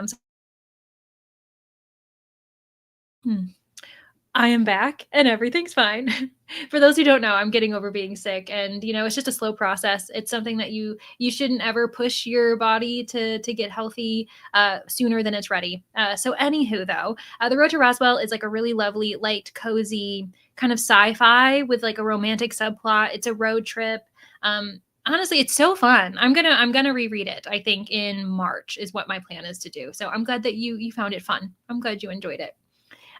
A: I am back and everything's fine. For those who don't know, I'm getting over being sick and it's just a slow process. It's something that you shouldn't ever push your body to get healthy sooner than it's ready. So anywho though, The Road to Roswell is like a really lovely, light, cozy kind of sci-fi with like a romantic subplot. It's a road trip. Honestly, it's so fun. I'm gonna reread it. I think in March is what my plan is to do. So I'm glad that you found it fun. I'm glad you enjoyed it.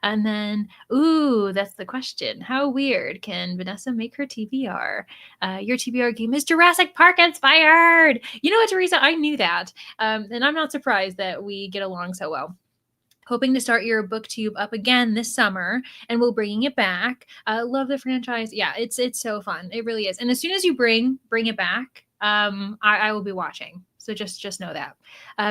A: And then, ooh, that's the question. How weird can Vanessa make her TBR? Your TBR game is Jurassic Park inspired. You know what, Teresa? I knew that. And I'm not surprised that we get along so well. Hoping to start your booktube up again this summer, and we're bringing it back. Love the franchise. Yeah, it's so fun. It really is. And as soon as you bring it back, I will be watching. So just know that.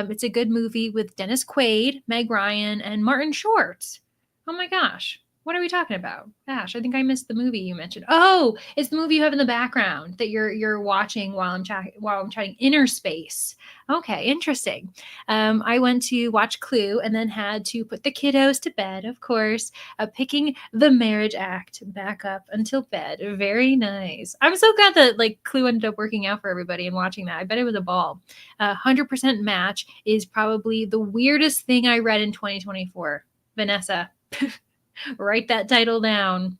A: It's a good movie with Dennis Quaid, Meg Ryan, and Martin Short. Oh my gosh. What are we talking about? Gosh, I think I missed the movie you mentioned. Oh, it's the movie you have in the background that you're watching while I'm chatting. Inner Space. Okay, interesting. I went to watch Clue and then had to put the kiddos to bed, of course, picking the marriage act back up until bed. Very nice. I'm so glad that like Clue ended up working out for everybody and watching that. I bet it was a ball. 100% match is probably the weirdest thing I read in 2024. Vanessa, write that title down.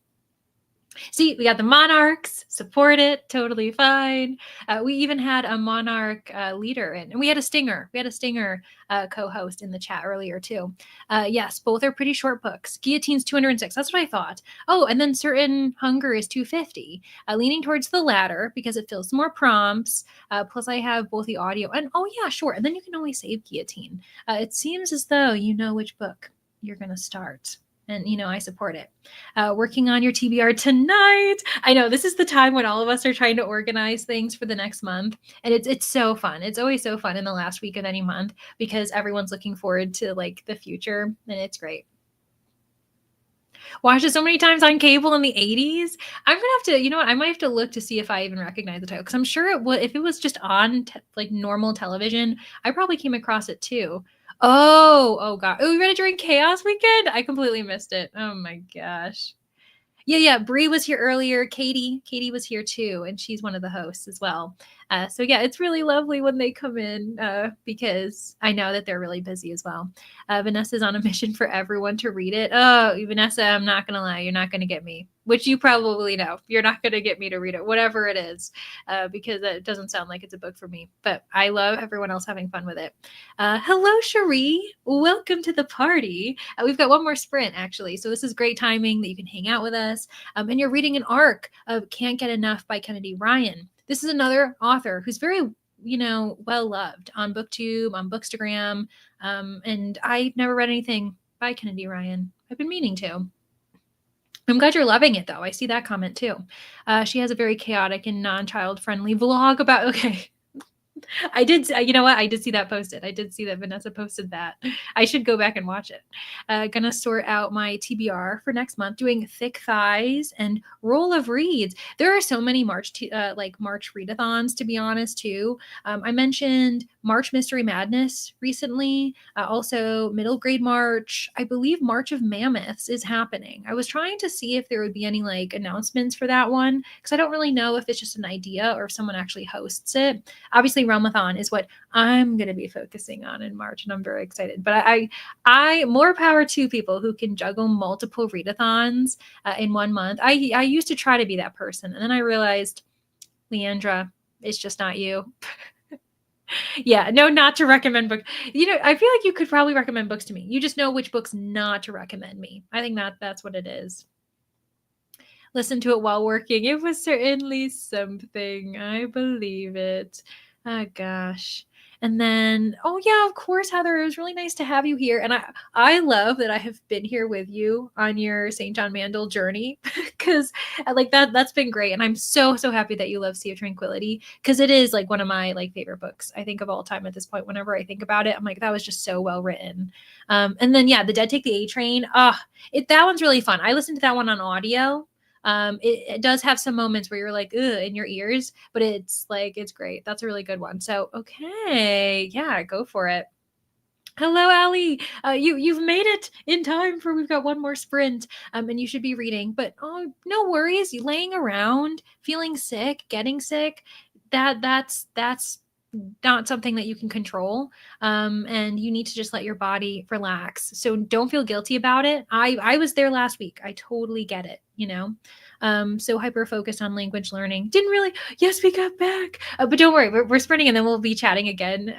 A: See, we got the Monarchs, support it, totally fine. We even had a Monarch leader in, and we had a Stinger. We had a Stinger co-host in the chat earlier too. Yes, both are pretty short books. Guillotine's 206. That's what I thought. Oh, and then Certain Hunger is 250. Leaning towards the latter because it fills more prompts. Plus, I have both the audio and oh yeah, sure. And then you can always save Guillotine. It seems as though you know which book you're gonna start. And I support it. Working on your TBR tonight. I know this is the time when all of us are trying to organize things for the next month, and it's so fun. It's always so fun in the last week of any month because everyone's looking forward to like the future, and it's great. Watched it so many times on cable in the 80s. I'm gonna have to, you know what? I might have to look to see if I even recognize the title because I'm sure it would. If it was just on like normal television, I probably came across it too. Oh god. Oh, we read it during Chaos Weekend? I completely missed it. Oh my gosh. Yeah. Bree was here earlier. Katie was here too, and she's one of the hosts as well. So yeah, it's really lovely when they come in because I know that they're really busy as well. Vanessa's on a mission for everyone to read it. Oh, Vanessa, I'm not gonna lie, you're not gonna get me, which you probably know. You're not gonna get me to read it, whatever it is, because it doesn't sound like it's a book for me. But I love everyone else having fun with it. Hello, Cherie. Welcome to the party. We've got one more sprint actually, so this is great timing that you can hang out with us. And you're reading an arc of Can't Get Enough by Kennedy Ryan. This is another author who's very, well loved on BookTube, on Bookstagram. And I never read anything by Kennedy Ryan. I've been meaning to. I'm glad you're loving it, though. I see that comment too. She has a very chaotic and non-child friendly vlog about, okay. I did, you know what? I did see that posted. I did see that Vanessa posted that. I should go back and watch it. Gonna sort out my TBR for next month, doing Thick Thighs and Roll of Reads. There are so many March readathons, to be honest, too. I mentioned March Mystery Madness recently. Also, Middle Grade March. I believe March of Mammoths is happening. I was trying to see if there would be any like announcements for that one because I don't really know if it's just an idea or if someone actually hosts it. Obviously, Realmathon is what I'm going to be focusing on in March, and I'm very excited. But I more power to people who can juggle multiple readathons in 1 month. I used to try to be that person, and then I realized, Leandra, it's just not you. Yeah, no, not to recommend books. I feel like you could probably recommend books to me. You just know which books not to recommend me. I think that's what it is. Listen to it while working. It was certainly something. I believe it. Oh gosh. And then, oh yeah, of course, Heather, it was really nice to have you here. And I love that I have been here with you on your St. John Mandel journey because like that's been great. And I'm so happy that you love Sea of Tranquility because it is like one of my like favorite books, I think, of all time at this point. Whenever I think about it, I'm like, that was just so well written. And then yeah, The Dead Take the A Train. That one's really fun. I listened to that one on audio. It does have some moments where you're like, ugh, in your ears, but it's great. That's a really good one. So, okay. Yeah, go for it. Hello, Allie. You've made it in time for we've got one more sprint. And you should be reading, but no worries. You laying around, feeling sick, getting sick. That's not something that you can control, and you need to just let your body relax. So don't feel guilty about it. I was there last week. I totally get it. So hyper focused on language learning. Didn't really. Yes, we got back, but don't worry. We're sprinting, and then we'll be chatting again.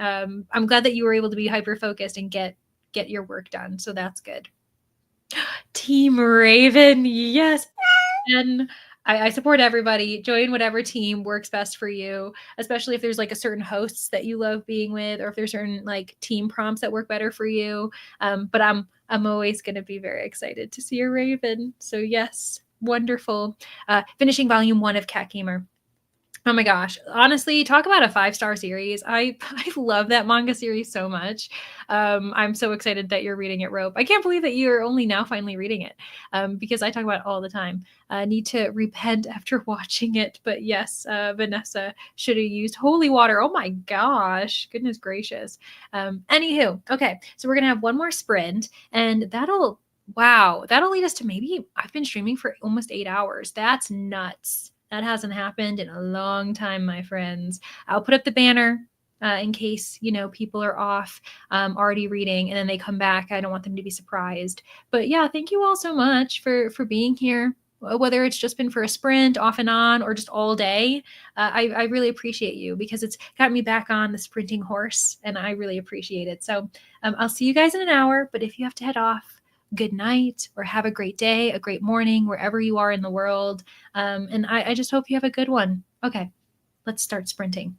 A: I'm glad that you were able to be hyper focused and get your work done. So that's good. Team Raven, yes. And I support everybody. Join whatever team works best for you, especially if there's like a certain hosts that you love being with, or if there's certain like team prompts that work better for you. But I'm always going to be very excited to see your Raven. So yes, wonderful. Finishing volume 1 of Cat Gamer. Oh my gosh. Honestly, talk about a five-star series. I love that manga series so much. I'm so excited that you're reading it, Rope. I can't believe that you're only now finally reading it, because I talk about it all the time. Need to repent after watching it. But yes, Vanessa should have used holy water. Oh my gosh. Goodness gracious. Anywho, okay. So we're going to have one more sprint, and that'll lead us to maybe I've been streaming for almost 8 hours. That's nuts. That hasn't happened in a long time, my friends. I'll put up the banner in case people are off already reading, and then they come back. I don't want them to be surprised. But yeah, thank you all so much for being here. Whether it's just been for a sprint, off and on, or just all day, I really appreciate you, because it's got me back on the sprinting horse, and I really appreciate it. So I'll see you guys in an hour. But if you have to head off, good night, or have a great day, a great morning, wherever you are in the world. And I just hope you have a good one. Okay, let's start sprinting.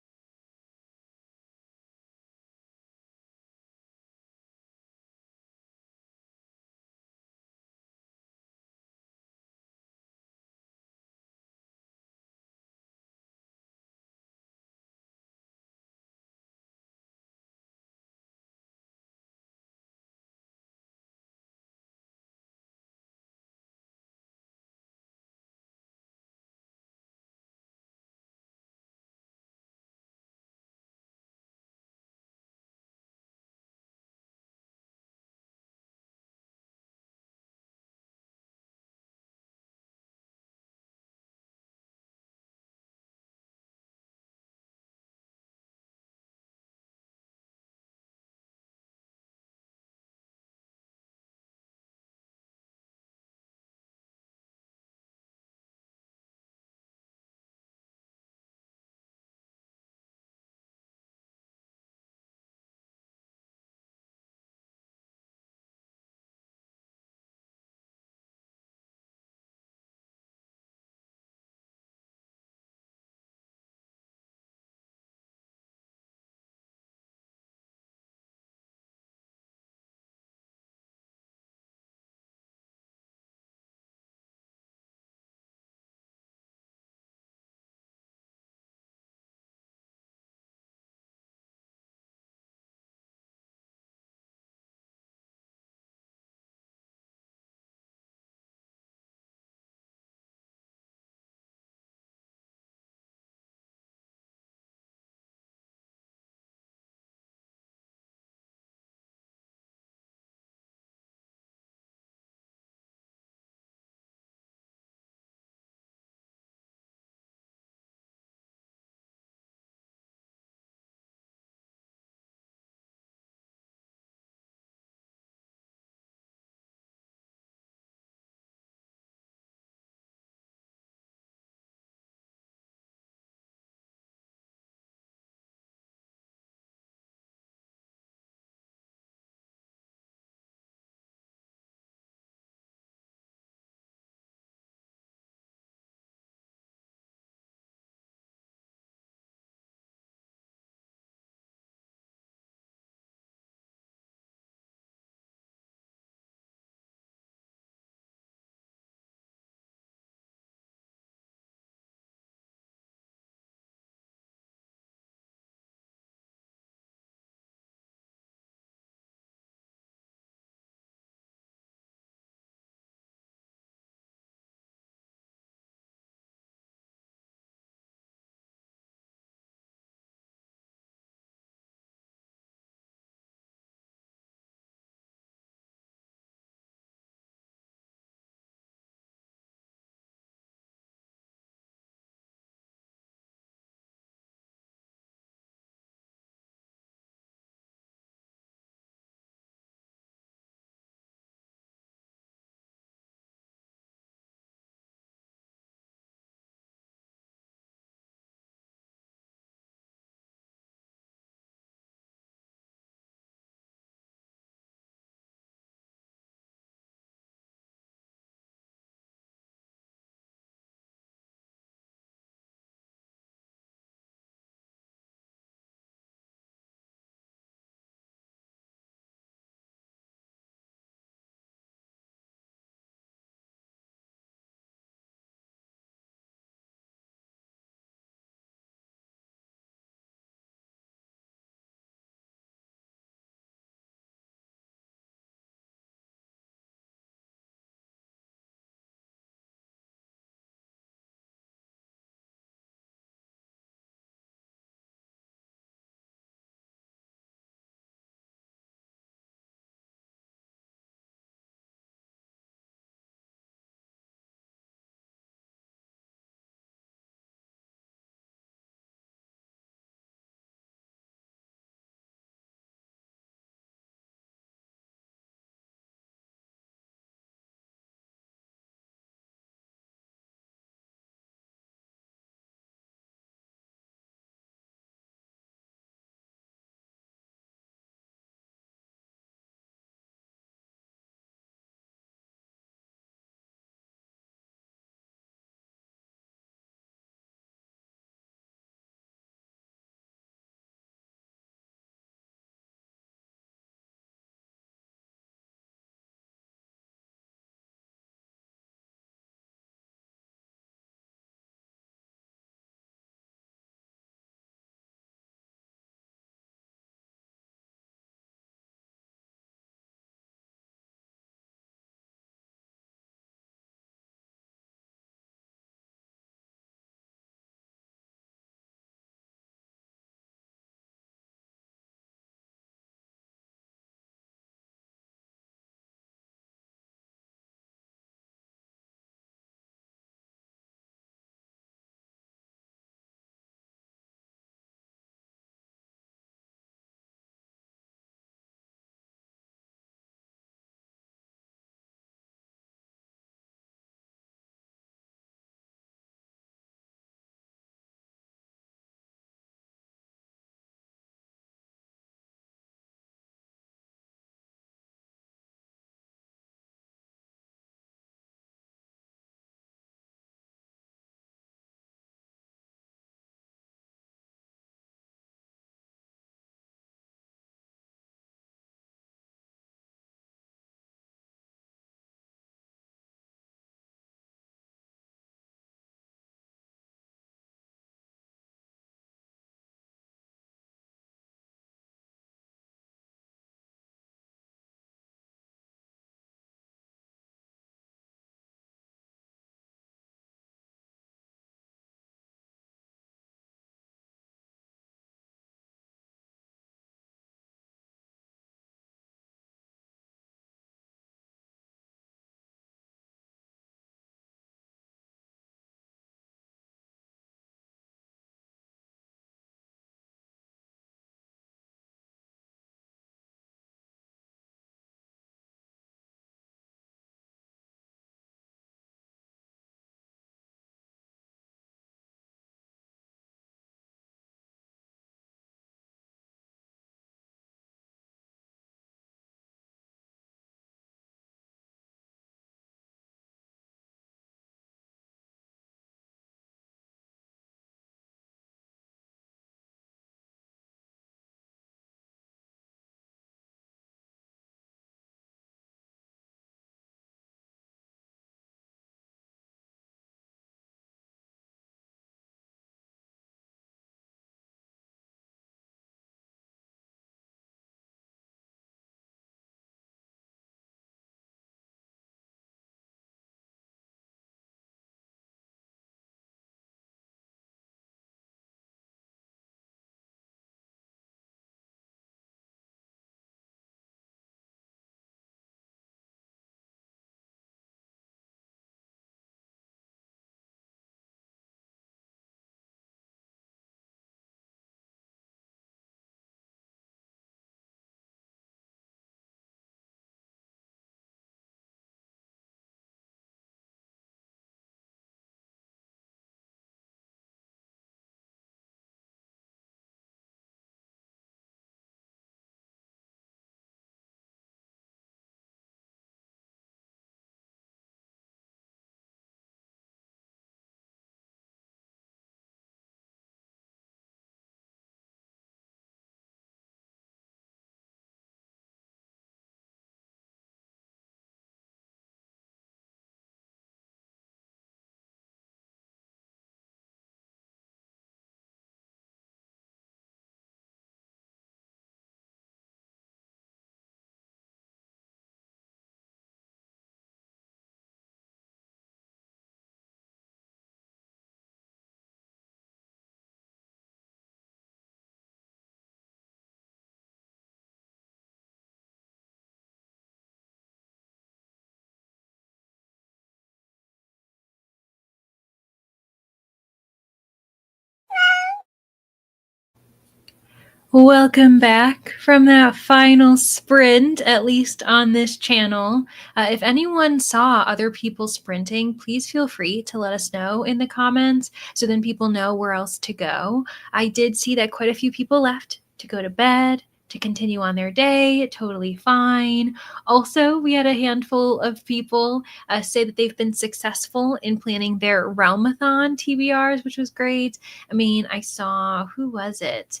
A: Welcome back from that final sprint, at least on this channel. If anyone saw other people sprinting, please feel free to let us know in the comments so then people know where else to go. I did see that quite a few people left to go to bed, to continue on their day, totally fine. Also, we had a handful of people say that they've been successful in planning their Realmathon TBRs, which was great. I mean, I saw, who was it?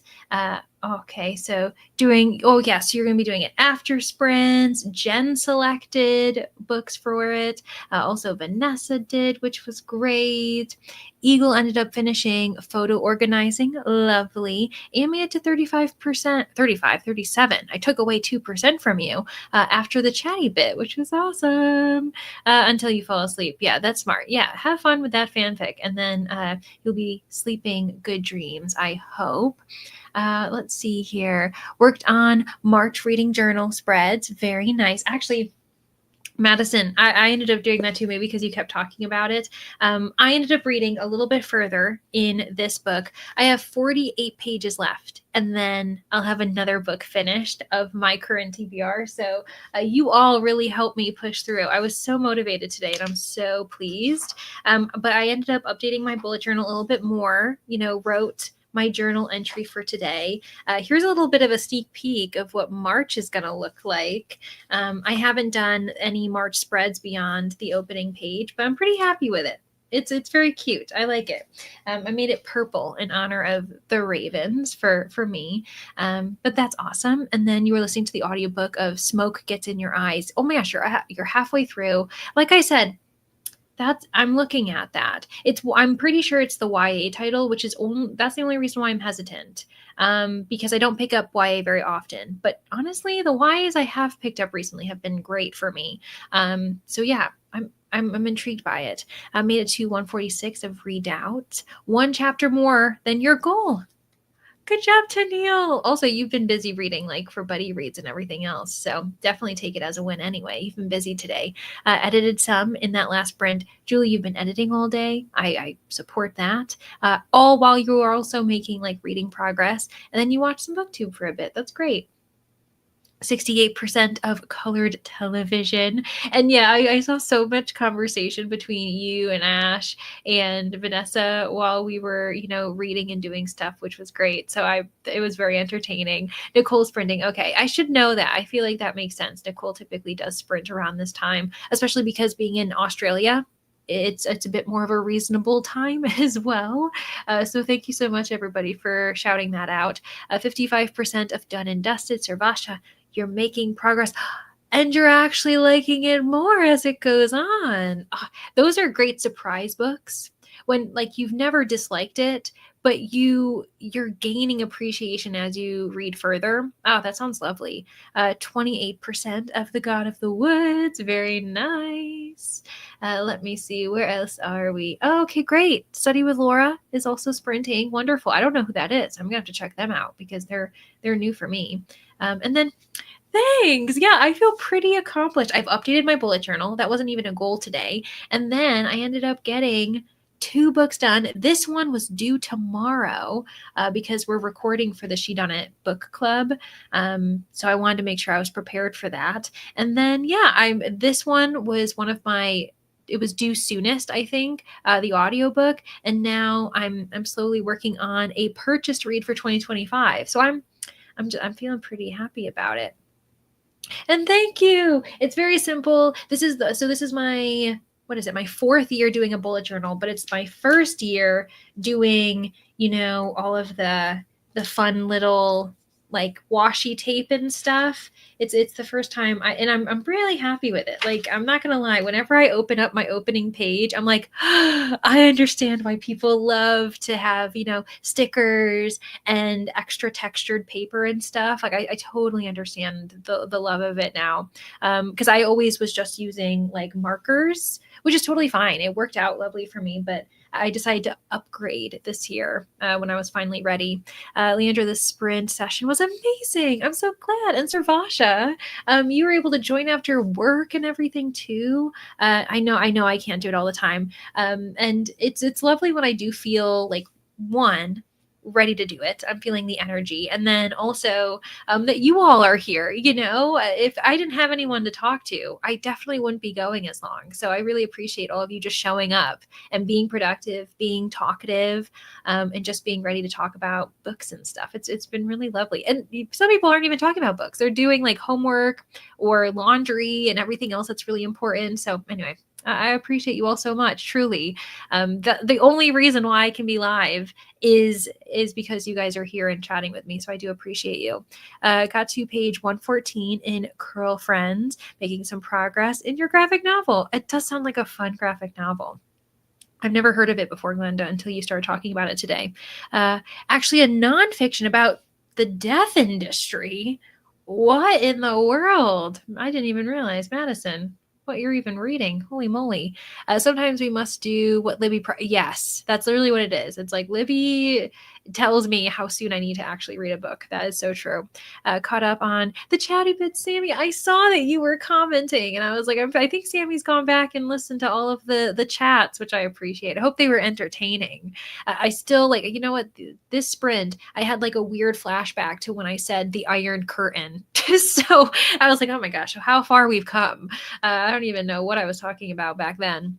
A: Okay, so yes, you're going to be doing it after sprints. Jen selected books for it. Also, Vanessa did, which was great. Eagle ended up finishing photo organizing. Lovely. And made it to 35%, 35, 37. I took away 2% from you after the chatty bit, which was awesome. Until you fall asleep. Yeah, that's smart. Yeah, have fun with that fanfic. And then you'll be sleeping good dreams, I hope. Let's see here. Worked on March reading journal spreads. Very nice. Actually, Madison, I ended up doing that too, maybe because you kept talking about it. I ended up reading a little bit further in this book. I have 48 pages left, and then I'll have another book finished of my current TBR. So you all really helped me push through. I was so motivated today, and I'm so pleased. But I ended up updating my bullet journal a little bit more, wrote my journal entry for today. Here's a little bit of a sneak peek of what March is going to look like. I haven't done any March spreads beyond the opening page, but I'm pretty happy with it. It's very cute. I like it. I made it purple in honor of the Ravens for me. But that's awesome. And then you were listening to the audiobook of Smoke Gets in Your Eyes. Oh my gosh, you're halfway through. Like I said, I'm looking at that. I'm pretty sure it's the YA title, which is that's the only reason why I'm hesitant. Because I don't pick up YA very often. But honestly, the YAs I have picked up recently have been great for me. So yeah, I'm intrigued by it. I made it to 146 of Redoubt. One chapter more than your goal. Good job, Tennille. Also, you've been busy reading, like for buddy reads and everything else. So definitely take it as a win anyway. You've been busy today. Edited some in that last sprint. Julie, you've been editing all day. I support that. All while you are also making like reading progress. And then you watch some booktube for a bit. That's great. 68% of colored television. And yeah, I saw so much conversation between you and Ash and Vanessa while we were, reading and doing stuff, which was great. So it was very entertaining. Nicole sprinting. Okay, I should know that. I feel like that makes sense. Nicole typically does sprint around this time, especially because being in Australia, it's a bit more of a reasonable time as well. So thank you so much, everybody, for shouting that out. 55% of done and dusted. Servasha, you're making progress and you're actually liking it more as it goes on. Those are great surprise books when like you've never disliked it, but you're gaining appreciation as you read further. Oh, that sounds lovely. 28% of The God of the Woods. Very nice. Let me see. Where else are we? Oh, okay, great. Study with Laura is also sprinting. Wonderful. I don't know who that is. I'm gonna have to check them out because they're new for me. And then thanks. Yeah, I feel pretty accomplished. I've updated my bullet journal. That wasn't even a goal today. And then I ended up getting 2 books done. This one was due tomorrow because we're recording for the She Done It book club. So I wanted to make sure I was prepared for that. And then, yeah, this one was one of my it was due soonest, I think, the audiobook. And now I'm slowly working on a purchased read for 2025. So I'm feeling pretty happy about it. And thank you. It's very simple. This is my my 4th year doing a bullet journal, but it's my first year doing, all of the fun little like washi tape and stuff. It's the first time I'm really happy with it. Like, I'm not gonna lie, whenever I open up my opening page, I'm like, I understand why people love to have, stickers and extra textured paper and stuff. Like, I totally understand the love of it now. Because I always was just using like markers, which is totally fine. It worked out lovely for me, but I decided to upgrade this year when I was finally ready. Leandra, the sprint session was amazing. I'm so glad. And Servasha, you were able to join after work and everything too. I know I can't do it all the time. And it's lovely when I do feel like, one, ready to do it. I'm feeling the energy. And then also that you all are here. If I didn't have anyone to talk to, I definitely wouldn't be going as long. So I really appreciate all of you just showing up and being productive, being talkative, and just being ready to talk about books and stuff. It's been really lovely. And some people aren't even talking about books. They're doing like homework or laundry and everything else that's really important. So anyway, I appreciate you all so much, truly. The only reason why I can be live is because you guys are here and chatting with me. So I do appreciate you. Got to page 114 in Curl Friends, making some progress in your graphic novel. It does sound like a fun graphic novel. I've never heard of it before, Glenda, until you started talking about it today. Actually, a nonfiction about the death industry. What in the world? I didn't even realize, Madison, what you're even reading. Holy moly. Sometimes we must do what Libby... yes, that's literally what it is. It's like Libby tells me how soon I need to actually read a book. That is so true. Caught up on the chatty bit, Sammy. I saw that you were commenting, and I was like, I think Sammy's gone back and listened to all of the chats, which I appreciate. I hope they were entertaining. I still like, you know what? This sprint, I had like a weird flashback to when I said the Iron Curtain. So I was like, oh my gosh, how far we've come. I don't even know what I was talking about back then.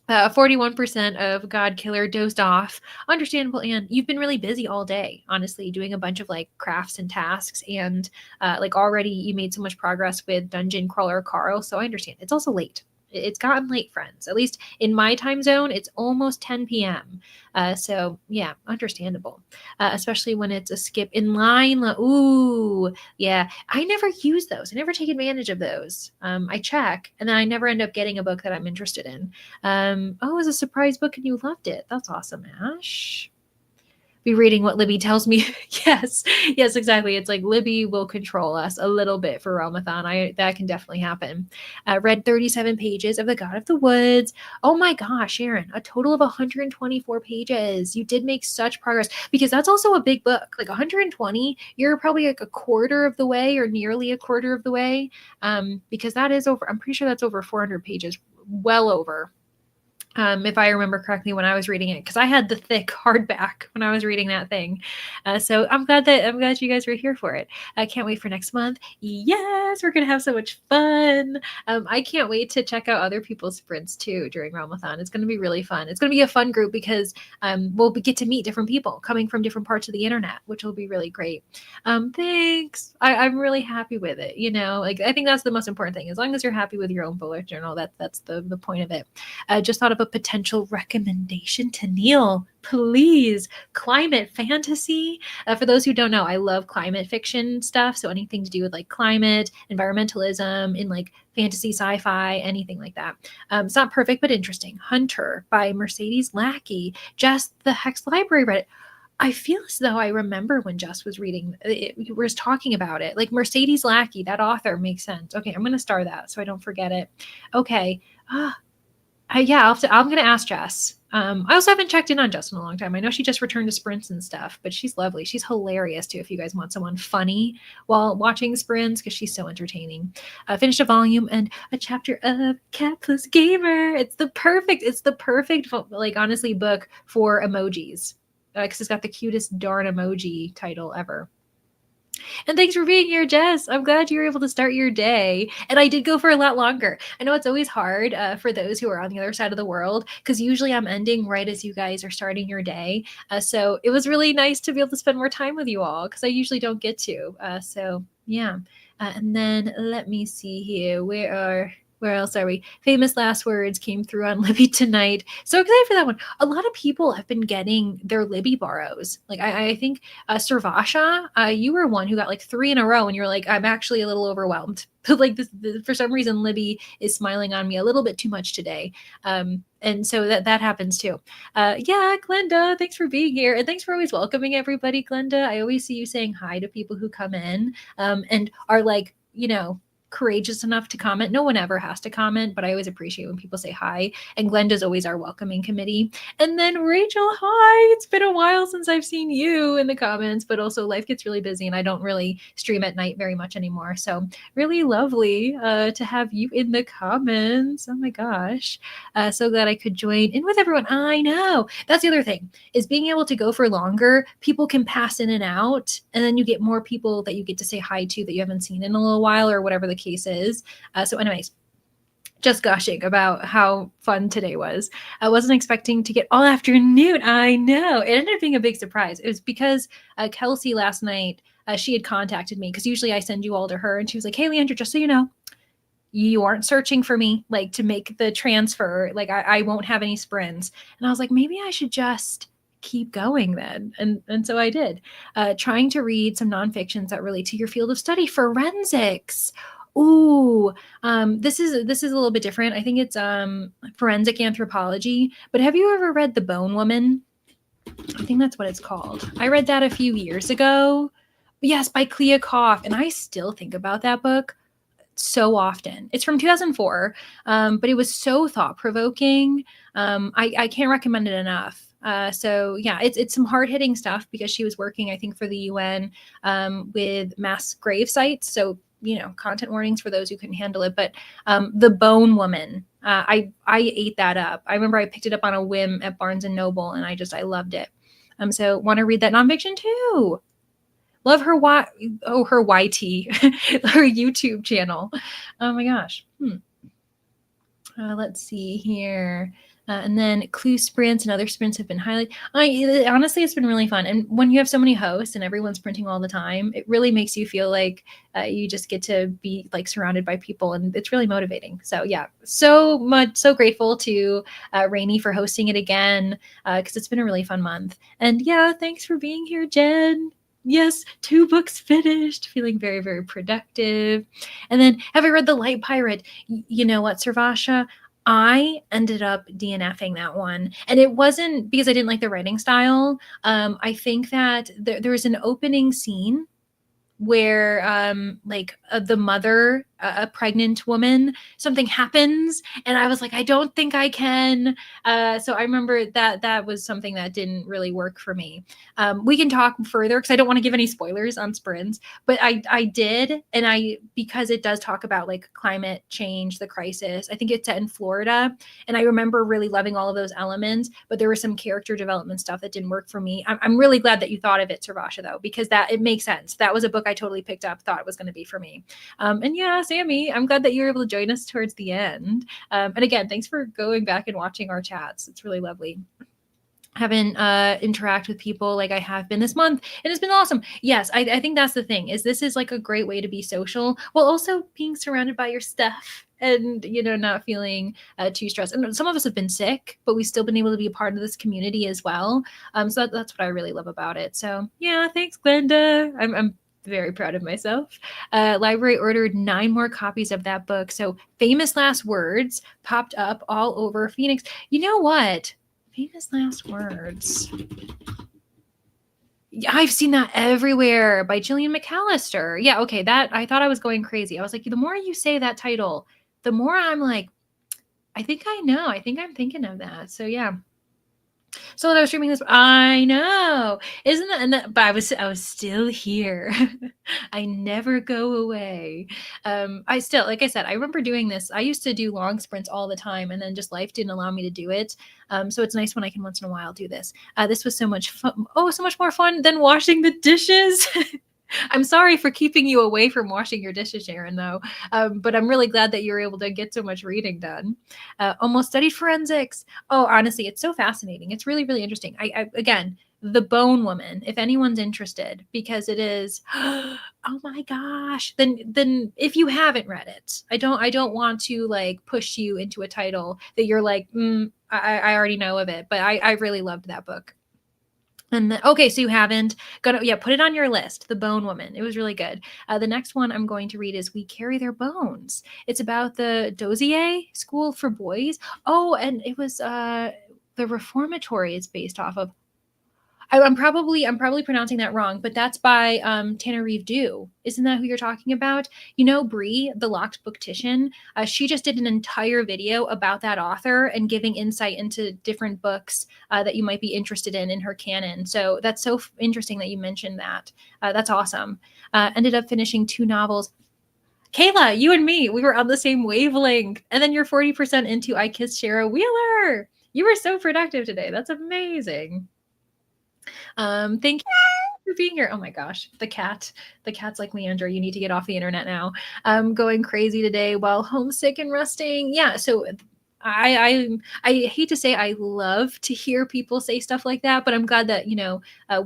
A: 41% of God Killer dozed off. Understandable, and you've been really busy all day, honestly, doing a bunch of like crafts and tasks, and like already you made so much progress with Dungeon Crawler Carl, so I understand. It's also late. It's gotten late, friends. At least in my time zone, it's almost 10 p.m. So yeah, understandable. Especially when it's a skip in line. Ooh, yeah. I never use those. I never take advantage of those. I check, and then I never end up getting a book that I'm interested in. Oh, it was a surprise book and you loved it. That's awesome, Ash. Be reading what Libby tells me. Yes, exactly. It's like Libby will control us a little bit for Realmathon. That can definitely happen. Read 37 pages of The God of the Woods. Oh my gosh, Aaron, a total of 124 pages. You did make such progress, because that's also a big book. Like 120, you're probably like a quarter of the way, or nearly a quarter of the way, because that is over. I'm pretty sure that's over 400 pages, well over. If I remember correctly when I was reading it, because I had the thick hardback when I was reading that thing. So I'm glad you guys were here for it. I can't wait for next month. Yes, we're gonna have so much fun. I can't wait to check out other people's sprints too during Realmathon. It's gonna be really fun. It's gonna be a fun group because we'll get to meet different people coming from different parts of the internet, which will be really great. Thanks. I'm really happy with it. Like I think that's the most important thing. As long as you're happy with your own bullet journal, that's the point of it. Just thought of a potential recommendation to Neil. Please, climate fantasy. For those who don't know, I love climate fiction stuff. So anything to do with like climate, environmentalism, in like fantasy, sci-fi, anything like that. It's not perfect, but interesting. Hunter by Mercedes Lackey. Just the Hex Library read it. I feel as though I remember when Jess was reading it, was talking about it. Like Mercedes Lackey, that author makes sense. Okay, I'm going to star that so I don't forget it. Okay. Yeah, I'm going to ask Jess. I also haven't checked in on Jess in a long time. I know she just returned to sprints and stuff, but she's lovely. She's hilarious too if you guys want someone funny while watching sprints, because she's so entertaining. Finished a volume and a chapter of Cat Plus Gamer. It's the perfect like honestly book for emojis, because it's got the cutest darn emoji title ever. And thanks for being here, Jess. I'm glad you were able to start your day. And I did go for a lot longer. I know it's always hard for those who are on the other side of the world, because usually I'm ending right as you guys are starting your day. So it was really nice to be able to spend more time with you all, because I usually don't get to. So yeah. And then let me see here. Where else are we? Famous last words came through on Libby tonight. So excited for that one. A lot of people have been getting their Libby borrows. Like I think Servasha, you were one who got like 3 in a row, and you're like, I'm actually a little overwhelmed. But like this, for some reason, Libby is smiling on me a little bit too much today. And so that happens too. Yeah, Glenda, thanks for being here. And thanks for always welcoming everybody, Glenda. I always see you saying hi to people who come in and are like, courageous enough to comment. No one ever has to comment, but I always appreciate when people say hi. And Glenda's always our welcoming committee. And then Rachel, hi. It's been a while since I've seen you in the comments, but also life gets really busy and I don't really stream at night very much anymore. So really lovely to have you in the comments. Oh my gosh. So glad I could join in with everyone. I know. That's the other thing, is being able to go for longer. People can pass in and out, and then you get more people that you get to say hi to that you haven't seen in a little while, or whatever the case is. So anyways, just gushing about how fun today was. I wasn't expecting to get all afternoon. I know. It ended up being a big surprise. It was because Kelsey last night, she had contacted me, because usually I send you all to her, and she was like, hey, Leandra, just so you know, you aren't searching for me, like, to make the transfer. Like, I won't have any sprints. And I was like, maybe I should just keep going then. And so I did. Trying to read some nonfictions that relate to your field of study, forensics. Ooh, this is a little bit different. I think it's forensic anthropology. But have you ever read The Bone Woman? I think that's what it's called. I read that a few years ago. Yes, by Clea Koff. And I still think about that book so often. It's from 2004, but it was so thought-provoking. I can't recommend it enough. So yeah, it's some hard-hitting stuff, because she was working, I think, for the UN with mass grave sites. So, content warnings for those who couldn't handle it. But The Bone Woman, I ate that up. I remember I picked it up on a whim at Barnes and Noble, and I loved it. So want to read that nonfiction too. Love her her YT, her YouTube channel. Oh my gosh. Let's see here. And then Clue sprints and other sprints have been highlighted. Honestly, it's been really fun. And when you have so many hosts and everyone's sprinting all the time, it really makes you feel like you just get to be like surrounded by people, and it's really motivating. So yeah, so grateful to Rainey for hosting it again, because it's been a really fun month. And yeah, thanks for being here, Jen. Yes, 2 books finished, feeling very, very productive. And then, have I read The Light Pirate? You know what, Sarvasha? I ended up DNFing that one. And it wasn't because I didn't like the writing style. I think that there's an opening scene where the mother, a pregnant woman, something happens, and I was like, I don't think I can. So I remember that was something that didn't really work for me. We can talk further, because I don't want to give any spoilers on sprints, but I did, and because it does talk about like climate change, the crisis. I think it's set in Florida, and I remember really loving all of those elements, but there was some character development stuff that didn't work for me. I'm really glad that you thought of it, Sarvasha, though, because it makes sense. That was a book I totally picked up, thought it was going to be for me. And yeah, Sammy, I'm glad that you were able to join us towards the end. And again, thanks for going back and watching our chats. It's really lovely. Haven't interact with people like I have been this month, and it's been awesome. Yes, I think that's the thing, is this is like a great way to be social while also being surrounded by your stuff, and not feeling too stressed. And some of us have been sick, but we've still been able to be a part of this community as well. So that's what I really love about it. So yeah, thanks, Glenda. I'm very proud of myself. Library ordered 9 more copies of that book. So Famous Last Words popped up all over Phoenix. You know what? Famous Last Words. I've seen that everywhere, by Gillian McAllister. Yeah, okay, that, I thought I was going crazy. I was like, the more you say that title, the more I'm like, I think I know. I think I'm thinking of that. So yeah. So that I was streaming this, I know, isn't that? But I was still here. I never go away. I still, like I said, I remember doing this. I used to do long sprints all the time, and then just life didn't allow me to do it. So it's nice when I can once in a while do this. This was so much fun. Oh, so much more fun than washing the dishes. I'm sorry for keeping you away from washing your dishes, Sharon, though. But I'm really glad that you're able to get so much reading done. Almost studied forensics. Oh, honestly, it's so fascinating. It's really, really interesting. Again, The Bone Woman, if anyone's interested, because it is, oh my gosh. Then if you haven't read it, I don't want to like push you into a title that you're like, I already know of it, but I really loved that book. And then, okay, so you haven't put it on your list. The Bone Woman. It was really good. The next one I'm going to read is We Carry Their Bones. It's about the Dozier School for Boys. Oh, and it was the reformatory it's based off of. I'm probably pronouncing that wrong, but that's by Tananarive Due. Isn't that who you're talking about? You know, Bree, the Locked Booktician. She just did an entire video about that author and giving insight into different books that you might be interested in her canon. So that's so interesting that you mentioned that. That's awesome. Ended up finishing 2 novels. Kayla, you and me, we were on the same wavelength. And then you're 40% into I Kissed Shara Wheeler. You were so productive today. That's amazing. Thank you for being here. Oh my gosh, the cat's like, Leandra, you need to get off the internet now. I'm going crazy today while homesick and resting. Yeah, so I hate to say I love to hear people say stuff like that, but I'm glad that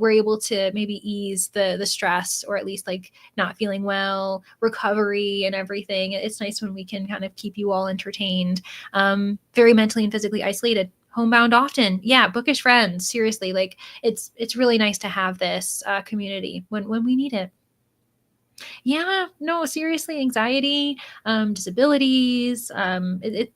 A: we're able to maybe ease the stress, or at least like not feeling well, recovery, and everything. It's nice when we can kind of keep you all entertained. Very mentally and physically isolated, homebound often. Yeah, bookish friends. Seriously, like it's really nice to have this community when we need it. Yeah, no, seriously, anxiety, disabilities.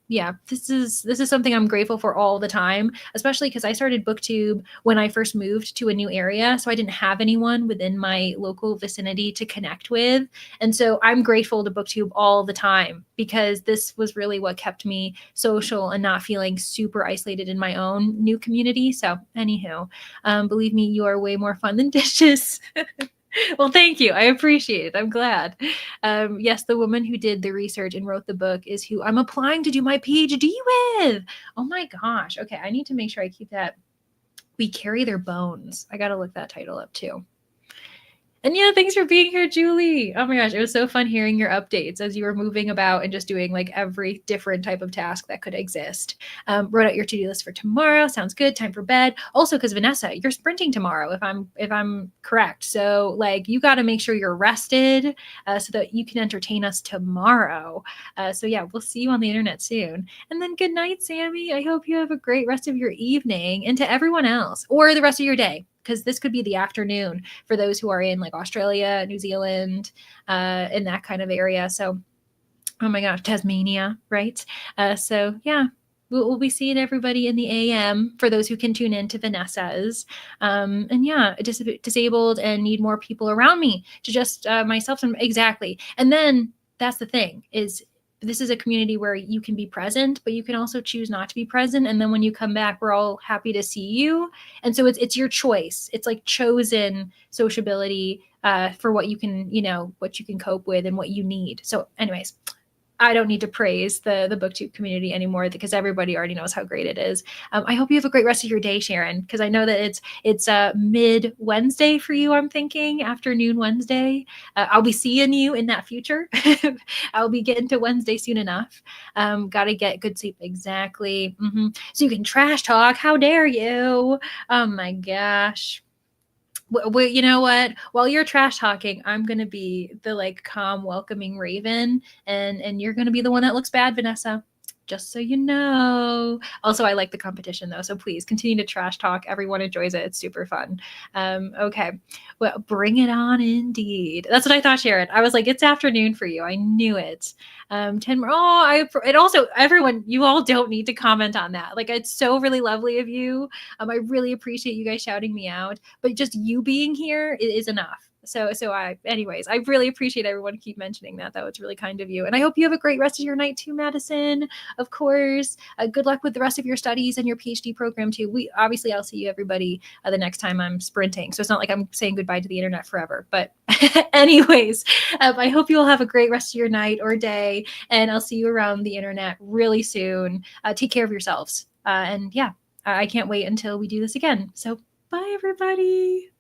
A: Yeah, this is something I'm grateful for all the time, especially because I started BookTube when I first moved to a new area, so I didn't have anyone within my local vicinity to connect with, and so I'm grateful to BookTube all the time because this was really what kept me social and not feeling super isolated in my own new community. So, anywho, believe me, you are way more fun than dishes. Well, thank you. I appreciate it. I'm glad. Yes, the woman who did the research and wrote the book is who I'm applying to do my PhD with. Oh my gosh. Okay, I need to make sure I keep that. We Carry Their Bones. I got to look that title up too. And yeah, thanks for being here, Julie. Oh my gosh, it was so fun hearing your updates as you were moving about and just doing like every different type of task that could exist. Wrote out your to-do list for tomorrow. Sounds good. Time for bed. Also, because Vanessa, you're sprinting tomorrow, if I'm correct. So like you got to make sure you're rested so that you can entertain us tomorrow. So yeah, we'll see you on the internet soon. And then good night, Sammy. I hope you have a great rest of your evening, and to everyone else, or the rest of your day, because this could be the afternoon for those who are in like Australia, New Zealand, in that kind of area. So, oh my gosh, Tasmania, right? So yeah, we'll be seeing everybody in the AM for those who can tune in to Vanessa's. And yeah, disabled and need more people around me to just myself. Exactly. And then that's the thing is this is a community where you can be present, but you can also choose not to be present. And then when you come back, we're all happy to see you. And so it's your choice. It's like chosen sociability for what you can, what you can cope with and what you need. So anyways, I don't need to praise the BookTube community anymore because everybody already knows how great it is. I hope you have a great rest of your day, Sharon, because I know that it's mid Wednesday for you. I'm thinking afternoon Wednesday. I'll be seeing you in that future. I'll be getting to Wednesday soon enough. Got to get good sleep. Exactly. So you can trash talk. How dare you? Oh my gosh. Well, you know what? While you're trash talking, I'm gonna be the like calm, welcoming Raven, and you're gonna be the one that looks bad, Vanessa. Just so you know. Also, I like the competition though, so please continue to trash talk. Everyone enjoys it. It's super fun. Okay, well, bring it on, indeed. That's what I thought, Sharon. I was like, it's afternoon for you. I knew it. 10 more. Oh, it also, everyone, you all don't need to comment on that. Like, it's so really lovely of you. I really appreciate you guys shouting me out, but just you being here is enough. So anyways, I really appreciate everyone keep mentioning that. That was really kind of you. And I hope you have a great rest of your night too, Madison. Of course. Good luck with the rest of your studies and your PhD program too. I'll see you everybody the next time I'm sprinting. So it's not like I'm saying goodbye to the internet forever. But anyways, I hope you all have a great rest of your night or day. And I'll see you around the internet really soon. Take care of yourselves. And yeah, I can't wait until we do this again. So bye, everybody.